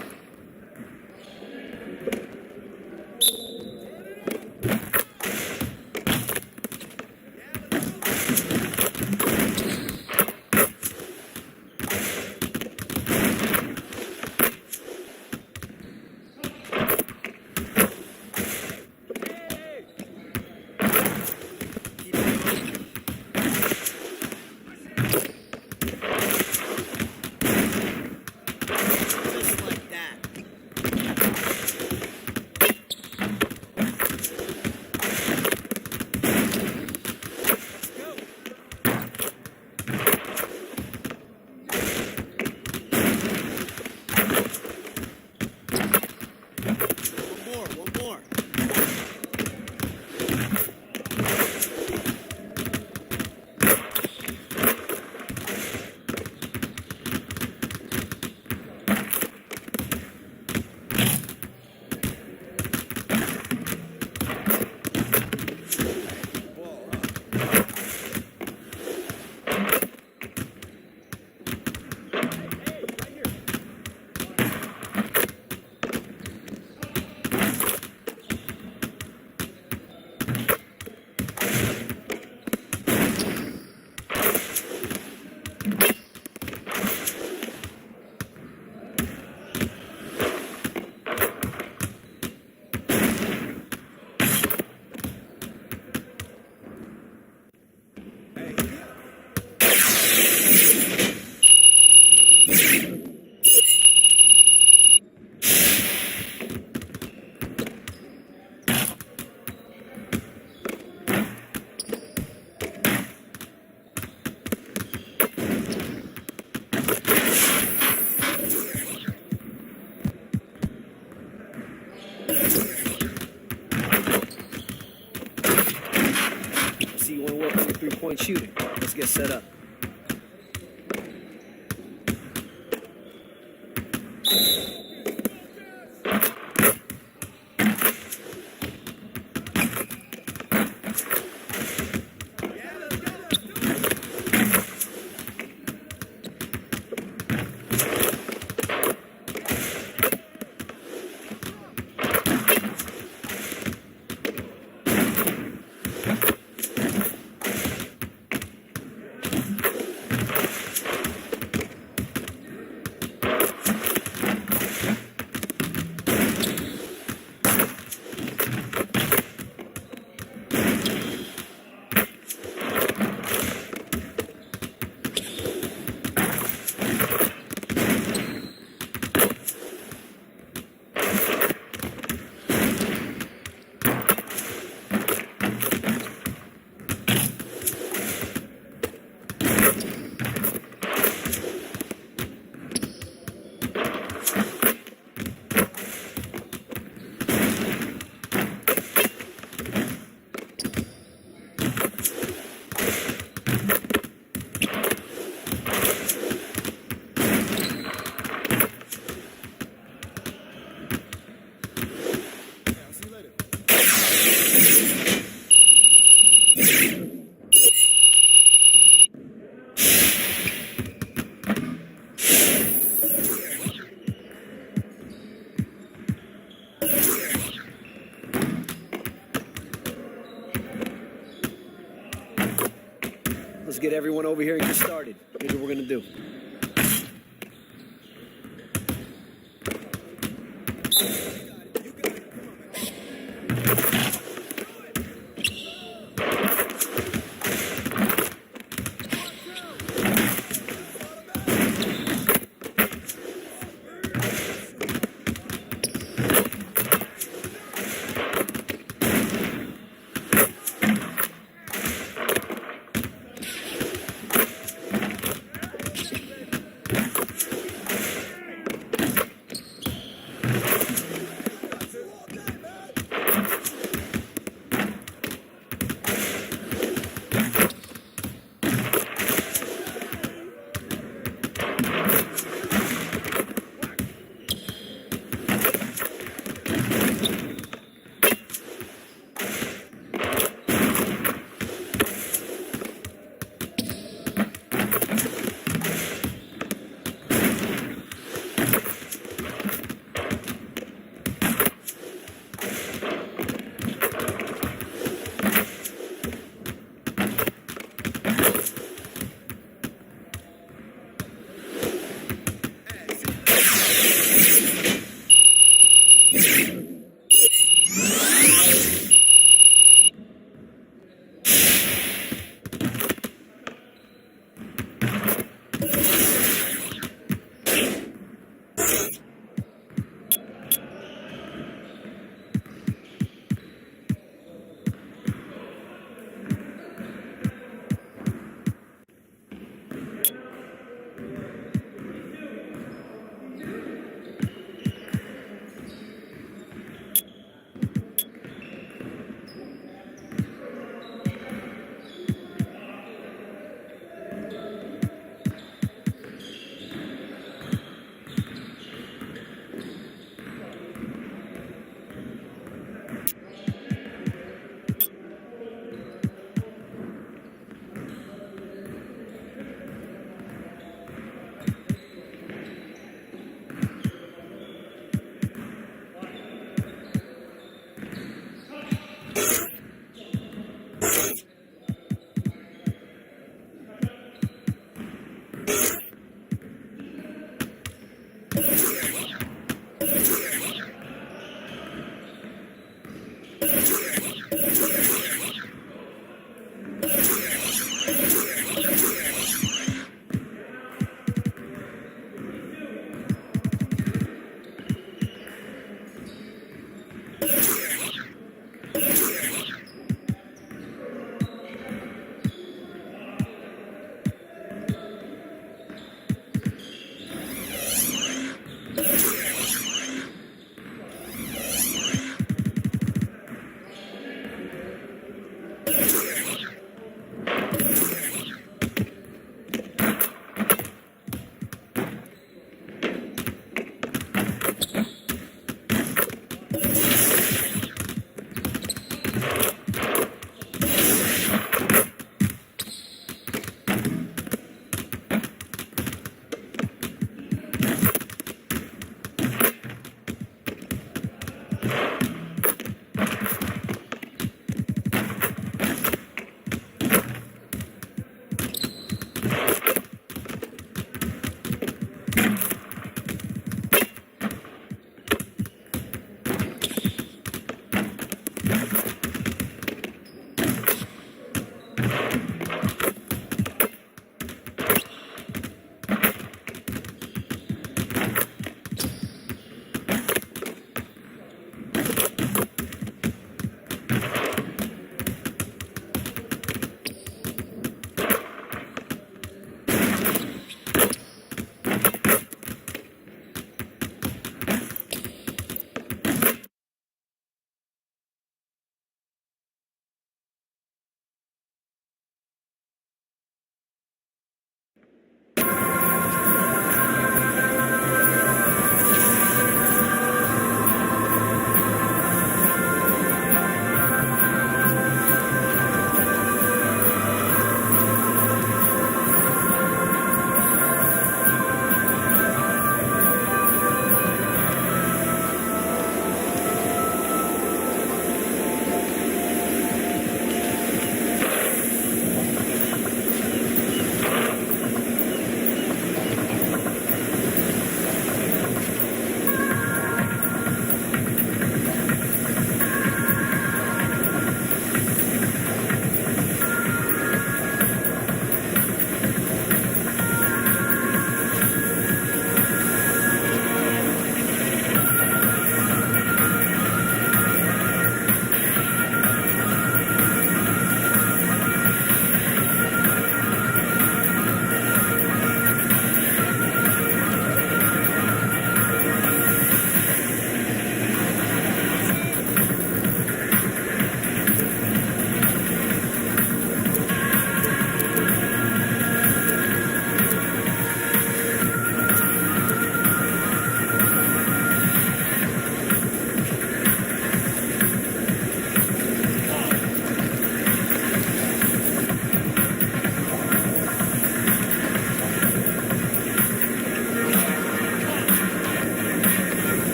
Just like that. want to work on the three-point shooting. Let's get set up. Let's get everyone over here and get started. Here's what we're going to do.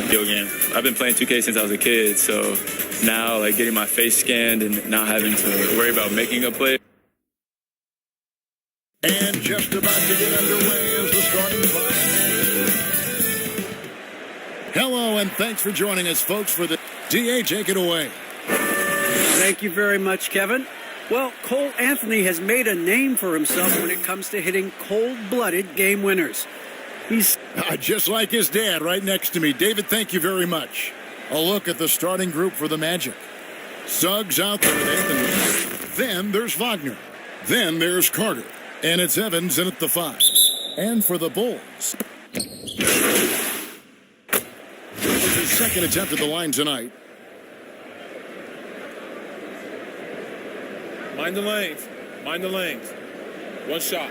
video game. I've been playing 2K since I was a kid, so now like getting my face scanned and not having to worry about making a play. And just about to get underway is the starting five. Hello, and thanks for joining us, folks, for the DA. Take it away. Thank you very much, Kevin. Well, Cole Anthony has made a name for himself when it comes to hitting cold-blooded game winners. He's just like his dad right next to me. David, thank you very much. A look at the starting group for the Magic. Suggs out there with Anthony. Then there's Wagner. Then there's Carter. And it's Evans in at the 5. And for the Bulls, his second attempt at the line tonight. Mind the lanes. Mind the lanes. One shot.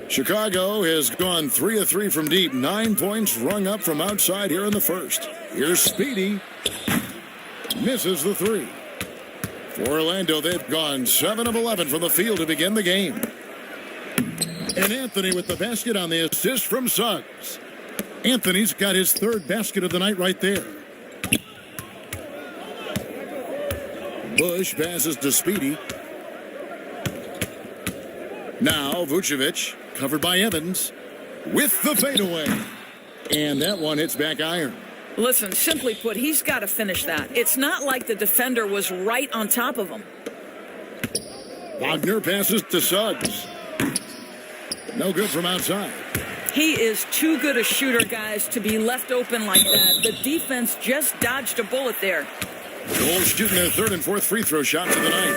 Chicago has gone 3 of 3 from deep. 9 points rung up from outside here in the first. Here's Speedy. Misses the 3. For Orlando, they've gone 7 of 11 from the field to begin the game. And Anthony with the basket on the assist from Suggs. Anthony's got his 3rd basket of the night right there. Bush passes to Speedy. Now Vucevic, covered by Evans, with the fadeaway. And that one hits back iron. Listen, simply put, he's got to finish that. It's not like the defender was right on top of him. Wagner passes to Suggs. No good from outside. He is too good a shooter, guys, to be left open like that. The defense just dodged a bullet there. Bulls shooting their 3rd and 4th free throw shots of the night.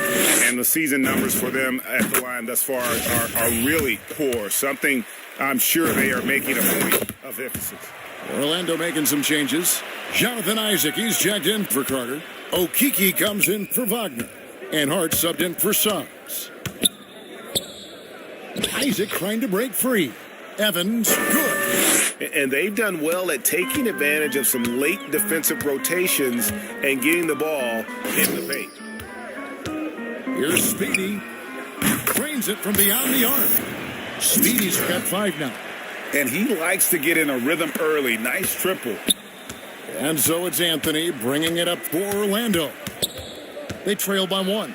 And the season numbers for them at the line thus far are really poor. Something I'm sure they are making a point of emphasis. Orlando making some changes. Jonathan Isaac, he's checked in for Carter. Okiki comes in for Wagner. And Hart subbed in for Suggs. Isaac trying to break free. Evans, good. And they've done well at taking advantage of some late defensive rotations and getting the ball in the paint. Here's Speedy. Drains it from beyond the arc. Speedy's got 5 now. And he likes to get in a rhythm early. Nice triple. And so it's Anthony bringing it up for Orlando. They trail by 1.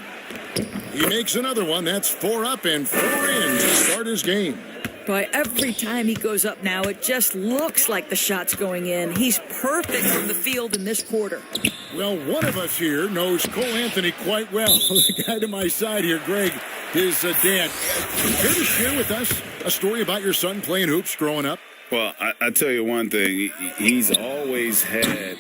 He makes another one. That's 4 up and 4 in to start his game. Boy, every time he goes up now, it just looks like the shot's going in. He's perfect from the field in this quarter. Well, one of us here knows Cole Anthony quite well. The guy to my side here, Greg, his dad. Care to share with us a story about your son playing hoops growing up? Well, I tell you one thing. He's always had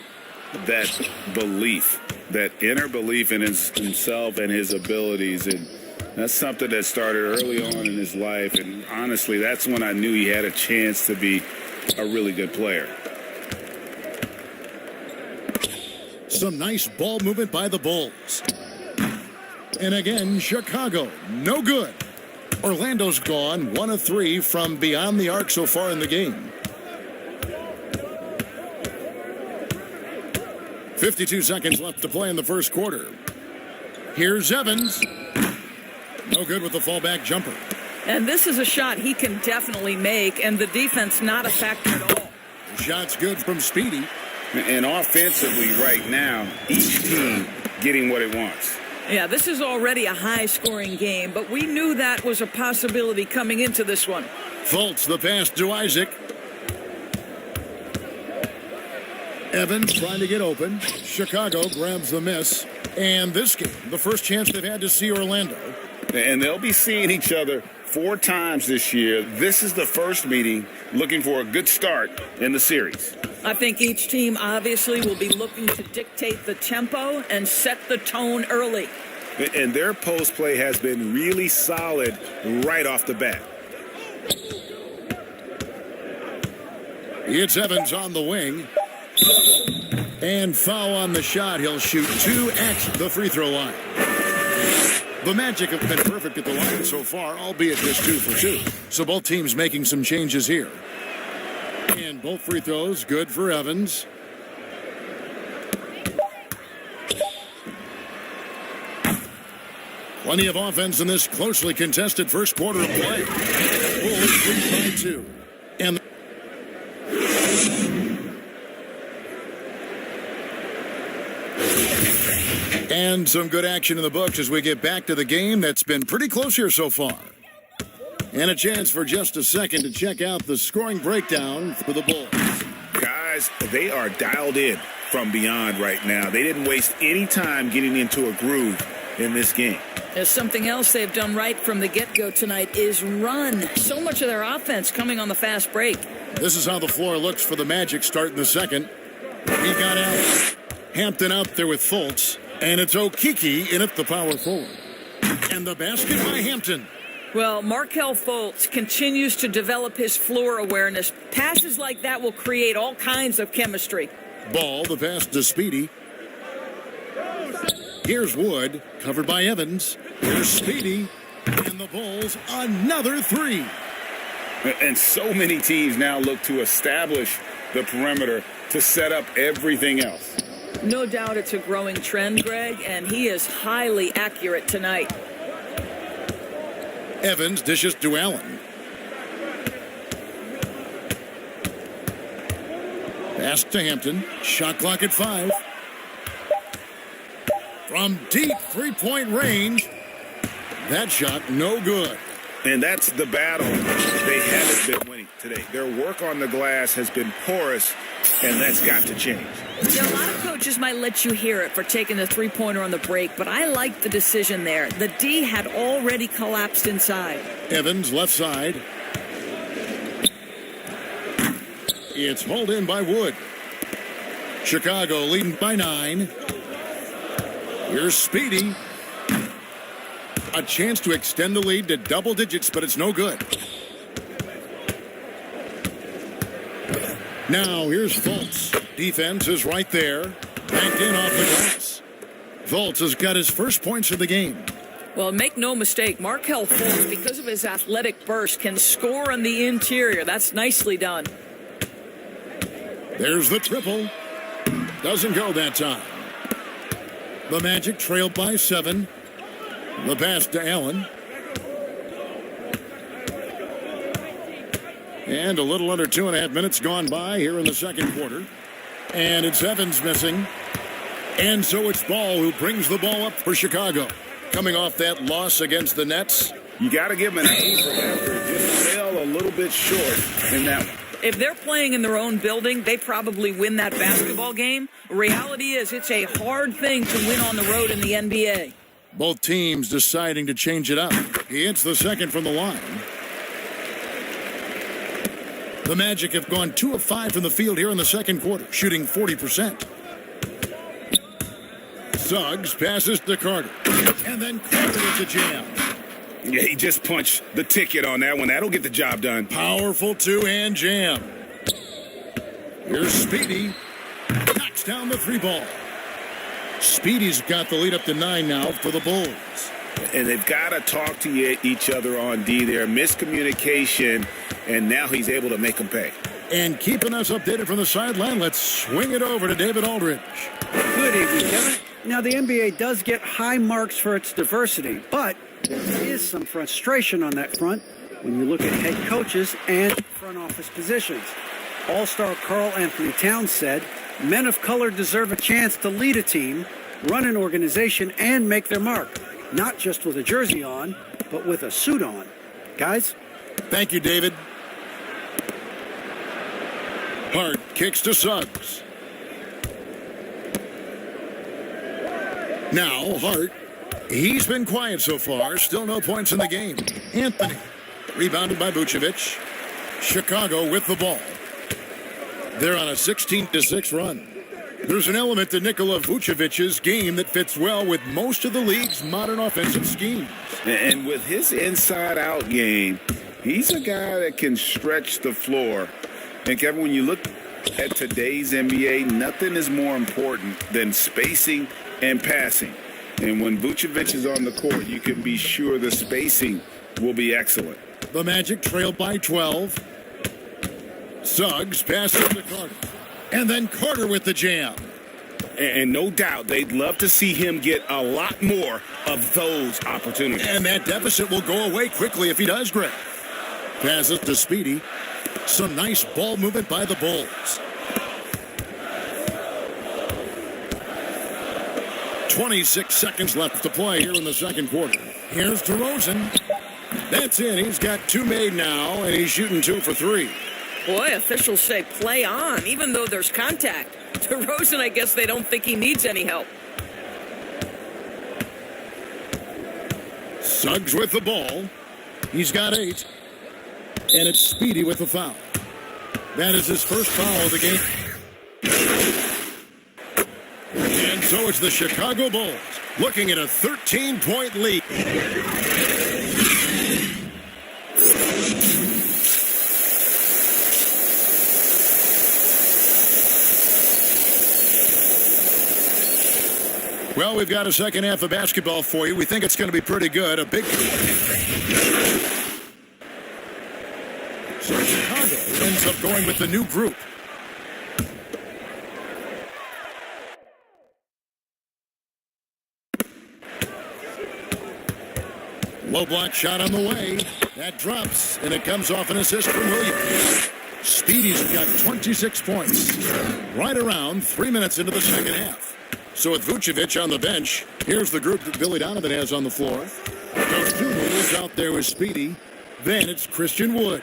that belief, that inner belief in himself and his abilities. And that's something that started early on in his life. And honestly, that's when I knew he had a chance to be a really good player. Some nice ball movement by the Bulls. And again, Chicago, no good. Orlando's gone 1 of 3 from beyond the arc so far in the game. 52 seconds left to play in the first quarter. Here's Evans. No good with the fallback jumper. And this is a shot he can definitely make, and the defense not a factor at all. The shot's good from Speedy. And offensively right now, each team getting what it wants. Yeah, this is already a high-scoring game, but we knew that was a possibility coming into this one. Fultz the pass to Isaac. Evans trying to get open. Chicago grabs the miss. And this game, the first chance they've had to see Orlando. And they'll be seeing each other 4 times this year. This is the first meeting, looking for a good start in the series. I think each team obviously will be looking to dictate the tempo and set the tone early. And their post play has been really solid right off the bat. It's Evans on the wing. And foul on the shot. He'll shoot 2 at the free throw line. The Magic have been perfect at the line so far, albeit just 2 for 2. So both teams making some changes here. And both free throws good for Evans. Plenty of offense in this closely contested first quarter of play. Bulls lead by 2. And some good action in the books as we get back to the game that's been pretty close here so far. And a chance for just a second to check out the scoring breakdown for the Bulls. Guys, they are dialed in from beyond right now. They didn't waste any time getting into a groove in this game. There's something else they've done right from the get-go tonight is run. So much of their offense coming on the fast break. This is how the floor looks for the Magic starting the second. We got out. Hampton out there with Fultz. And it's Okeke in at the power forward. And the basket by Hampton. Well, Markelle Fultz continues to develop his floor awareness. Passes like that will create all kinds of chemistry. Ball, the pass to Speedy. Here's Wood, covered by Evans. Here's Speedy. And the Bulls, another 3. And so many teams now look to establish the perimeter to set up everything else. No doubt it's a growing trend, Greg, and he is highly accurate tonight. Evans dishes to Allen. Pass to Hampton. Shot clock at 5. From deep three-point range. That shot, no good. And that's the battle they haven't been winning today. Their work on the glass has been porous, and that's got to change. Yeah, a lot of coaches might let you hear it for taking the three-pointer on the break, but I like the decision there. The D had already collapsed inside. Evans, left side. It's hauled in by Wood. Chicago leading by 9. Here's Speedy. A chance to extend the lead to double digits, but it's no good. Now here's Fultz. Defense is right there. Banked in off the glass. Fultz has got his first points of the game. Well, make no mistake, Markelle Fultz, because of his athletic burst, can score on the interior. That's nicely done. There's the triple. Doesn't go that time. The Magic trailed by 7. The pass to Allen. And a little under 2.5 minutes gone by here in the second quarter. And it's Evans missing. And so it's Ball who brings the ball up for Chicago. Coming off that loss against the Nets. You got to give him an A for effort. Just fell a little bit short in that one. If they're playing in their own building, they probably win that basketball game. Reality is it's a hard thing to win on the road in the NBA. Both teams deciding to change it up. He hits the second from the line. The Magic have gone 2 of 5 from the field here in the second quarter, shooting 40%. Suggs passes to Carter. And then Carter with the jam. Yeah, he just punched the ticket on that one. That'll get the job done. Powerful two-hand jam. Here's Speedy. Knocks down the 3 ball. Speedy's got the lead up to 9 now for the Bulls. And they've got to talk to each other on D there. Miscommunication, and now he's able to make them pay. And keeping us updated from the sideline, let's swing it over to David Aldridge. Good evening, Kevin. Now, the NBA does get high marks for its diversity, but there is some frustration on that front when you look at head coaches and front office positions. All-star Karl Anthony Towns said, men of color deserve a chance to lead a team, run an organization, and make their mark. Not just with a jersey on, but with a suit on. Guys? Thank you, David. Hart kicks to Suggs. Now, Hart. He's been quiet so far. Still no points in the game. Anthony. Rebounded by Vucevic. Chicago with the ball. They're on a 16-6 run. There's an element to Nikola Vucevic's game that fits well with most of the league's modern offensive schemes. And with his inside-out game, he's a guy that can stretch the floor. And, Kevin, when you look at today's NBA, nothing is more important than spacing and passing. And when Vucevic is on the court, you can be sure the spacing will be excellent. The Magic trailed by 12. Suggs passes to Carter. And then Carter with the jam. And no doubt they'd love to see him get a lot more of those opportunities. And that deficit will go away quickly if he does, Greg. Passes to Speedy. Some nice ball movement by the Bulls. 26 seconds left to play here in the second quarter. Here's DeRozan. That's it. He's got 2 made now, and he's shooting 2 for 3. Boy, officials say play on, even though there's contact. DeRozan, I guess they don't think he needs any help. Suggs with the ball. He's got 8. And it's Speedy with the foul. That is his first foul of the game. And so it's the Chicago Bulls looking at a 13-point lead. Well, we've got a second half of basketball for you. We think it's going to be pretty good. A big... So Chicago ends up going with the new group. Low block shot on the way. That drops, and it comes off an assist from Williams. Speedy's got 26 points. Right around 3 minutes into the second half. So with Vucevic on the bench, here's the group that Billy Donovan has on the floor. Dosunmu is out there with Speedy. Then it's Christian Wood.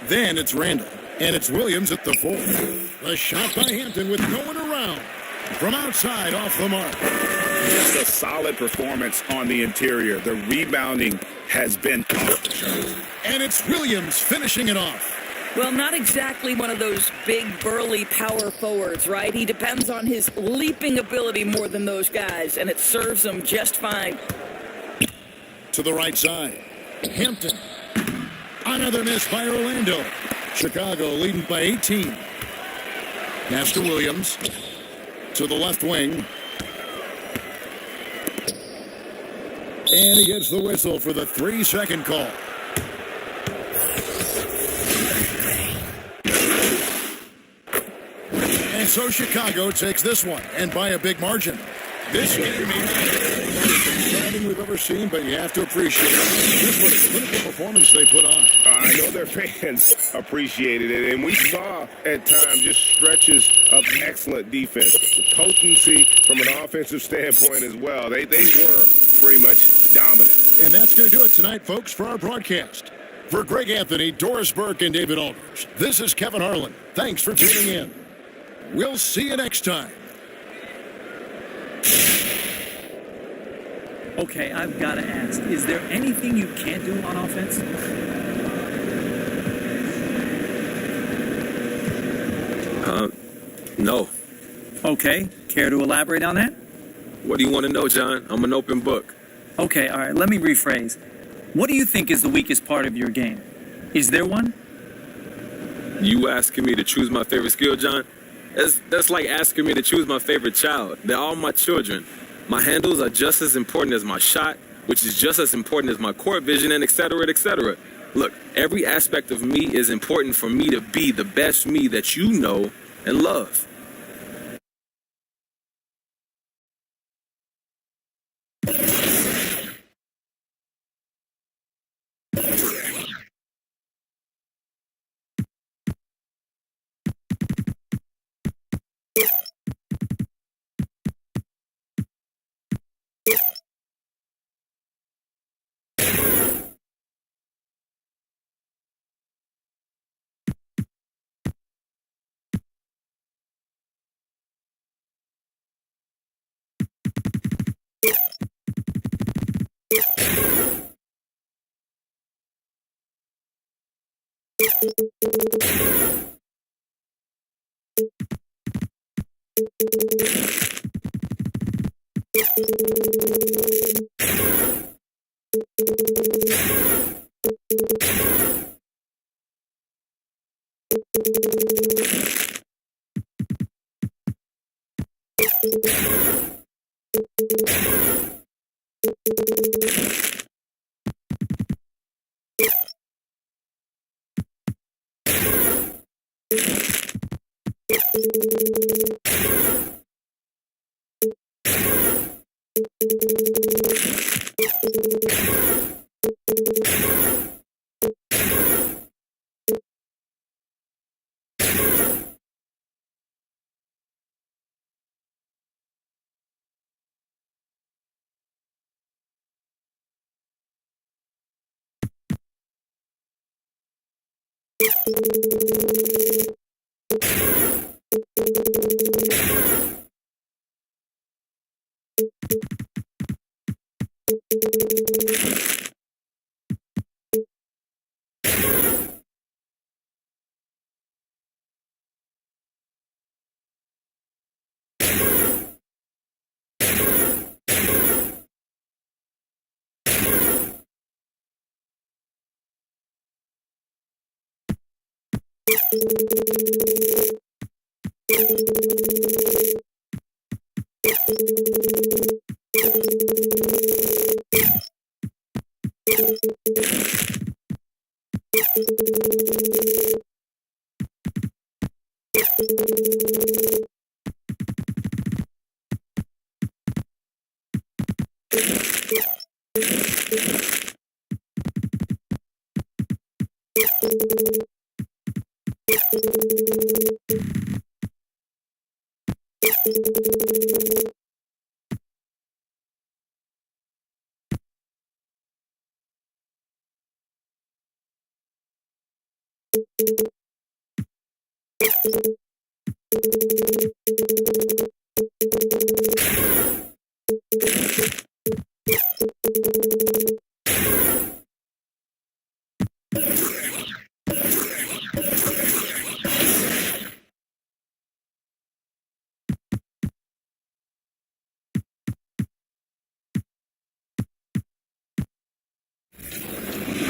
Then it's Randall. And it's Williams at the 4. A shot by Hampton with no one around. From outside off the mark. Just a solid performance on the interior. The rebounding has been off the charts. And it's Williams finishing it off. Well, not exactly one of those big, burly power forwards, right? He depends on his leaping ability more than those guys, and it serves him just fine. To the right side. Hampton. Another miss by Orlando. Chicago leading by 18. Pass to Williams. To the left wing. And he gets the whistle for the 3-second call. And so Chicago takes this one, and by a big margin. This game may not be the most exciting we've ever seen, but you have to appreciate it. This was a clinical performance they put on. I know their fans appreciated it, and we saw at times just stretches of excellent defense. The potency from an offensive standpoint as well. They were pretty much dominant. And that's going to do it tonight, folks, for our broadcast. For Greg Anthony, Doris Burke, and David Alders, this is Kevin Harlan. Thanks for tuning in. We'll see you next time. Okay, I've got to ask, is there anything you can't do on offense? No. Okay, care to elaborate on that? What do you want to know, John? I'm an open book. Okay, all right, let me rephrase. What do you think is the weakest part of your game? Is there one? You asking me to choose my favorite skill, John? That's like asking me to choose my favorite child. They're all my children. My handles are just as important as my shot, which is just as important as my court vision, and et cetera, et cetera. Look, every aspect of me is important for me to be the best me that you know and love.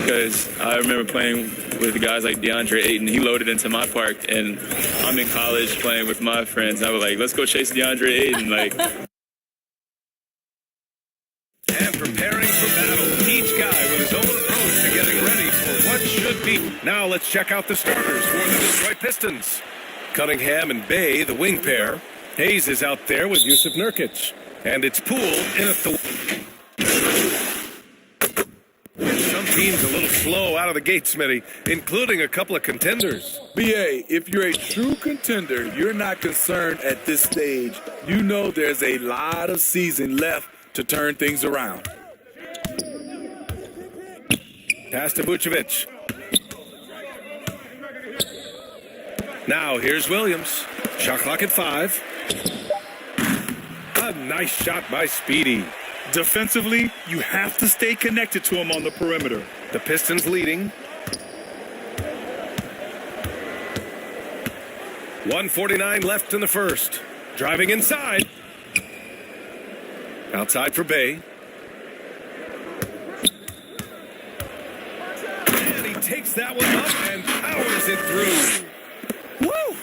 Because I remember playing with guys like DeAndre Ayton. He loaded into my park, and I'm in college playing with my friends. I was like, let's go chase DeAndre Ayton. Like, And preparing for battle, each guy with his own approach to getting ready for what should be. Now let's check out the starters for the Detroit Pistons. Cunningham and Bay, the wing pair. Hayes is out there with Yusuf Nurkic. And it's Poole in at the... Some teams a little slow out of the gate, Smitty, including a couple of contenders. BA, if you're a true contender, you're not concerned at this stage. You know there's a lot of season left to turn things around. Pass to Vucevic. Now here's Williams. Shot clock at 5. A nice shot by Speedy. Defensively, you have to stay connected to him on the perimeter. The Pistons leading. 1:49 left in the first. Driving inside. Outside for Bay. And he takes that one up and powers it through. Woo!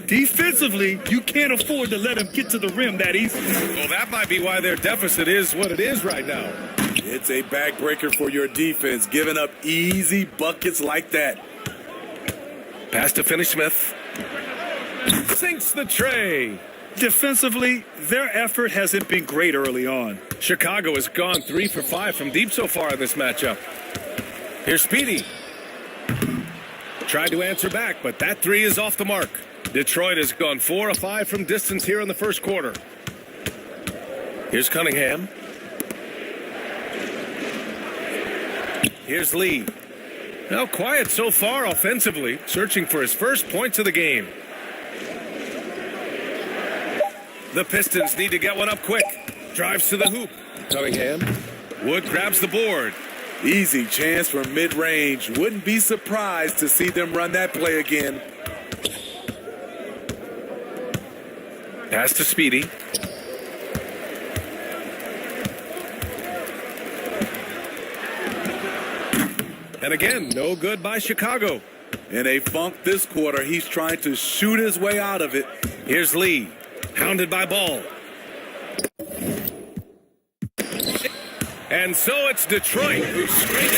Defensively, you can't afford to let him get to the rim that easy. Well, that might be why their deficit is what it is right now. It's a backbreaker for your defense, giving up easy buckets like that. Pass to Finney-Smith. Sinks the tray. Defensively, their effort hasn't been great early on. Chicago has gone 3 for 5 from deep so far in this matchup. Here's Speedy. Tried to answer back, but that three is off the mark. Detroit has gone 4 of 5 from distance here in the first quarter. Here's Cunningham. Here's Lee. Now quiet so far offensively, searching for his first points of the game. The Pistons need to get one up quick. Drives to the hoop. Cunningham. Wood grabs the board. Easy chance for mid-range. Wouldn't be surprised to see them run that play again. Pass to Speedy. And again, no good by Chicago. In a funk this quarter, he's trying to shoot his way out of it. Here's Lee. Hounded by Ball. And so it's Detroit who scraped.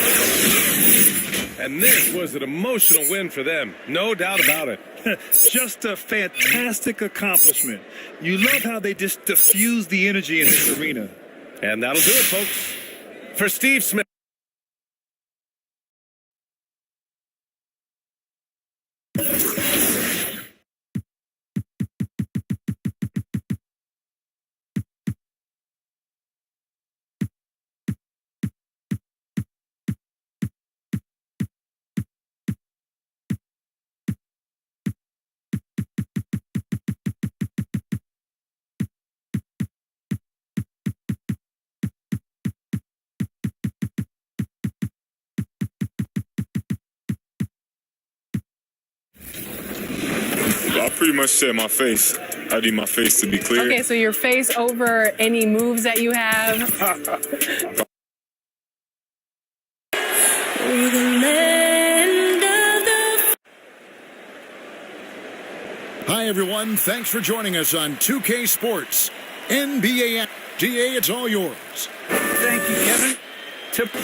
And this was an emotional win for them. No doubt about it. Just a fantastic accomplishment. You love how they just diffuse the energy in this arena. And that'll do it, folks. For Steve Smith. I pretty much said my face. I need my face to be clear. Okay, so your face over any moves that you have. Hi, everyone. Thanks for joining us on 2K Sports. NBA DA, it's all yours. Thank you, Kevin.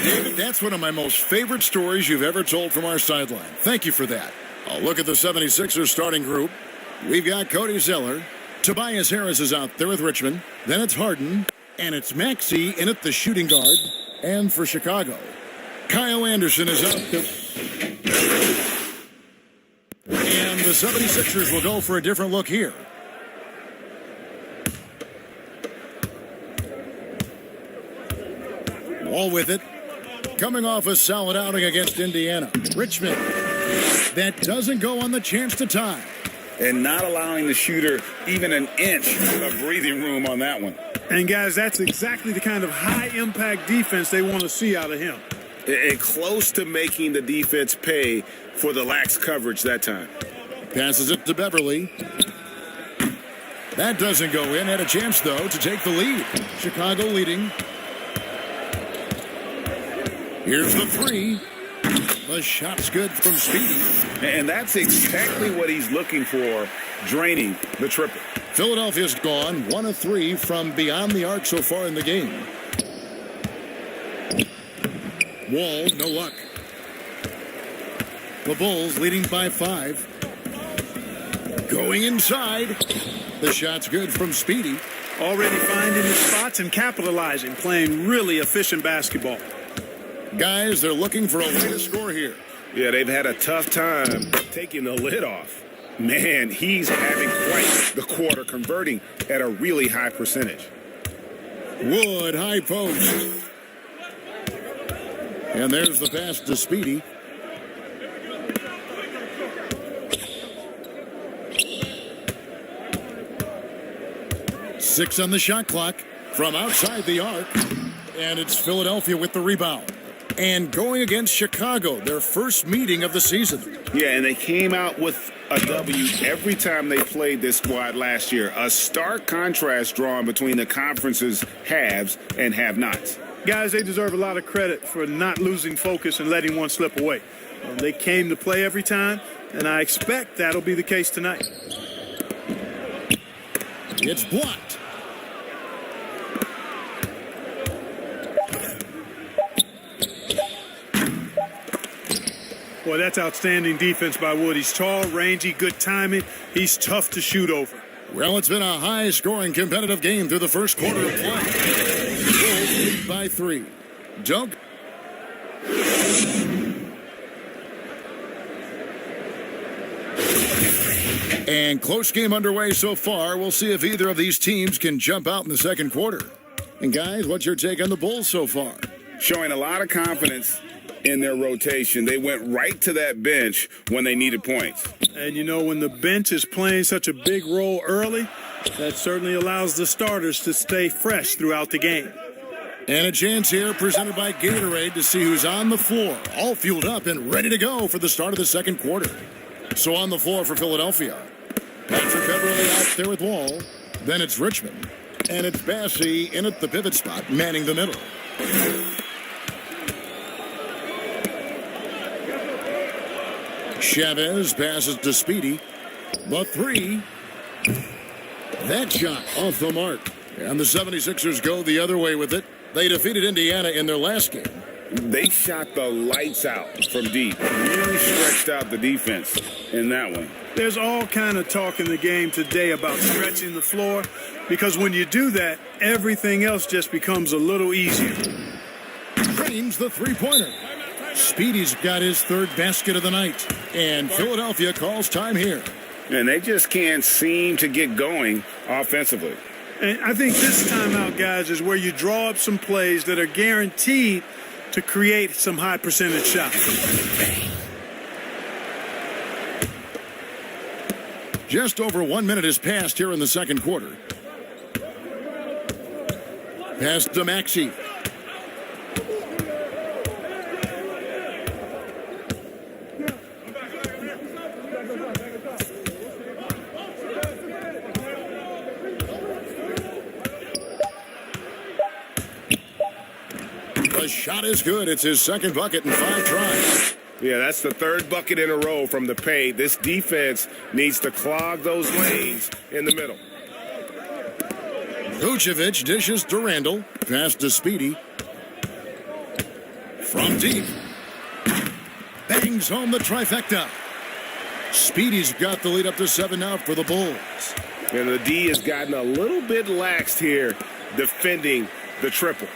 David, that's one of my most favorite stories you've ever told from our sideline. Thank you for that. I'll look at the 76ers starting group. We've got Cody Zeller. Tobias Harris is out there with Richmond. Then it's Harden. And it's Maxey in at the shooting guard. And for Chicago, Kyle Anderson is out there. And the 76ers will go for a different look here. Wall with it. Coming off a solid outing against Indiana. Richmond. That doesn't go on the chance to tie. And not allowing the shooter even an inch of breathing room on that one. And, guys, that's exactly the kind of high-impact defense they want to see out of him. And close to making the defense pay for the lax coverage that time. Passes it to Beverly. That doesn't go in. Had a chance, though, to take the lead. Chicago leading. Here's the three. The shot's good from Speedy. And that's exactly what he's looking for, draining the triple. Philadelphia's gone 1 of 3 from beyond the arc so far in the game. Wall, no luck. The Bulls leading by 5. Going inside. The shot's good from Speedy. Already finding the spots and capitalizing, playing really efficient basketball. Guys, they're looking for a way to score here. Yeah, they've had a tough time taking the lid off. Man, he's having quite the quarter, converting at a really high percentage. Wood, high post. And there's the pass to Speedy. Six on the shot clock from outside the arc. And it's Philadelphia with the rebound. And going against Chicago, their first meeting of the season. Yeah, and they came out with a W every time they played this squad last year. A stark contrast drawn between the conference's haves and have-nots. Guys, they deserve a lot of credit for not losing focus and letting one slip away. They came to play every time, and I expect that'll be the case tonight. It's blocked. Boy, that's outstanding defense by Wood. He's tall, rangy, good timing. He's tough to shoot over. Well, it's been a high-scoring, competitive game through the first quarter of play. Bulls lead by 3. Dunk. And close game underway so far. We'll see if either of these teams can jump out in the second quarter. And, guys, what's your take on the Bulls so far? Showing a lot of confidence in their rotation. They went right to that bench when they needed points. And, you know, when the bench is playing such a big role early, that certainly allows the starters to stay fresh throughout the game. And a chance here presented by Gatorade to see who's on the floor, all fueled up and ready to go for the start of the second quarter. So on the floor for Philadelphia, Patrick Beverly out there with Wall. Then it's Richmond. And it's Bassey in at the pivot spot, manning the middle. Chavez passes to Speedy. The three. That shot off the mark. And the 76ers go the other way with it. They defeated Indiana in their last game. They shot the lights out from deep. Really stretched out the defense in that one. There's all kind of talk in the game today about stretching the floor. because when you do that, everything else just becomes a little easier. Drains the three-pointer. Speedy's got his third basket of the night, and Philadelphia calls time here. And they just can't seem to get going offensively. And I think this timeout, guys, is where you draw up some plays that are guaranteed to create some high percentage shots. Just over 1 minute has passed here in the second quarter. Pass to Maxey. The shot is good. It's his second bucket in 5 tries. Yeah, that's the third bucket in a row from the paint. This defense needs to clog those lanes in the middle. Vucevic dishes to Randall. Pass to Speedy. From deep. Bangs home the trifecta. Speedy's got the lead up to 7 now for the Bulls. And the D has gotten a little bit laxed here defending the triple.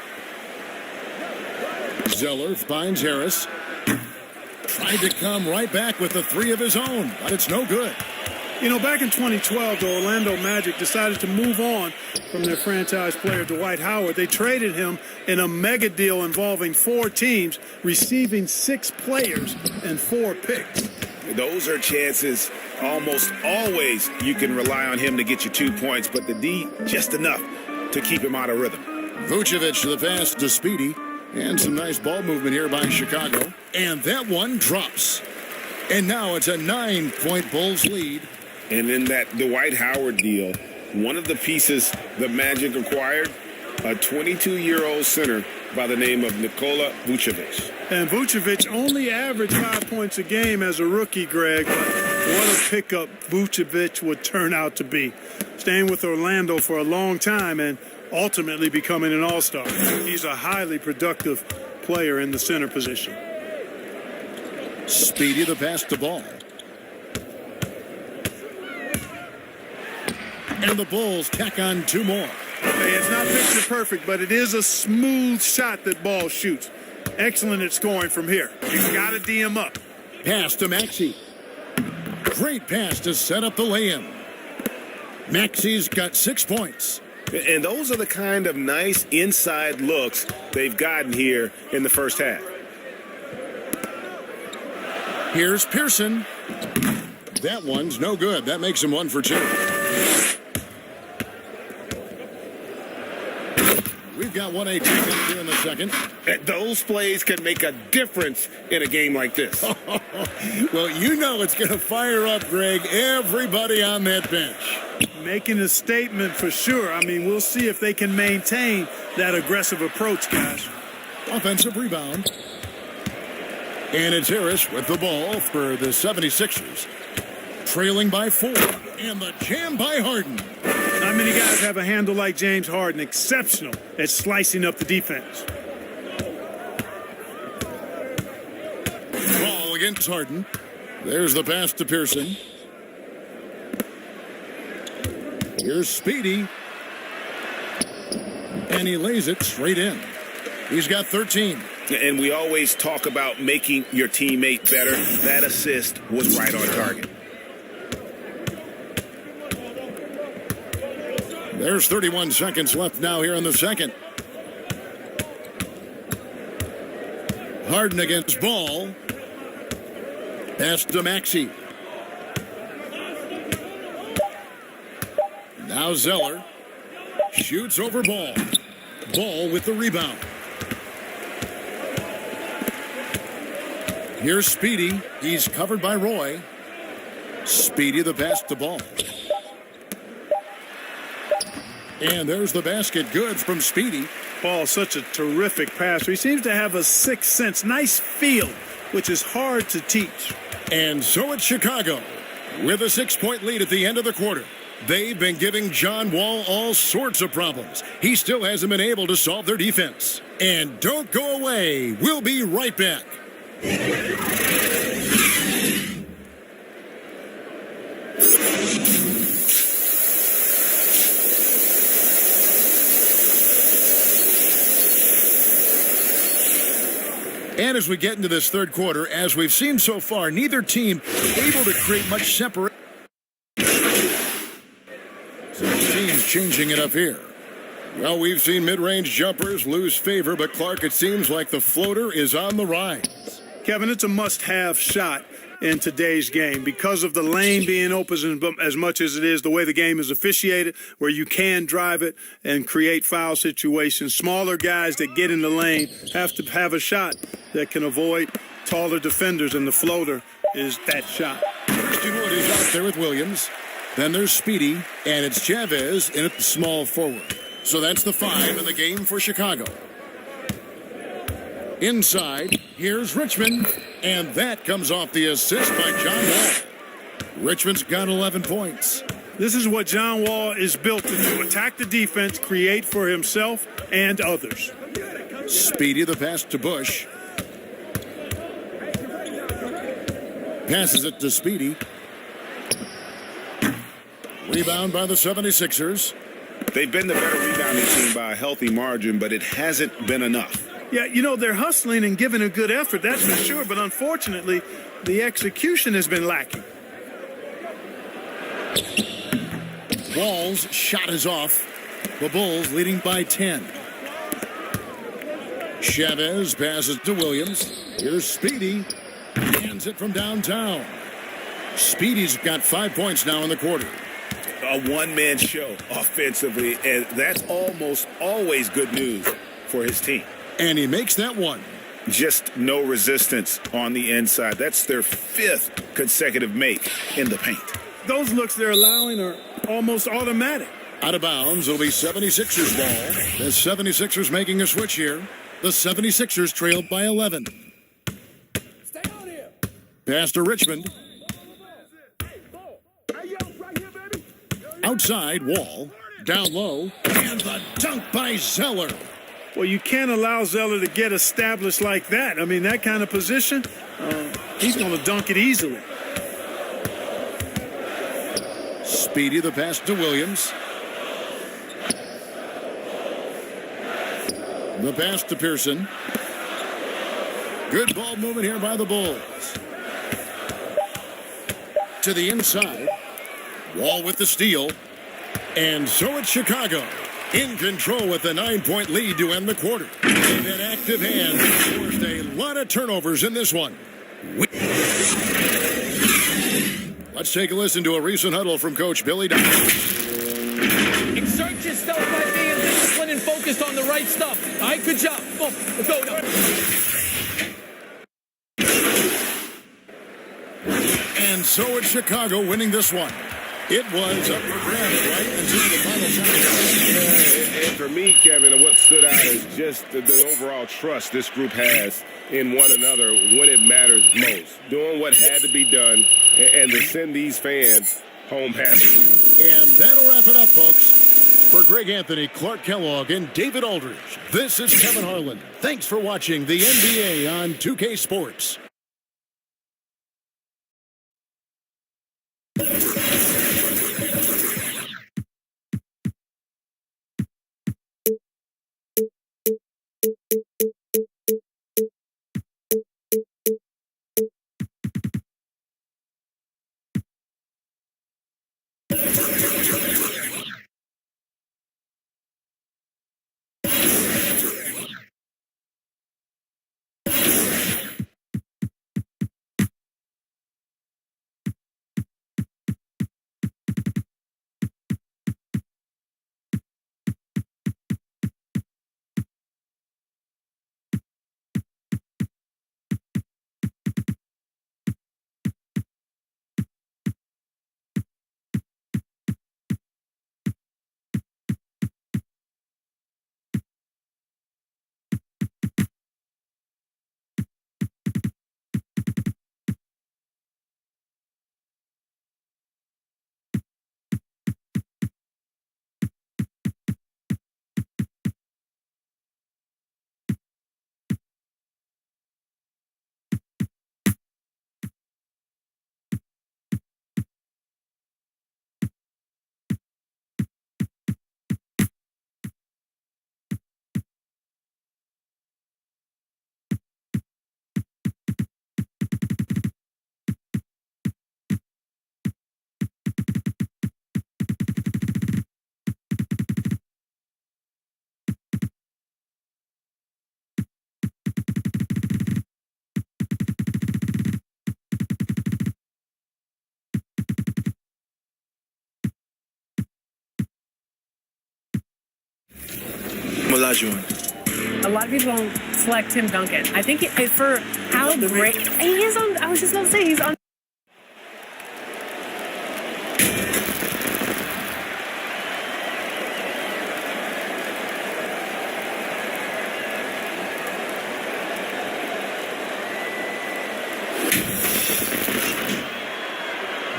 Zeller finds Harris. Tried to come right back with the 3 of his own, but it's no good. You know, back in 2012, the Orlando Magic decided to move on from their franchise player Dwight Howard. They traded him in a mega deal involving 4 teams, receiving 6 players and 4 picks. Those are chances almost always you can rely on him to get you 2 points, but the D just enough to keep him out of rhythm. Vucevic to the pass to Speedy. And some nice ball movement here by Chicago. And that one drops. And now it's a 9-point Bulls lead. And in that Dwight Howard deal, one of the pieces the Magic acquired, a 22-year-old center by the name of Nikola Vucevic. And Vucevic only averaged 5 points a game as a rookie, Greg. But what a pickup Vucevic would turn out to be. Staying with Orlando for a long time and ultimately becoming an all-star. He's a highly productive player in the center position. Speedy the pass to Ball. And the Bulls tack on 2 more. Hey, it's not picture perfect, but it is a smooth shot that Ball shoots. Excellent at scoring from here. You've got to D him up. Pass to Maxey. Great pass to set up the lay-in. Maxey's got 6 points. And those are the kind of nice inside looks they've gotten here in the first half. Here's Pearson. That one's no good. That makes him 1 for 2. We've got 1-8 taken here in the second. And those plays can make a difference in a game like this. Well, you know it's going to fire up, Greg, everybody on that bench. Making a statement for sure. I mean, we'll see if they can maintain that aggressive approach, guys. Offensive rebound. And it's Harris with the ball for the 76ers. Trailing by 4. And the jam by Harden. Not many guys have a handle like James Harden. Exceptional at slicing up the defense. Ball against Harden. There's the pass to Pearson. Here's Speedy. And he lays it straight in. He's got 13. And we always talk about making your teammate better. That assist was right on target. There's 31 seconds left now here in the second. Harden against Ball. Pass to Maxey. Now Zeller shoots over Ball. Ball with the rebound. Here's Speedy. He's covered by Roy. Speedy the pass to Ball. And there's the basket. Good from Speedy. Ball, such a terrific passer. He seems to have a sixth sense. Nice feel, which is hard to teach. And so it's Chicago with a 6-point lead at the end of the quarter. They've been giving John Wall all sorts of problems. He still hasn't been able to solve their defense. And don't go away. We'll be right back. And as we get into this third quarter, as we've seen so far, neither team able to create much separation. So the team's changing it up here. Well, we've seen mid-range jumpers lose favor, but Clark, it seems like the floater is on the rise. Kevin, it's a must-have shot in today's game because of the lane being open as much as it is, the way the game is officiated, where you can drive it and create foul situations. Smaller guys that get in the lane have to have a shot that can avoid taller defenders, and the floater is that shot. Christian Wood is out there with Williams. Then there's Speedy, and it's Chavez in at the small forward. So that's the 5 in the game for Chicago. Inside, here's Richmond, and that comes off the assist by John Wall. Richmond's got 11 points. This is what John Wall is built to do: attack the defense, create for himself and others. Speedy, the pass to Bush. Passes it to Speedy. Rebound by the 76ers. They've been the better rebounding team by a healthy margin, but it hasn't been enough. Yeah, you know, they're hustling and giving a good effort, that's for sure, but unfortunately, the execution has been lacking. Wall's shot is off. The Bulls leading by 10. Chavez passes to Williams. Here's Speedy. Hands it from downtown. Speedy's got 5 points now in the quarter. A one-man show offensively, and that's almost always good news for his team. And he makes that one. Just no resistance on the inside. That's their 5th consecutive make in the paint. Those looks they're allowing are almost automatic. Out of bounds, it'll be 76ers ball. The 76ers making a switch here. The 76ers trailed by 11. Pass to Richmond. Outside, Wall. Down low. And the dunk by Zeller. Well, you can't allow Zeller to get established like that. I mean, that kind of position, he's going to dunk it easily. Speedy, the pass to Williams. The pass to Pearson. Good ball movement here by the Bulls. To the inside. Wall with the steal. And so it's Chicago in control with a 9-point lead to end the quarter. And an active hand forced a lot of turnovers in this one. Let's take a listen to a recent huddle from Coach Billy Donovan. Exert yourself by being disciplined and focused on the right stuff. All right, good job. Go. And so it's Chicago winning this one. It was up for grabs right until the final time. And for me, Kevin, what stood out is just the overall trust this group has in one another when it matters most. Doing what had to be done and to send these fans home happy. And that'll wrap it up, folks. For Greg Anthony, Clark Kellogg, and David Aldridge, this is Kevin Harlan. Thanks for watching the NBA on 2K Sports. Olajuwon. A lot of people don't select Tim Duncan. I think for how great he is on. I was just about to say he's on.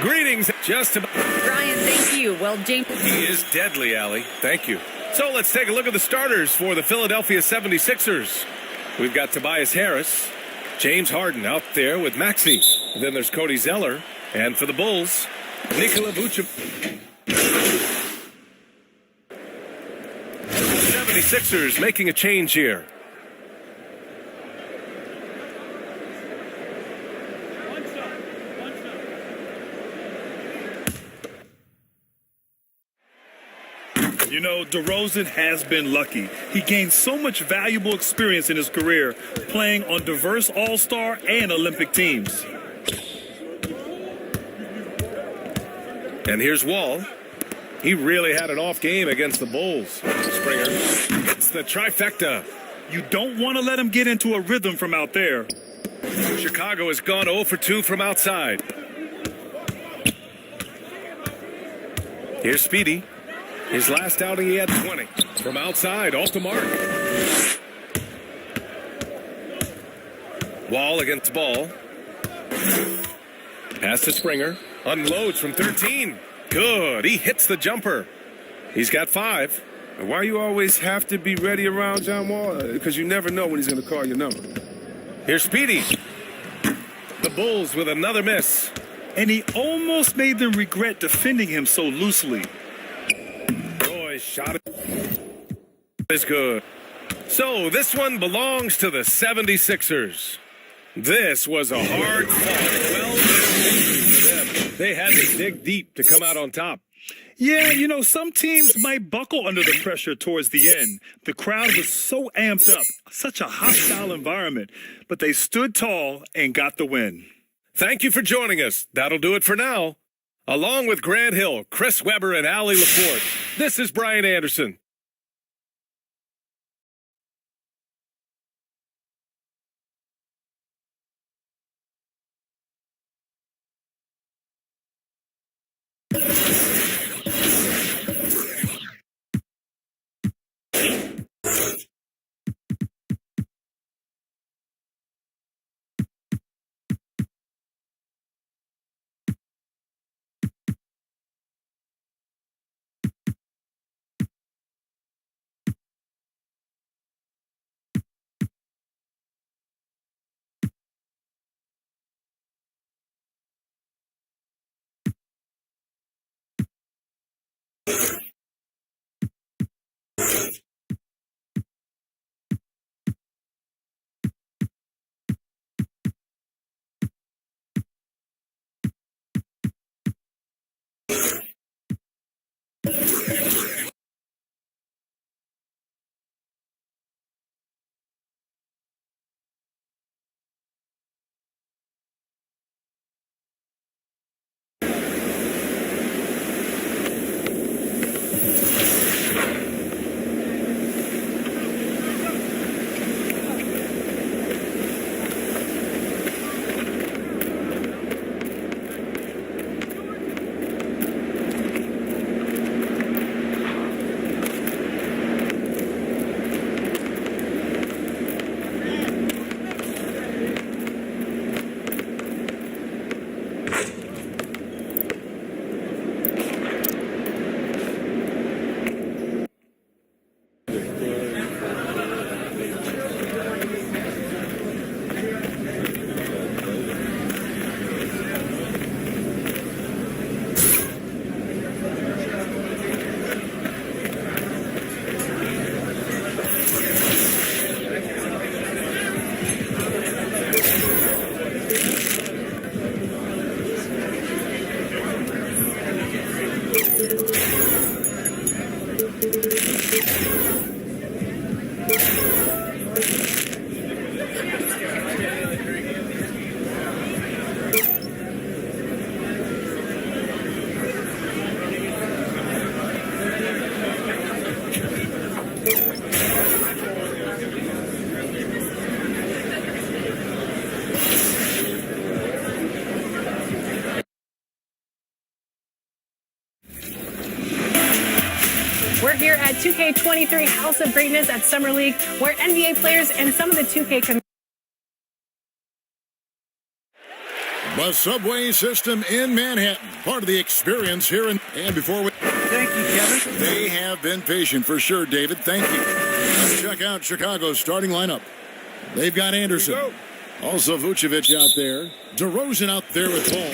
Greetings. Just about. Brian, thank you. Well, James. He is deadly, Allie. Thank you. So let's take a look at the starters for the Philadelphia 76ers. We've got Tobias Harris, James Harden out there with Maxey. Then there's Cody Zeller. And for the Bulls, Nikola Vucevic. 76ers making a change here. You know, DeRozan has been lucky. He gained so much valuable experience in his career playing on diverse All-Star and Olympic teams. And here's Wall. He really had an off game against the Bulls. Springer gets the trifecta. You don't want to let him get into a rhythm from out there. Chicago has gone 0 for 2 from outside. Here's Speedy. His last outing, he had 20. From outside, off the mark. Wall against Ball. Pass to Springer. Unloads from 13. Good. He hits the jumper. He's got 5. Why you always have to be ready around John Wall? Because you never know when he's going to call your number. Here's Speedy. The Bulls with another miss. And he almost made them regret defending him so loosely. Shot is good. So this one belongs to the 76ers. This was a hard fought. Well, they had to dig deep to come out on top. Yeah, you know, some teams might buckle under the pressure towards the end. The crowd was so amped up, such a hostile environment, but they stood tall and got the win. Thank you for joining us. That'll do it for now. Along with Grant Hill, Chris Webber, and Allie Laporte, this is Brian Anderson. 2K23 House of Greatness at Summer League, where NBA players and some of the 2K community. The subway system in Manhattan, part of the experience here. And before we... Thank you, Kevin. They have been patient for sure, David. Thank you. Check out Chicago's starting lineup. They've got Anderson. Also Vucevic out there. DeRozan out there with Ball.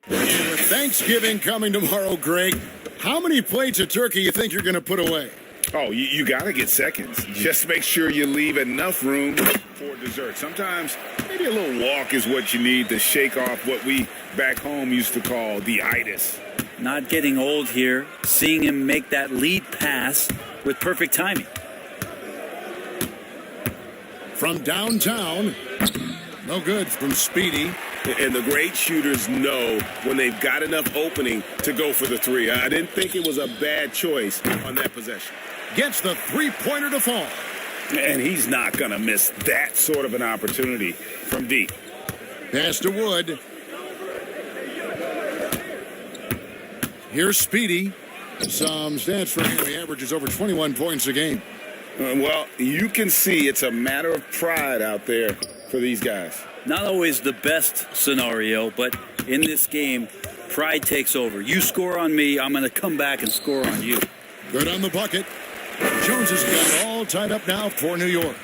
And with Thanksgiving coming tomorrow, Greg, how many plates of turkey you think you're going to put away? Oh, you got to get seconds. Just make sure you leave enough room for dessert. Sometimes maybe a little walk is what you need to shake off what we back home used to call the itis. Not getting old here, seeing him make that lead pass with perfect timing. From downtown, no good from Speedy. And the great shooters know when they've got enough opening to go for the three. I didn't think it was a bad choice on that possession. Gets the three-pointer to fall. And he's not going to miss that sort of an opportunity from deep. Pass to Wood. Here's Speedy. Some stats for him. He averages over 21 points a game. Well, you can see it's a matter of pride out there for these guys. Not always the best scenario, but in this game, pride takes over. You score on me, I'm going to come back and score on you. Good on the bucket. Jones has got it all tied up now for New York.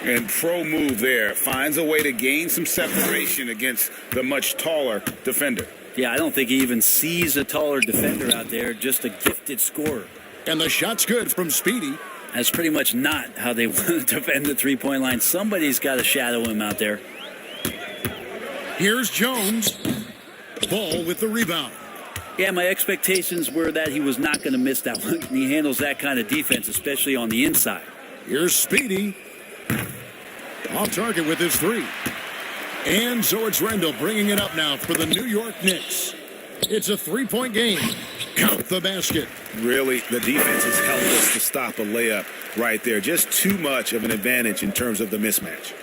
And pro move there. Finds a way to gain some separation against the much taller defender. Yeah, I don't think he even sees a taller defender out there, just a gifted scorer. And the shot's good from Speedy. That's pretty much not how they want to defend the three-point line. Somebody's got to shadow him out there. Here's Jones. Ball with the rebound. Yeah, my expectations were that he was not going to miss that one. He handles that kind of defense, especially on the inside. Here's Speedy. Off target with his three. And so it's Randall bringing it up now for the New York Knicks. It's a three-point game. Count the basket. Really, the defense has helped us to stop a layup right there. Just too much of an advantage in terms of the mismatch.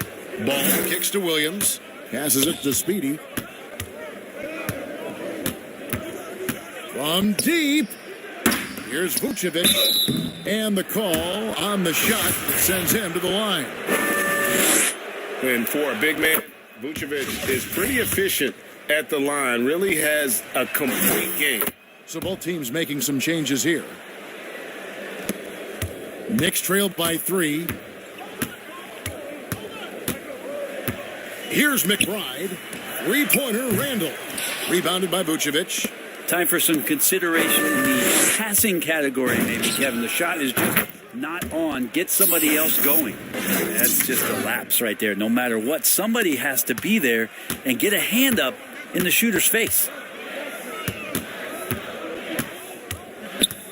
Ball kicks to Williams. Passes it to Speedy. From deep. Here's Vucevic. And the call on the shot sends him to the line. And for a big man, Vucevic is pretty efficient at the line. Really has a complete game. So both teams making some changes here. Knicks trailed by 3. Here's McBride. Three-pointer, Randall. Rebounded by Vucevic. Time for some consideration in the passing category, maybe, Kevin. The shot is just not on. Get somebody else going. That's just a lapse right there. No matter what, somebody has to be there and get a hand up in the shooter's face.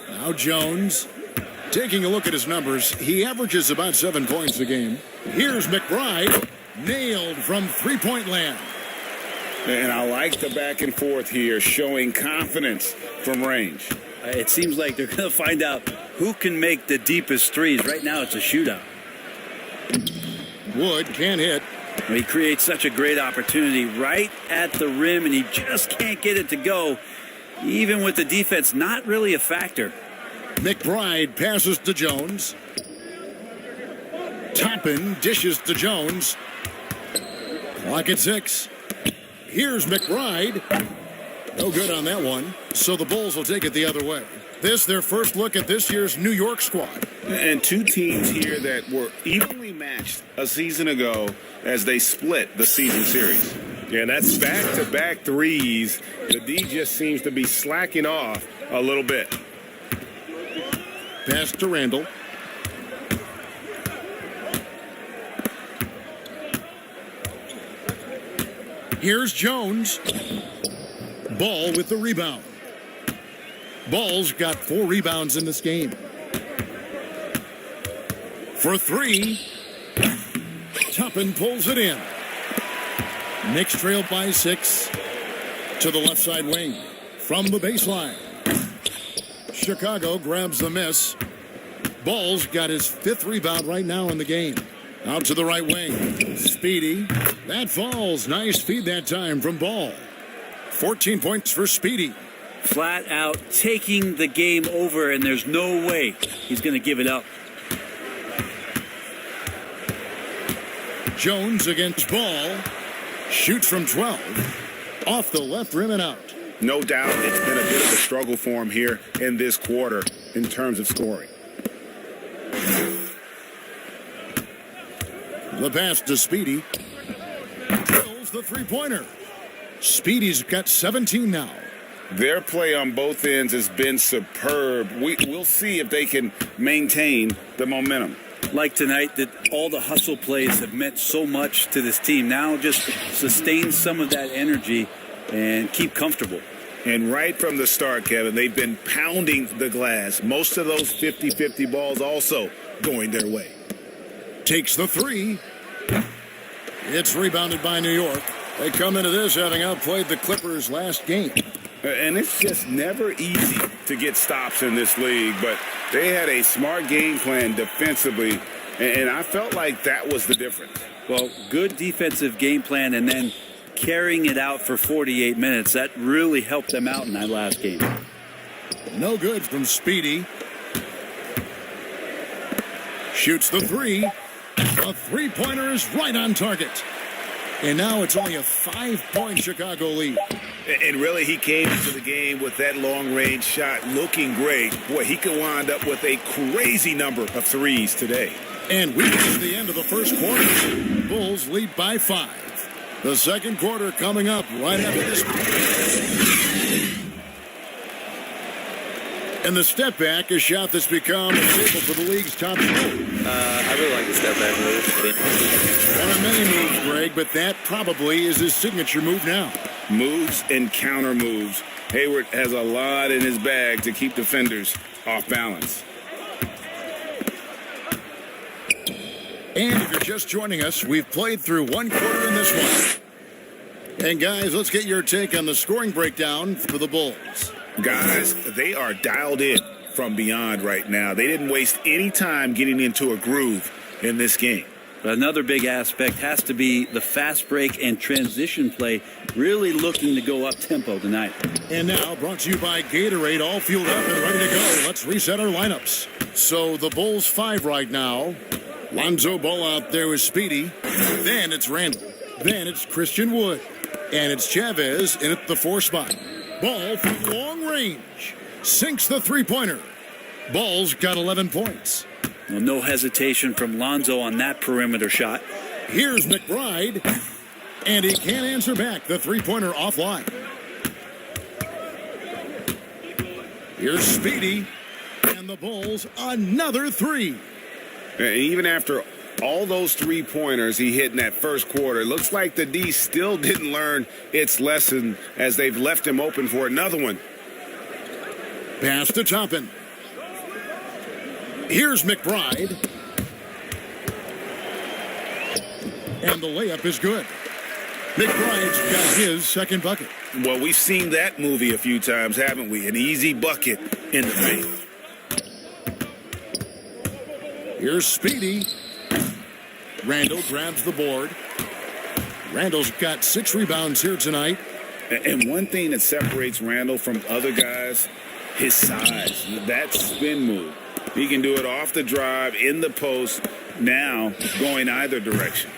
Now Jones. Taking a look at his numbers, he averages about 7 points a game. Here's McBride. Nailed from three-point land. And I like the back and forth here, showing confidence from range. It seems like they're going to find out who can make the deepest threes. Right now, it's a shootout. Wood can't hit. He creates such a great opportunity right at the rim, and he just can't get it to go. Even with the defense not really a factor. McBride passes to Jones. Toppin dishes to Jones. Clock at 6. Here's McBride. No good on that one. So the Bulls will take it the other way. This, their first look at this year's New York squad. And two teams here that were evenly matched a season ago as they split the season series. Yeah, and that's back-to-back threes. The D just seems to be slacking off a little bit. Pass to Randall. Here's Jones. Ball with the rebound. Ball's got 4 rebounds in this game. For 3. Toppin pulls it in. Knicks trail by 6 to the left side wing. From the baseline. Chicago grabs the miss. Ball's got his 5th rebound right now in the game. Out to the right wing. Speedy. That falls. Nice feed that time from Ball. 14 points for Speedy. flat out taking the game over, and there's no way he's going to give it up. Jones against Ball. Shoots from 12. Off the left rim and out. No doubt it's been a bit of a struggle for him here in this quarter in terms of scoring. The pass to Speedy. Drills the three-pointer. Speedy's got 17 now. Their play on both ends has been superb. We'll see if they can maintain the momentum. Like tonight, that all the hustle plays have meant so much to this team. Now just sustain some of that energy and keep comfortable. And right from the start, Kevin, they've been pounding the glass. Most of those 50-50 balls also going their way. Takes the three. It's rebounded by New York. They come into this having outplayed the Clippers last game. And it's just never easy to get stops in this league, but they had a smart game plan defensively, and I felt like that was the difference. Well, good defensive game plan, and then carrying it out for 48 minutes. That really helped them out in that last game. No good from Speedy. Shoots the three. A three-pointer is right on target. And now it's only a 5-point Chicago lead. And really, he came into the game with that long-range shot looking great. Boy, he could wind up with a crazy number of threes today. And we get to the end of the first quarter. Bulls lead by 5. The second quarter coming up right after this. And the step back, a shot that's become a staple for the league's top scorer. I really like the step back move. One of many moves, Greg, but that probably is his signature move now. Moves and counter moves. Hayward has a lot in his bag to keep defenders off balance. And if you're just joining us, we've played through one quarter in this one. And guys, let's get your take on the scoring breakdown for the Bulls. Guys, they are dialed in from beyond right now. They didn't waste any time getting into a groove in this game. Another big aspect has to be the fast break and transition play, really looking to go up-tempo tonight. And now, brought to you by Gatorade, all fueled up and ready to go. Let's reset our lineups. So the Bulls 5 right now. Lonzo Ball out there with Speedy. Then it's Randall. Then it's Christian Wood. And it's Chavez in at the 4 spot. Ball from long range. Sinks the three-pointer. Ball's got 11 points. Well, no hesitation from Lonzo on that perimeter shot. Here's McBride. And he can't answer back. The three-pointer offline. Here's Speedy. And the Bulls another 3. And even after all those three-pointers he hit in that first quarter, it looks like the D still didn't learn its lesson as they've left him open for another one. Pass to Toppin. Here's McBride. And the layup is good. McBride's got his second bucket. Well, we've seen that movie a few times, haven't we? An easy bucket in the paint. Here's Speedy. Randall grabs the board. Randall's got 6 rebounds here tonight. And one thing that separates Randall from other guys, his size. That spin move. He can do it off the drive, in the post, now going either direction.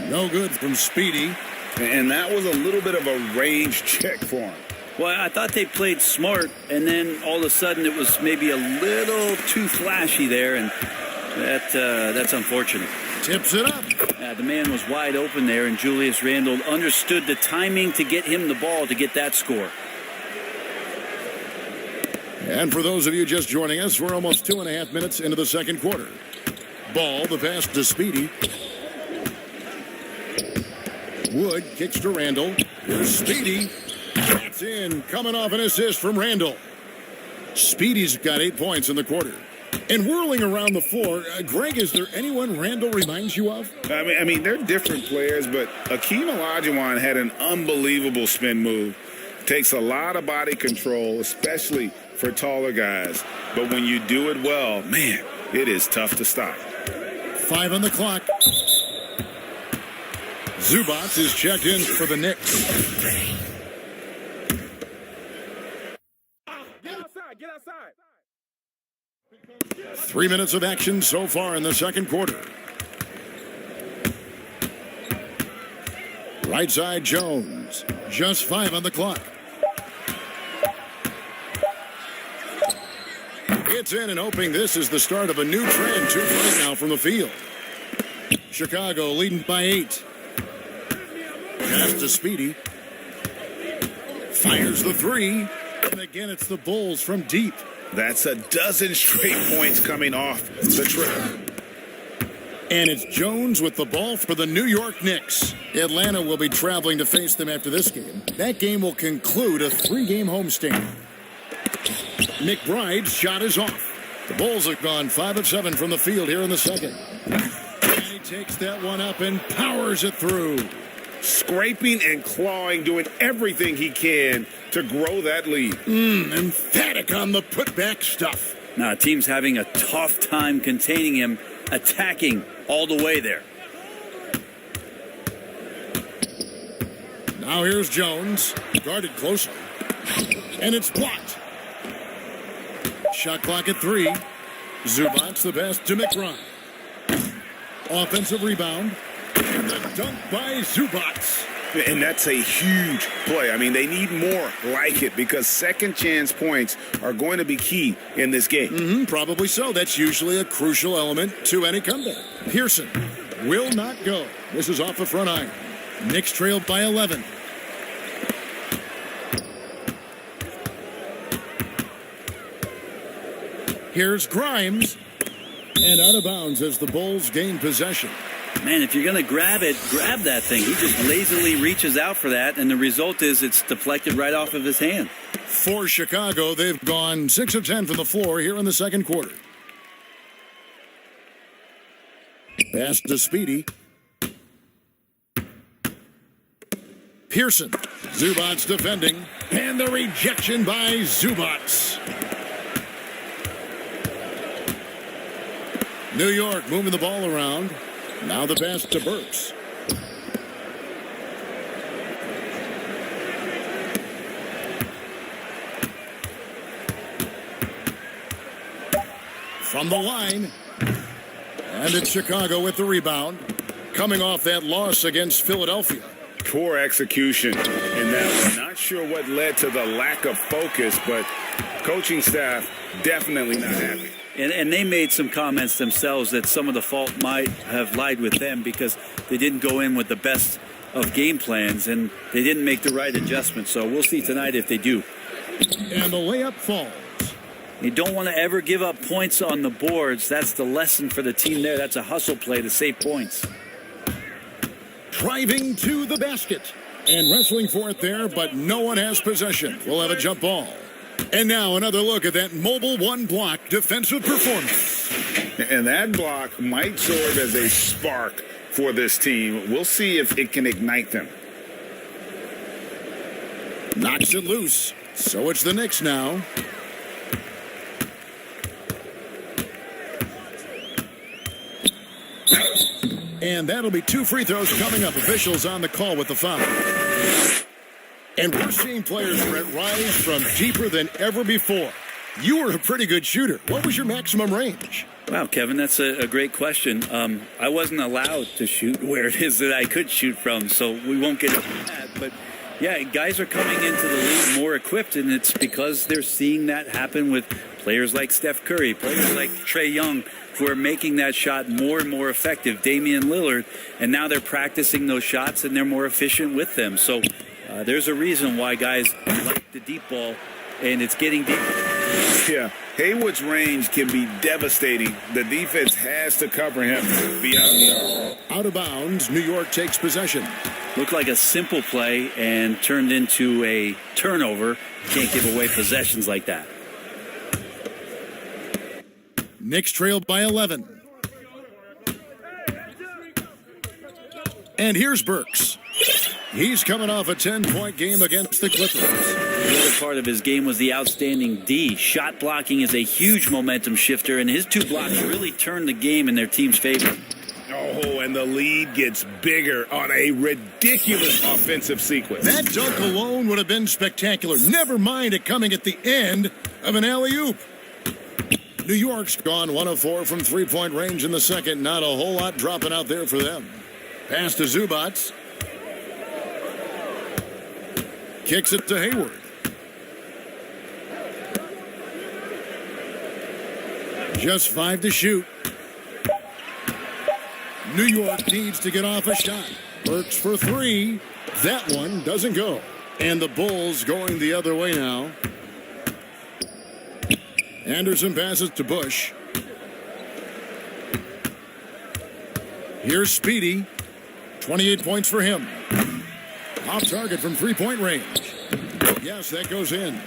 No good from Speedy. And that was a little bit of a range check for him. Well, I thought they played smart, and then all of a sudden it was maybe a little too flashy there, and that's unfortunate. Tips it up. The man was wide open there, and Julius Randle understood the timing to get him the ball to get that score. And for those of you just joining us, we're almost 2.5 minutes into the second quarter. Ball, the pass to Speedy. Wood kicks to Randall. Here's Speedy. That's in, coming off an assist from Randall. Speedy's got 8 points in the quarter. And whirling around the floor, Greg, is there anyone Randall reminds you of? I mean, they're different players, but Akeem Olajuwon had an unbelievable spin move. Takes a lot of body control, especially for taller guys. But when you do it well, man, it is tough to stop. 5 on the clock. Zubac is checked in for the Knicks. 3 minutes of action so far in the second quarter. Right side Jones. Just 5 on the clock. It's in and hoping this is the start of a new trend. 2 right now from the field. Chicago leading by 8. Pass to Speedy. Fires the 3. And again, it's the Bulls from deep. That's a dozen straight points coming off the trip. And it's Jones with the ball for the New York Knicks. Atlanta will be traveling to face them after this game. That game will conclude a 3-game homestand. McBride's shot is off. The Bulls have gone 5 of 7 from the field here in the second. And he takes that one up and powers it through. Scraping and clawing, doing everything he can to grow that lead. Emphatic on the putback stuff. Now, team's having a tough time containing him, attacking all the way there. Now here's Jones, guarded closely. And it's blocked. Shot clock at 3. Zubac's the pass to McBride. Offensive rebound. And the dunk by Zubac. And that's a huge play. I mean, they need more like it because second chance points are going to be key in this game. Probably so. That's usually a crucial element to any comeback. Pearson will not go. This is off the front iron. Knicks trailed by 11. Here's Grimes. And out of bounds as the Bulls gain possession. Man, if you're going to grab it, grab that thing. He just lazily reaches out for that, and the result is it's deflected right off of his hand. For Chicago, they've gone 6 of 10 from the floor here in the second quarter. Pass to Speedy. Pearson. Zubac's defending. And the rejection by Zubac. New York moving the ball around. Now the pass to Burks. From the line. And it's Chicago with the rebound. Coming off that loss against Philadelphia. Poor execution in that one. Not sure what led to the lack of focus, but coaching staff definitely not happy. And they made some comments themselves that some of the fault might have lied with them because they didn't go in with the best of game plans and they didn't make the right adjustments. So we'll see tonight if they do. And the layup falls. You don't want to ever give up points on the boards. That's the lesson for the team there. That's a hustle play to save points. Driving to the basket. And wrestling for it there, but no one has possession. We'll have a jump ball. And now another look at that mobile one-block defensive performance. And that block might serve as a spark for this team. We'll see if it can ignite them. Knocks it loose. So it's the Knicks now. And that'll be 2 free throws coming up. Officials on the call with the foul. And we're seeing players, Brett, rise from deeper than ever before. You were a pretty good shooter. What was your maximum range? Wow, Kevin, that's a great question. I wasn't allowed to shoot where it is that I could shoot from, so we won't get into that. But, yeah, guys are coming into the league more equipped, and it's because they're seeing that happen with players like Steph Curry, players like Trae Young, who are making that shot more and more effective, Damian Lillard, and now they're practicing those shots, and they're more efficient with them. So there's a reason why guys like the deep ball, and it's getting deeper. Yeah, Haywood's range can be devastating. The defense has to cover him beyond the arc. Out of bounds, New York takes possession. Looked like a simple play and turned into a turnover. Can't give away possessions like that. Knicks trailed by 11. And here's Burks. He's coming off a 10-point game against the Clippers. The other part of his game was the outstanding D. Shot blocking is a huge momentum shifter, and his 2 blocks really turned the game in their team's favor. Oh, and the lead gets bigger on a ridiculous offensive sequence. That dunk alone would have been spectacular. Never mind it coming at the end of an alley-oop. New York's gone 1 of 4 from three-point range in the second. Not a whole lot dropping out there for them. Pass to Zubats. Kicks it to Hayward. Just 5 to shoot. New York needs to get off a shot. Burks for 3. That one doesn't go. And the Bulls going the other way now. Anderson passes to Bush. Here's Speedy. 28 points for him. Off target from three-point range. Yes, that goes in.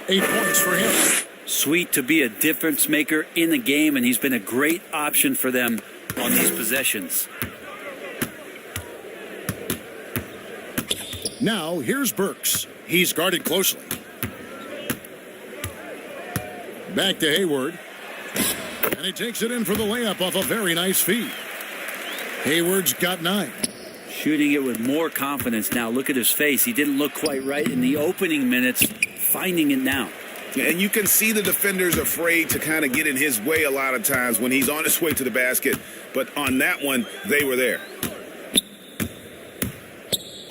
8 points for him. Sweet to be a difference maker in the game, and he's been a great option for them on these possessions. Now, here's Burks. He's guarded closely. Back to Hayward. And he takes it in for the layup off a very nice feed. Hayward's got 9. Shooting it with more confidence now. Look at his face. He didn't look quite right in the opening minutes. Finding it now. And you can see the defenders afraid to kind of get in his way a lot of times when he's on his way to the basket. But on that one, they were there.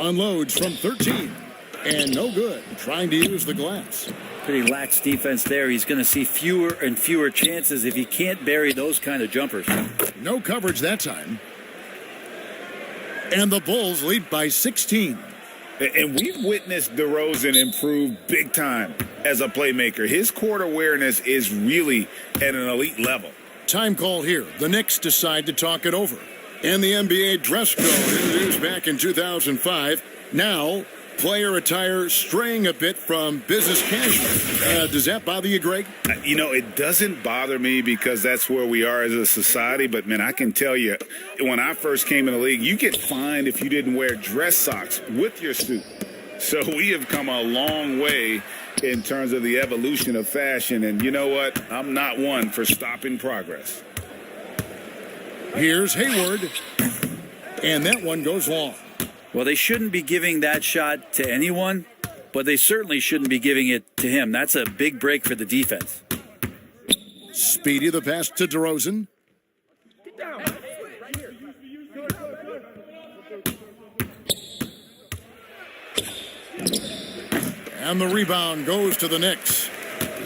Unloads from 13. And no good. Trying to use the glass. Pretty lax defense there. He's going to see fewer and fewer chances if he can't bury those kind of jumpers. No coverage that time. And the Bulls lead by 16. And we've witnessed DeRozan improve big time as a playmaker. His court awareness is really at an elite level. Time call here. The Knicks decide to talk it over. And the NBA dress code introduced back in 2005. Now, player attire straying a bit from business casual. Does that bother you, Greg? You know, it doesn't bother me because that's where we are as a society. But, man, I can tell you, when I first came in the league, you get fined if you didn't wear dress socks with your suit. So we have come a long way in terms of the evolution of fashion. And you know what? I'm not one for stopping progress. Here's Hayward. And that one goes long. Well, they shouldn't be giving that shot to anyone, but they certainly shouldn't be giving it to him. That's a big break for the defense. Speedy the pass to DeRozan. And the rebound goes to the Knicks.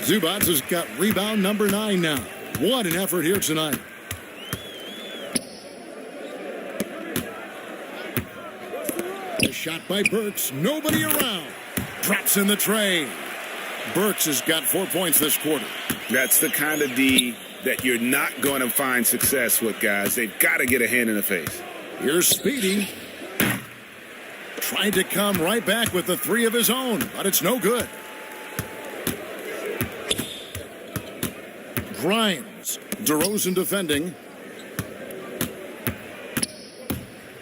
Zubats has got rebound number 9 now. What an effort here tonight. A shot by Burks. Nobody around. Drops in the tray. Burks has got 4 points this quarter. That's the kind of D that you're not going to find success with, guys. They've got to get a hand in the face. Here's Speedy. Tried to come right back with the 3 of his own, but it's no good. Grimes. DeRozan defending.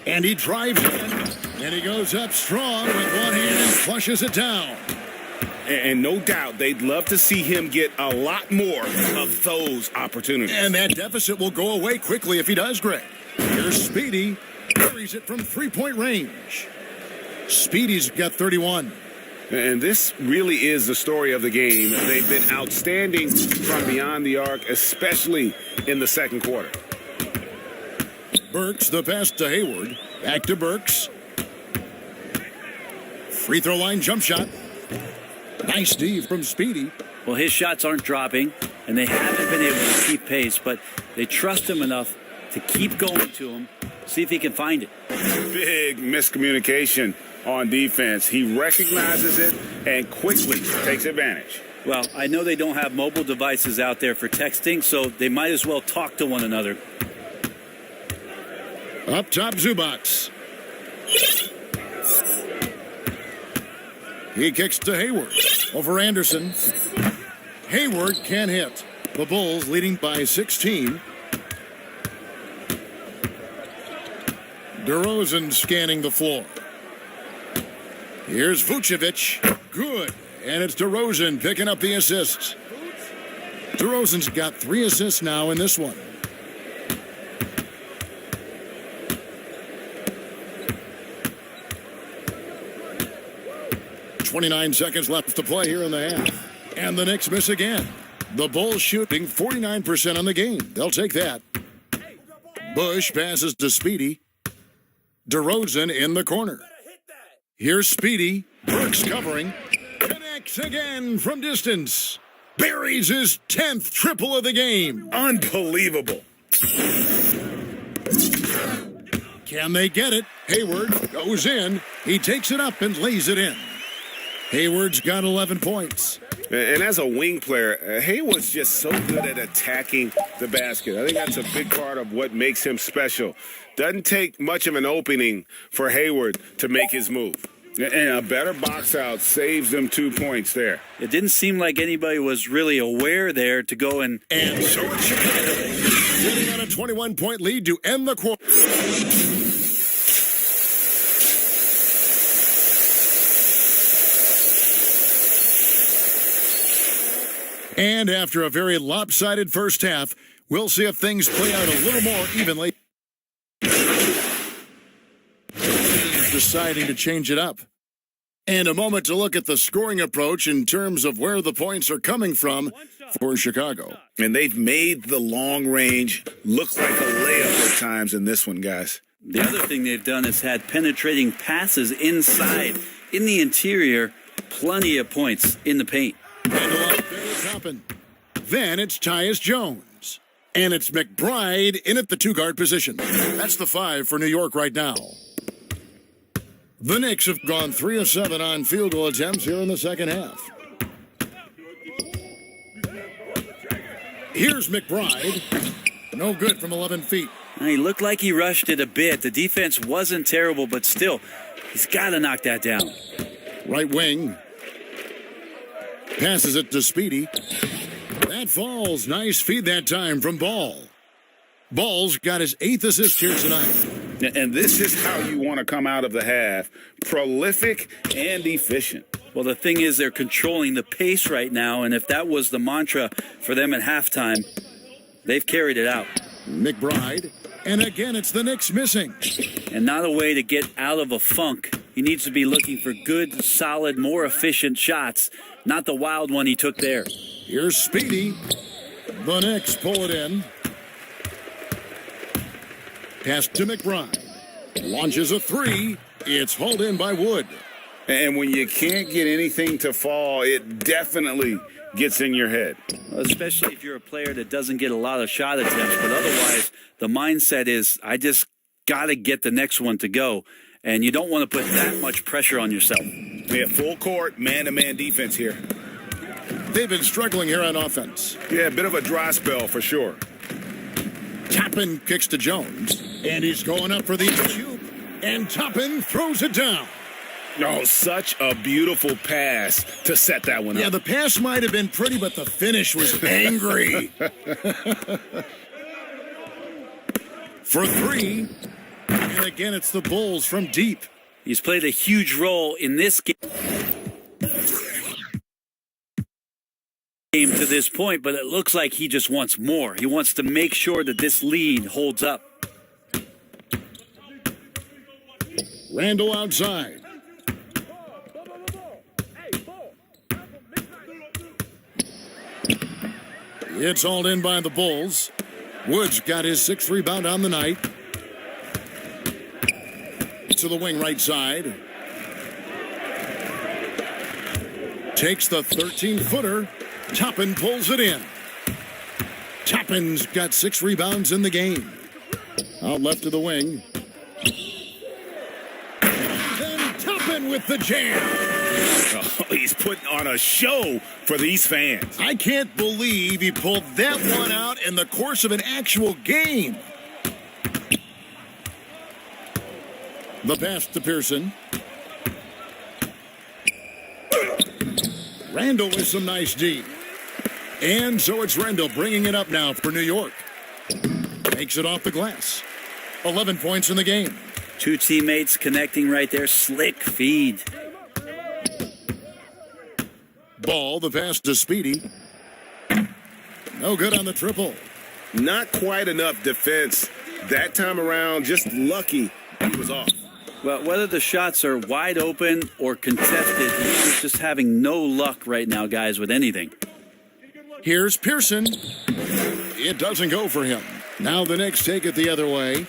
And he drives in. And he goes up strong with one hand and flushes it down. And no doubt they'd love to see him get a lot more of those opportunities. And that deficit will go away quickly if he does, Greg. Here's Speedy. Carries it from three-point range. Speedy's got 31. And this really is the story of the game. They've been outstanding from beyond the arc, especially in the second quarter. Burks, the pass to Hayward. Back to Burks. Free throw line jump shot. Nice D from Speedy. Well, his shots aren't dropping, and they haven't been able to keep pace, but they trust him enough to keep going to him, see if he can find it. Big miscommunication on defense. He recognizes it and quickly takes advantage. Well, I know they don't have mobile devices out there for texting, so they might as well talk to one another. Up top, Zubats. He kicks to Hayward. Over Anderson. Hayward can't hit. The Bulls leading by 16. DeRozan scanning the floor. Here's Vucevic. Good. And it's DeRozan picking up the assists. DeRozan's got 3 assists now in this one. .29 seconds left to play here in the half. And the Knicks miss again. The Bulls shooting 49% on the game. They'll take that. Bush passes to Speedy. DeRozan in the corner. Here's Speedy. Brooks covering. Connects again from distance. Buries his 10th triple of the game. Unbelievable. Can they get it? Hayward goes in. He takes it up and lays it in. Hayward's got 11 points. And as a wing player, Hayward's just so good at attacking the basket. I think that's a big part of what makes him special. Doesn't take much of an opening for Hayward to make his move. And a better box out saves them 2 points there. It didn't seem like anybody was really aware there to go and... And so it's Chicago sitting on a 21-point lead to end the quarter. And after a very lopsided first half, we'll see if things play out a little more evenly. Deciding to change it up. And a moment to look at the scoring approach in terms of where the points are coming from for Chicago. And they've made the long range look like a layup at times in this one, guys. The other thing they've done is had penetrating passes inside, in the interior, plenty of points in the paint. Then it's Tyus Jones. And it's McBride in at the two-guard position. That's the 5 for New York right now. The Knicks have gone 3 of 7 on field goal attempts here in the second half. Here's McBride. No good from 11 feet. He looked like he rushed it a bit. The defense wasn't terrible, but still, he's got to knock that down. Right wing. Passes it to Speedy. That falls. Nice feed that time from Ball. Ball's got his 8th assist here tonight. And this is how you want to come out of the half. Prolific and efficient. Well, the thing is they're controlling the pace right now, and if that was the mantra for them at halftime, they've carried it out. McBride, and again it's the Knicks missing. And not a way to get out of a funk. He needs to be looking for good, solid, more efficient shots, not the wild one he took there. Here's Speedy. The Knicks pull it in. Pass to McBride. Launches a 3. It's hauled in by Wood. And when you can't get anything to fall, it definitely gets in your head. Especially if you're a player that doesn't get a lot of shot attempts. But otherwise, the mindset is, I just got to get the next one to go. And you don't want to put that much pressure on yourself. Yeah, full court, man-to-man defense here. They've been struggling here on offense. Yeah, a bit of a dry spell for sure. Toppin kicks to Jones. And he's going up for the alley-oop. And Toppin throws it down. Oh, such a beautiful pass to set that one up. Yeah, the pass might have been pretty, but the finish was angry. For 3. And again, it's the Bulls from deep. He's played a huge role in this game to this point, but it looks like he just wants more. He wants to make sure that this lead holds up. Randall outside. It's hauled in by the Bulls. Woods got his 6th rebound on the night. To the wing right side. Takes the 13-footer. Toppin pulls it in. Toppin's got 6 rebounds in the game. Out left of the wing. Then Toppin with the jam. Oh, he's putting on a show for these fans. I can't believe he pulled that one out in the course of an actual game. The pass to Pearson. Randall with some nice D. And so it's Randall bringing it up now for New York. Makes it off the glass. 11 points in the game. 2 teammates connecting right there. Slick feed. Ball, the pass to Speedy. No good on the triple. Not quite enough defense. That time around, just lucky he was off. Well, whether the shots are wide open or contested, he's just having no luck right now, guys, with anything. Here's Pearson. It doesn't go for him. Now the Knicks take it the other way.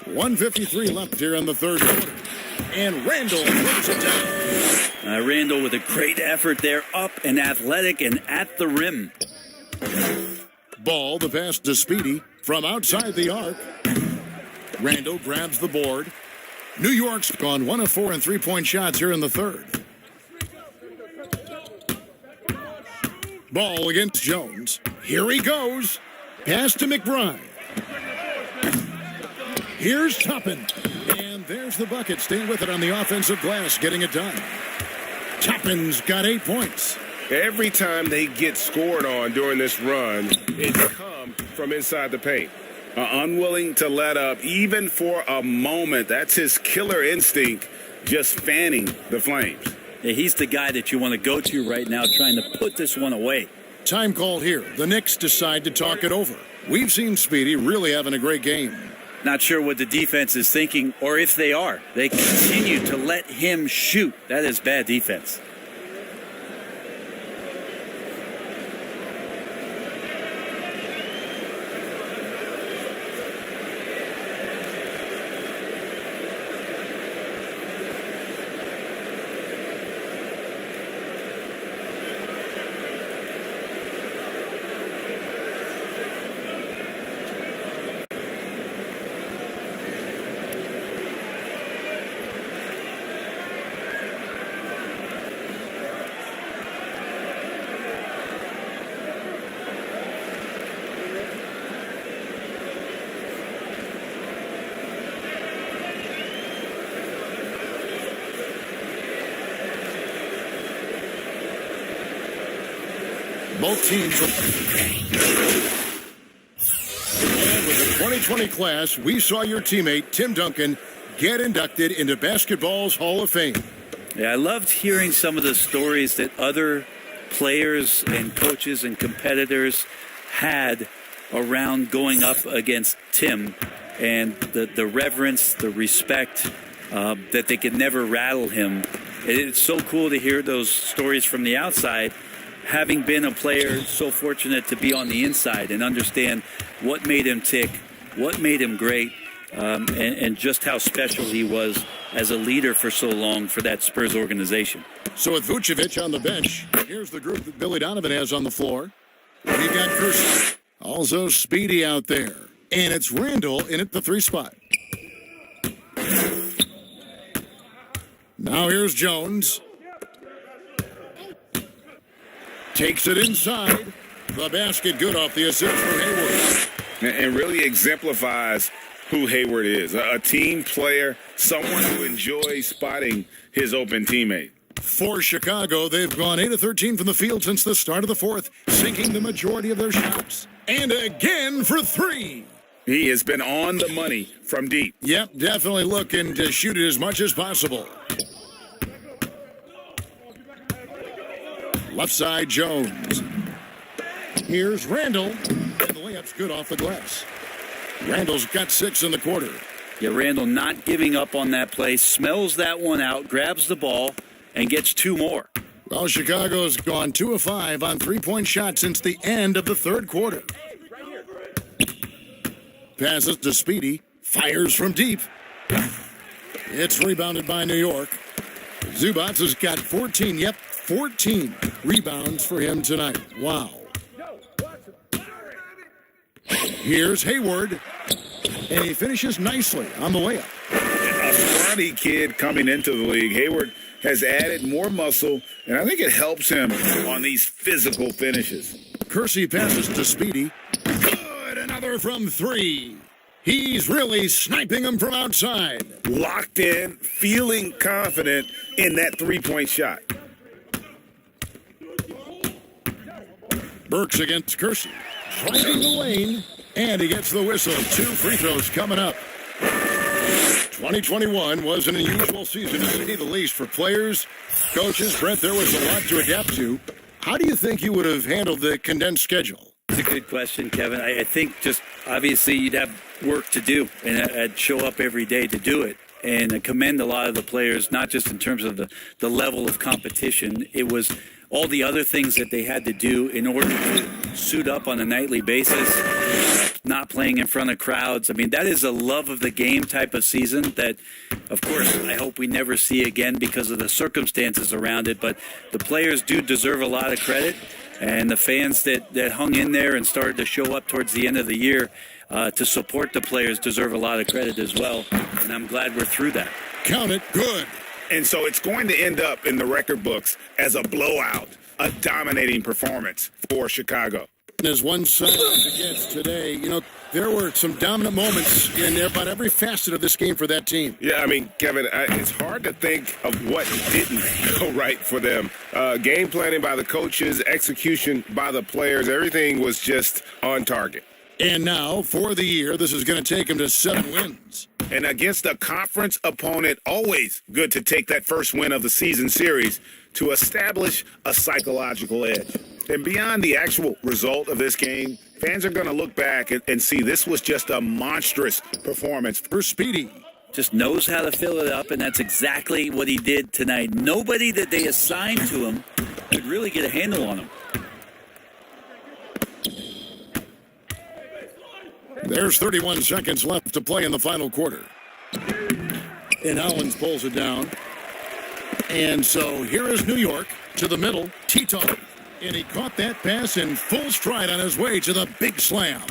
1:53 left here in the third quarter. And Randall brings it down. Randall with a great effort there, up and athletic and at the rim. Ball, the pass to Speedy from outside the arc. Randall grabs the board. New York's gone 1 of 4 in three-point shots here in the third. Ball against Jones. Here he goes. Pass to McBride. Here's Toppin. And there's the bucket. Staying with it on the offensive glass, getting it done. Toppin's got 8 points. Every time they get scored on during this run, it's come from inside the paint. Unwilling to let up, even for a moment. That's his killer instinct, just fanning the flames. Yeah, he's the guy that you want to go to right now, trying to put this one away. Time called here. The Knicks decide to talk it over. We've seen Speedy really having a great game. Not sure what the defense is thinking, or if they are. They continue to let him shoot. That is bad defense. Both teams are... And with the 2020 class, we saw your teammate, Tim Duncan, get inducted into basketball's Hall of Fame. Yeah, I loved hearing some of the stories that other players and coaches and competitors had around going up against Tim, and the reverence, the respect, that they could never rattle him. It's so cool to hear those stories from the outside, having been a player so fortunate to be on the inside and understand what made him tick, what made him great, and just how special he was as a leader for so long for that Spurs organization. So with Vucevic on the bench, here's the group that Billy Donovan has on the floor. We got Kershaw, also Speedy out there. And it's Randall in at the 3 spot. Now here's Jones. Takes it inside. The basket good off the assist from Hayward. And really exemplifies who Hayward is. A team player, someone who enjoys spotting his open teammate. For Chicago, they've gone 8 of 13 from the field since the start of the fourth, sinking the majority of their shots. And again for 3. He has been on the money from deep. Yep, definitely looking to shoot it as much as possible. Left side, Jones. Here's Randall. And the layup's good off the glass. Randall's got 6 in the quarter. Yeah, Randall not giving up on that play, smells that one out, grabs the ball, and gets 2 more. Well, Chicago's gone 2 of 5 on 3-point shots since the end of the third quarter. Passes to Speedy. Fires from deep. It's rebounded by New York. Zubats has got 14. Yep, 14 rebounds for him tonight. Wow. Here's Hayward. And he finishes nicely on the layup. A scrawny kid coming into the league. Hayward has added more muscle, and I think it helps him on these physical finishes. Kersey passes to Speedy. Good, another from 3. He's really sniping them from outside. Locked in, feeling confident in that 3-point shot. Burks against Kersey. Driving the lane, and he gets the whistle. 2 free throws coming up. 2021 was an unusual season, to say the least, for players, coaches. Brent, there was a lot to adapt to. How do you think you would have handled the condensed schedule? It's a good question, Kevin. I think just obviously you'd have work to do, and I'd show up every day to do it. And I commend a lot of the players, not just in terms of the level of competition. It was all the other things that they had to do in order to suit up on a nightly basis, not playing in front of crowds. I mean, that is a love of the game type of season that, of course, I hope we never see again because of the circumstances around it. But the players do deserve a lot of credit, and the fans that hung in there and started to show up towards the end of the year to support the players deserve a lot of credit as well. And I'm glad we're through that. Count it good. And so it's going to end up in the record books as a blowout, a dominating performance for Chicago. As one side against today, you know, there were some dominant moments in about every facet of this game for that team. Yeah, I mean, Kevin, it's hard to think of what didn't go right for them. Game planning by the coaches, execution by the players, everything was just on target. And now, for the year, this is going to take them to 7 wins. And against a conference opponent, always good to take that first win of the season series to establish a psychological edge. And beyond the actual result of this game, fans are going to look back and see this was just a monstrous performance for Speedy. Just knows how to fill it up, and that's exactly what he did tonight. Nobody that they assigned to him could really get a handle on him. There's 31 seconds left to play in the final quarter. And Hollins pulls it down. And so here is New York to the middle, T-Top. And he caught that pass in full stride on his way to the big slam.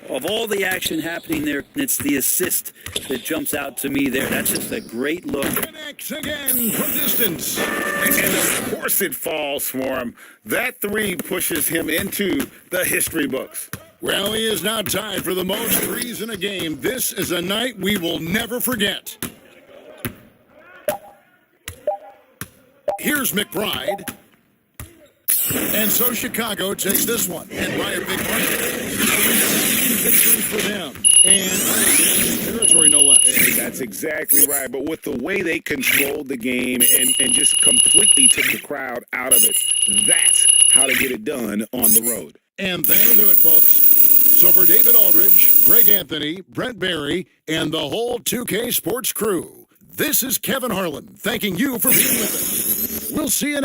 Of all the action happening there, it's the assist that jumps out to me there. That's just a great look. Connects again from distance. And of course it falls for him. That three pushes him into the history books. Well, he is now tied for the most threes in a game. This is a night we will never forget. Here's McBride. And so Chicago takes this one, and by a big margin. Victory for them. And territory, no less. That's exactly right. But with the way they controlled the game and just completely took the crowd out of it, that's how to get it done on the road. And that'll do it, folks. So for David Aldridge, Greg Anthony, Brent Barry, and the whole 2K Sports crew, this is Kevin Harlan thanking you for being with us. We'll see you next